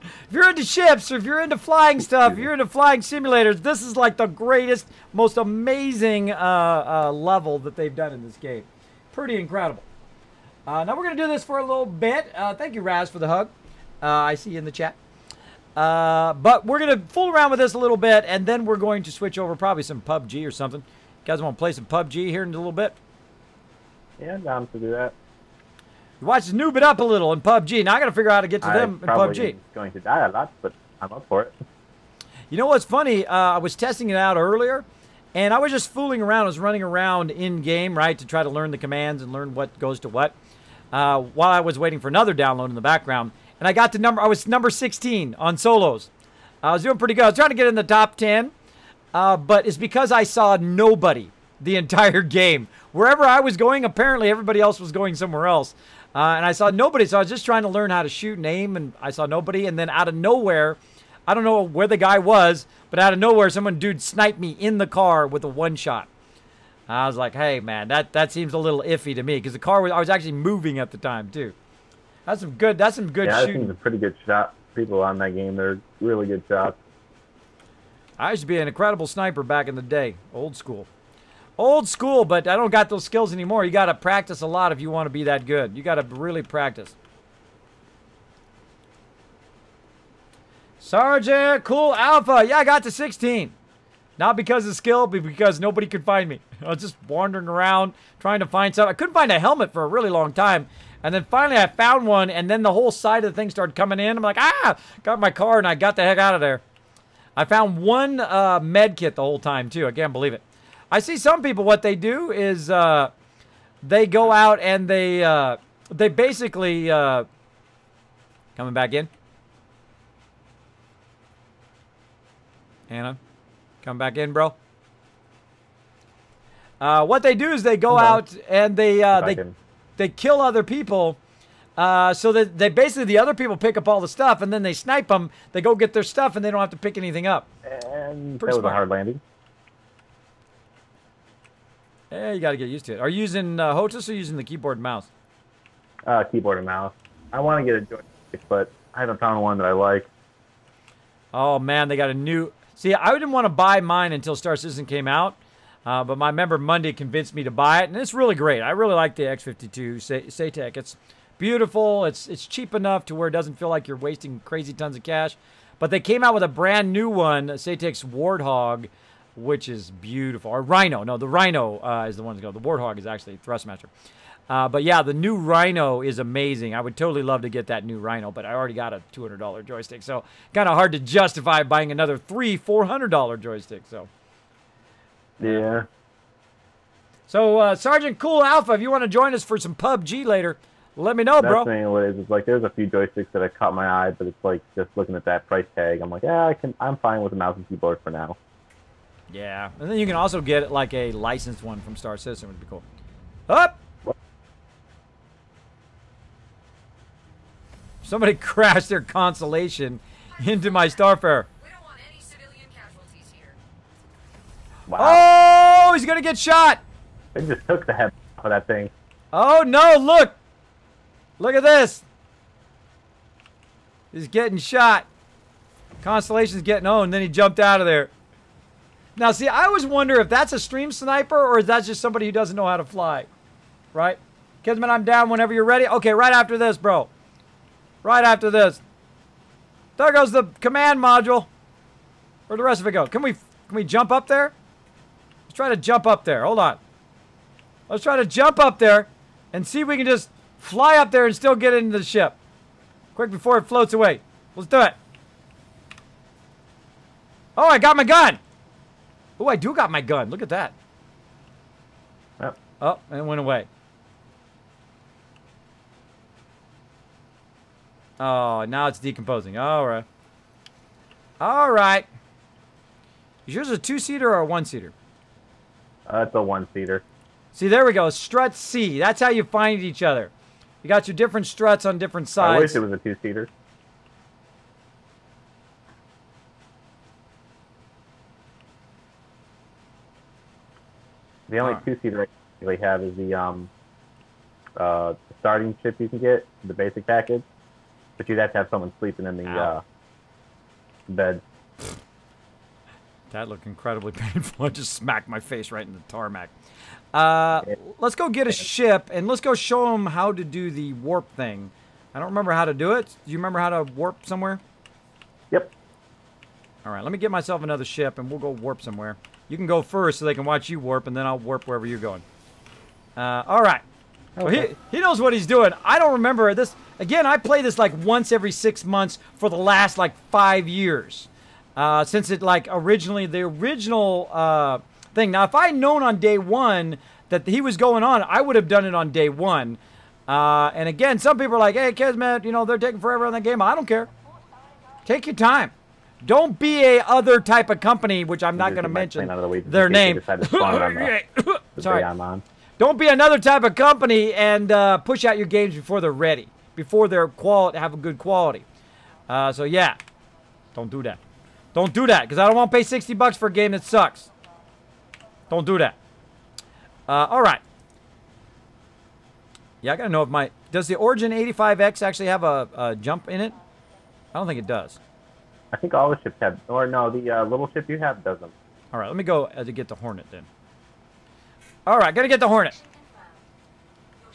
If you're into ships, or if you're into flying stuff, if you're into flying simulators, this is like the greatest, most amazing level that they've done in this game. Pretty incredible. Now we're going to do this for a little bit. Thank you, Raz, for the hug. I see you in the chat. But we're going to fool around with this a little bit, and then we're going to switch over probably some PUBG or something. You guys want to play some PUBG here in a little bit? Yeah, I'm down to do that. You watch us noob it up a little in PUBG. Now I got to figure out how to get to them in PUBG. I'm going to die a lot, but I'm up for it. You know what's funny? I was testing it out earlier, and I was just fooling around. I was running around in-game, right, to try to learn the commands and learn what goes to what, while I was waiting for another download in the background. And I got to I was number 16 on solos. I was doing pretty good. I was trying to get in the top 10, but it's because I saw nobody the entire game. Wherever I was going, apparently everybody else was going somewhere else. And I saw nobody, so I was just trying to learn how to shoot and aim, and I saw nobody. And then out of nowhere, I don't know where the guy was, but out of nowhere, dude sniped me in the car with a one-shot. I was like, hey, man, that seems a little iffy to me, because the car I was actually moving at the time, too. That's some good shooting. Yeah, I think it's a pretty good shot. People on that game, they're really good shots. I used to be an incredible sniper back in the day. Old school. Old school, but I don't got those skills anymore. You got to practice a lot if you want to be that good. You got to really practice. Sergeant Cool Alpha. Yeah, I got to 16. Not because of skill, but because nobody could find me. I was just wandering around trying to find something. I couldn't find a helmet for a really long time. And then finally I found one, and then the whole side of the thing started coming in. I'm like, ah! Got my car, and I got the heck out of there. I found one med kit the whole time, too. I can't believe it. I see some people, what they do is they go out and they basically... coming back in. Anna, come back in, bro. What they do is they go out and they kill other people, so that they basically, the other people pick up all the stuff, and then they snipe them. They go get their stuff, and they don't have to pick anything up. And Pretty that was smart. a hard landing. Yeah, you got to get used to it. Are you using HOTAS or using the keyboard and mouse? Keyboard and mouse. I want to get a joystick, but I haven't found one that I like. Oh man, they got a new. See, I didn't want to buy mine until Star Citizen came out. But my member Monday convinced me to buy it, and it's really great. I really like the X52 SATEC. It's beautiful. It's cheap enough to where it doesn't feel like you're wasting crazy tons of cash. But they came out with a brand new one, SATEC's Warthog, which is beautiful. Or Rhino. No, the Rhino is the one to go. The Warthog is actually Thrustmaster. But yeah, the new Rhino is amazing. I would totally love to get that new Rhino, but I already got a $200 joystick, so kind of hard to justify buying another $400 joystick. So. Yeah. So, Sergeant Cool Alpha, if you want to join us for some PUBG later, let me know, bro. That's mainly what it is. It's like there's a few joysticks that have caught my eye, but it's like just looking at that price tag, I'm like, yeah, I'm fine with a mouse and keyboard for now. Yeah, and then you can also get like a licensed one from Star Citizen, would be cool. Up! Somebody crashed their Constellation into my Starfarer. We don't want any civilian casualties here. Wow. Oh, he's gonna get shot. They just took the head off of that thing. Oh no! Look, look at this. He's getting shot. Constellation's getting owned. Then he jumped out of there. Now, see, I always wonder if that's a stream sniper or is that just somebody who doesn't know how to fly, right? Kismet, I'm down whenever you're ready. Okay, right after this, bro. Right after this. There goes the command module. Where'd the rest of it go? Can we jump up there? Let's try to jump up there. Hold on. Let's try to jump up there and see if we can just fly up there and still get into the ship. Quick before it floats away. Let's do it. Oh, I got my gun. Oh, I do got my gun. Look at that. Yep. Oh, and it went away. Oh, now it's decomposing. All right. All right. Is yours a two-seater or a one-seater? It's a one-seater. See, there we go. Strut C. That's how you find each other. You got your different struts on different sides. I wish it was a two-seater. The only two-seater I really have is the starting ship you can get, the basic package. But you'd have to have someone sleeping in the bed. That looked incredibly painful. I just smacked my face right in the tarmac. Let's go get a ship, and let's go show them how to do the warp thing. I don't remember how to do it. Do you remember how to warp somewhere? Yep. All right, let me get myself another ship, and we'll go warp somewhere. You can go first so they can watch you warp, and then I'll warp wherever you're going. All right. Okay. Well, he knows what he's doing. I don't remember this. Again, I play this like once every 6 months for the last like 5 years. Since it like originally, the original thing. Now, if I had known on day one that he was going on, I would have done it on day one. And again, some people are like, hey, Kismet, you know, they're taking forever on that game. I don't care. Take your time. Don't be a other type of company, which I'm not going to mention their name. Sorry. Don't be another type of company and push out your games before they're ready, before they're have a good quality. So yeah, don't do that. Don't do that, because I don't want to pay $60 for a game that sucks. Don't do that. All right. Yeah, I gotta know if does the Origin 85X actually have a jump in it? I don't think it does. I think all the ships have, or no, the little ship you have doesn't. All right, let me go to get the Hornet then. All right, gotta get the Hornet.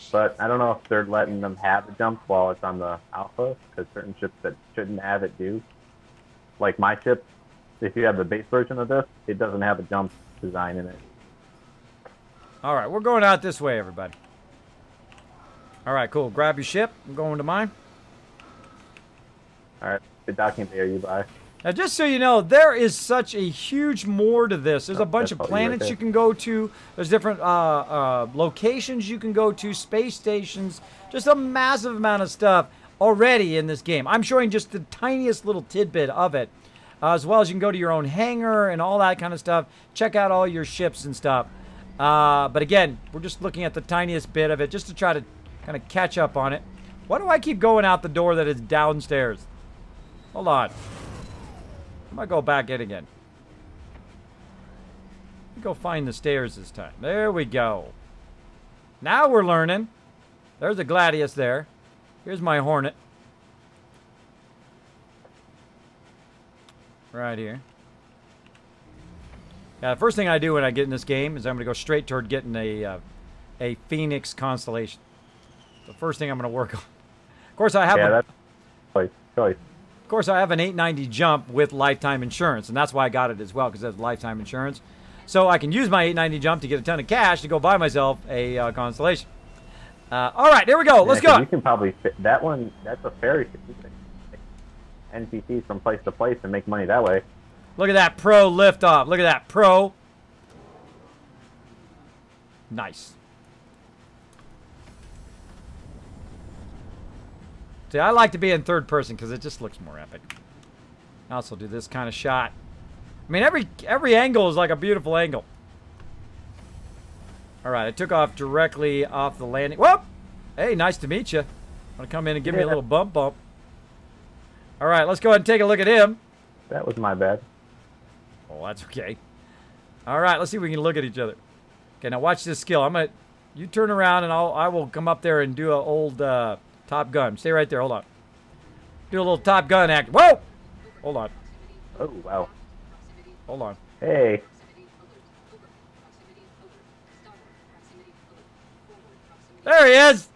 But I don't know if they're letting them have the jump while it's on the Alpha, because certain ships that shouldn't have it do. like my ship, if you have the base version of this, it doesn't have a jump design in it. All right, we're going out this way, everybody. All right, cool. Grab your ship. I'm going to mine. All right, the docking bay are you by? Now, just so you know, there is such a huge more to this. There's a bunch of that's probably right planets there. you can go to. There's different locations you can go to, space stations. Just a massive amount of stuff already in this game. I'm showing just the tiniest little tidbit of it. As well as you can go to your own hangar and all that kind of stuff. Check out all your ships and stuff. But again, we're just looking at the tiniest bit of it just to try to kind of catch up on it. Why do I keep going out the door that is downstairs? Hold on. I might go back in again. Let me go find the stairs this time. There we go. Now we're learning. There's a Gladius there. Here's my Hornet. Right here. Yeah, the first thing I do when I get in this game is I'm going to go straight toward getting a Phoenix constellation. The first thing I'm going to work on. Of course, I have Yeah, that's choice. Of course, I have an 890 jump with lifetime insurance, and that's why I got it as well, because it has lifetime insurance. So I can use my 890 jump to get a ton of cash to go buy myself a constellation. All right, here we go. Let's go. You can probably fit that one. That's a ferry ship. You can take NPCs from place to place and make money that way. Look at that pro liftoff. Look at that pro. Nice. See, I like to be in third person because it just looks more epic. I also do this kind of shot. I mean, every angle is like a beautiful angle. All right, I took off directly off the landing. Whoop! Hey, nice to meet you. Want to come in and give me a little bump? All right, let's go ahead and take a look at him. That was my bad. Oh, that's okay. All right, let's see if we can look at each other. Okay, now watch this skill. You turn around and I will come up there and do an old Top Gun. Stay right there. Hold on. Do a little Top Gun act. Whoa! Hold on. Oh, wow. Hold on. Hey. There he is.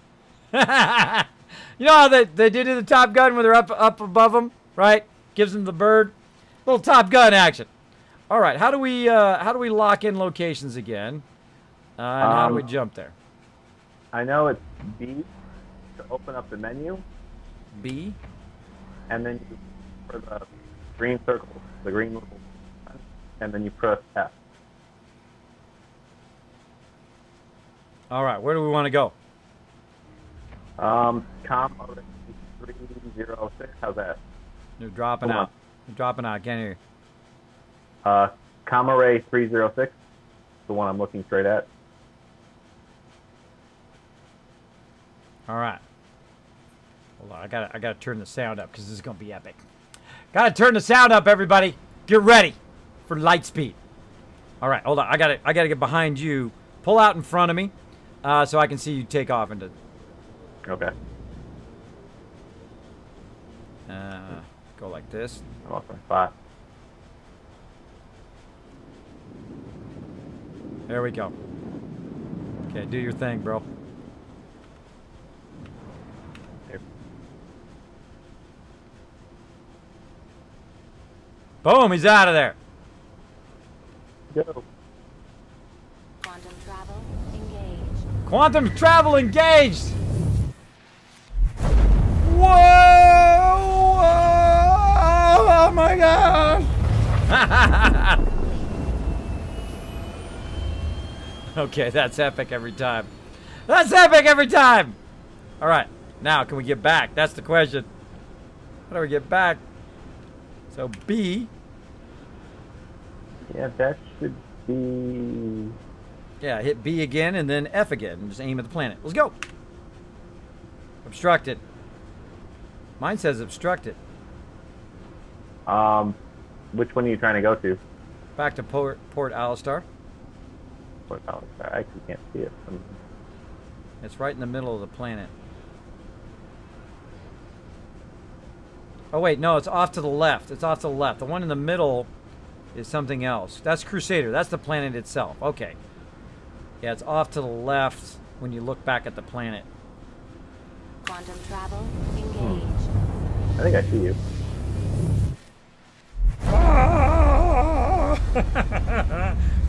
You know how they do the Top Gun when they're up above them, right? Gives them the bird. Little Top Gun action. All right. How do we lock in locations again? And how do we jump there? I know it's B to open up the menu, B. and then you for the green circle, the green little, and then you press F. All right. Where do we want to go? Com 306. How's that? You're dropping Hold out. You're dropping out. I can't hear you. Comare 306, the one I'm looking straight at. All right. Hold on. I gotta turn the sound up because this is gonna be epic. Gotta turn the sound up, everybody. Get ready for light speed. All right. Hold on. I gotta get behind you. Pull out in front of me, so I can see you take off into. Okay. Go like this. I lost my spot. There we go. Okay, do your thing, bro. Here. Boom, he's out of there. Go. Quantum travel engaged. Quantum travel engaged. Whoa! Oh my God! Okay, that's epic every time. That's epic every time! Alright, now can we get back? That's the question. How do we get back? So B. Yeah, that should be. Yeah, hit B again and then F again. And just aim at the planet. Let's go! Obstructed. Mine says obstructed. Which one are you trying to go to? Back to Port Alistar. I actually can't see it. It's right in the middle of the planet. Oh wait, no, it's off to the left. It's off to the left. The one in the middle is something else. That's Crusader. That's the planet itself. Okay. Yeah, it's off to the left when you look back at the planet. Quantum travel engaged. I think I see you.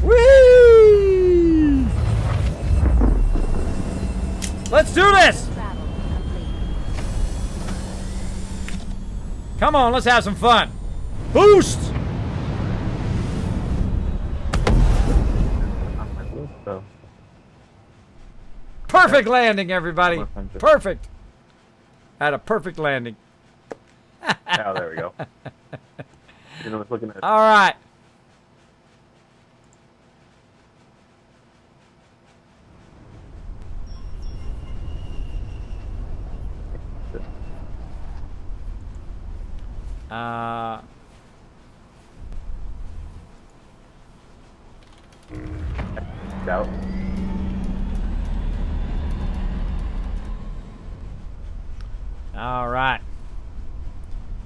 Whee! Let's do this! Travel complete. Come on, let's have some fun. Boost! So, Perfect landing, everybody. 100. Perfect. Had a perfect landing. oh, there we go. You know, I was looking at. All right. Out. All right.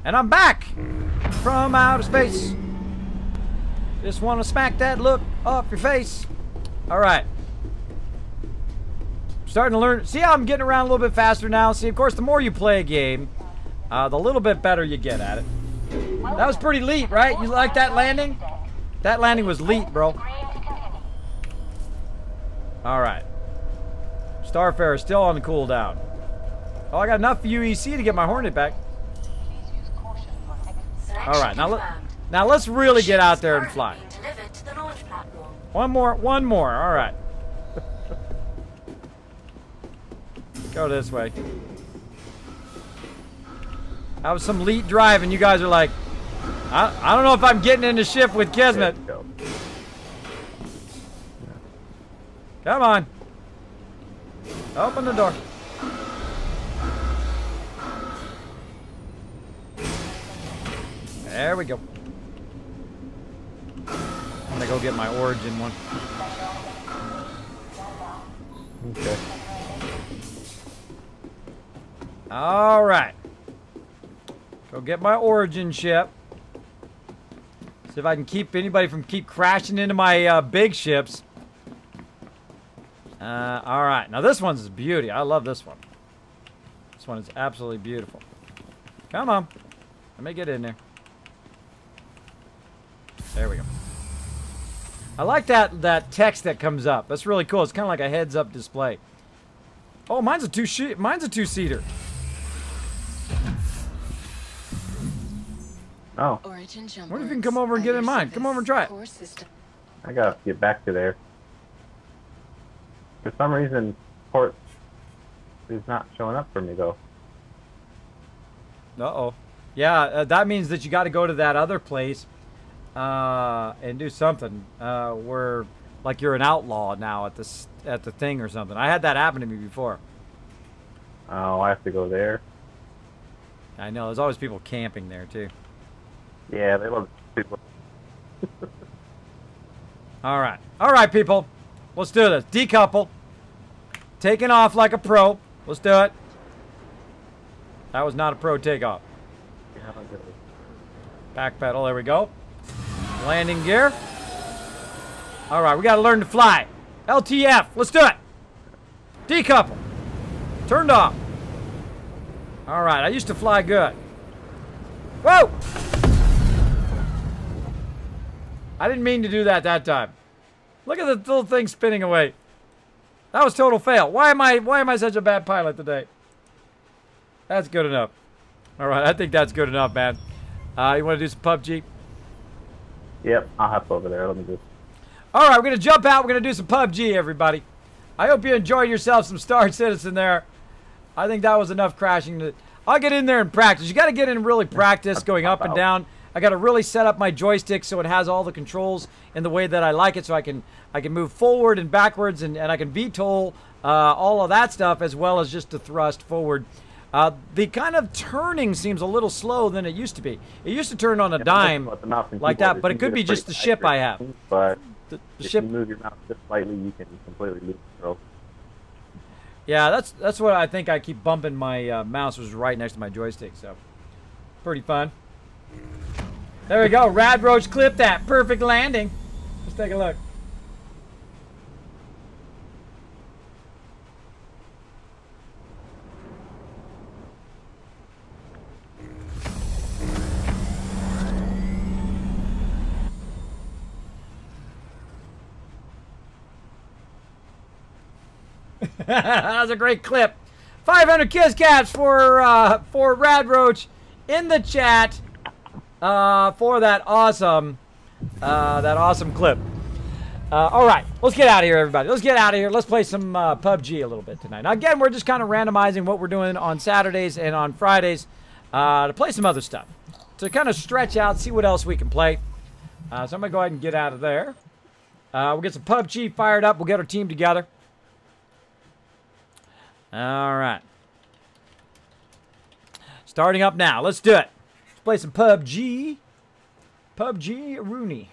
And I'm back from outer space. Just want to smack that look off your face. All right. Starting to learn. See how I'm getting around a little bit faster now? See, of course, the more you play a game, the little bit better you get at it. That was pretty leet, right? You like that landing? That landing was leet, bro. All right. Starfare is still on the cooldown. Oh, I got enough UEC to get my Hornet back. Please use caution for exit. All right, now let's really get out there and fly. Delivered to the launch platform. One more. All right. Go this way. That was some leet drive, and you guys are like, I don't know if I'm getting into ship with Kismet. There we go. Come on. Open the door. There we go. I'm gonna go get my origin one. Okay. All right. Go get my origin ship. See if I can keep anybody from crashing into my big ships. All right. Now this one's a beauty. I love this one. This one is absolutely beautiful. Come on. Let me get in there. There we go. I like that text that comes up. That's really cool. It's kind of like a heads-up display. Oh, mine's a two-seater. Oh, Origin jump Wonder if you can works come over and at get your in mine. Come over and try it. core system. I gotta get back to there. For some reason, port is not showing up for me though. Uh-oh. Yeah, that means that you got to go to that other place and do something where, like, you're an outlaw now at the thing or something. I had that happen to me before. Oh, I have to go there. I know. There's always people camping there, too. Yeah, they love people. All right. All right, people. Let's do this. Decouple. Taking off like a pro. Let's do it. That was not a pro takeoff. Back pedal. There we go. Landing gear. All right. We got to learn to fly. LTF. Let's do it. Decouple. Turned off. All right. I used to fly good. Whoa! I didn't mean to do that time. Look at the little thing spinning away. That was total fail. Why am I such a bad pilot today? That's good enough. All right, I think that's good enough, man. You want to do some PUBG? Yep, I'll hop over there. Let me just. All right, we're gonna jump out. We're gonna do some PUBG, everybody. I hope you enjoyed yourself some Star Citizen there. I think that was enough crashing. I'll get in there and practice. You got to get in and really practice going up and down. I got to really set up my joystick so it has all the controls in the way that I like it, so I can move forward and backwards, and I can VTOL all of that stuff, as well as just to thrust forward. The kind of turning seems a little slow than it used to be. It used to turn on a dime like that, but it could be just the ship I have. But The if ship. you move your mouse just slightly, you can completely lose control. Yeah, that's what I think. I keep bumping my mouse was right next to my joystick, so pretty fun. There we go. Rad Roach clipped that. Perfect landing. Let's take a look. That was a great clip. 500 kiss caps for Rad Roach in the chat for that awesome clip. All right, let's get out of here, everybody. Let's get out of here. Let's play some PUBG a little bit tonight. Now, again, we're just kind of randomizing what we're doing on Saturdays and on Fridays to play some other stuff, to kind of stretch out, see what else we can play. So I'm going to go ahead and get out of there. We'll get some PUBG fired up. We'll get our team together. All right. Starting up now. Let's do it. Let's play some PUBG. PUBG Rooney.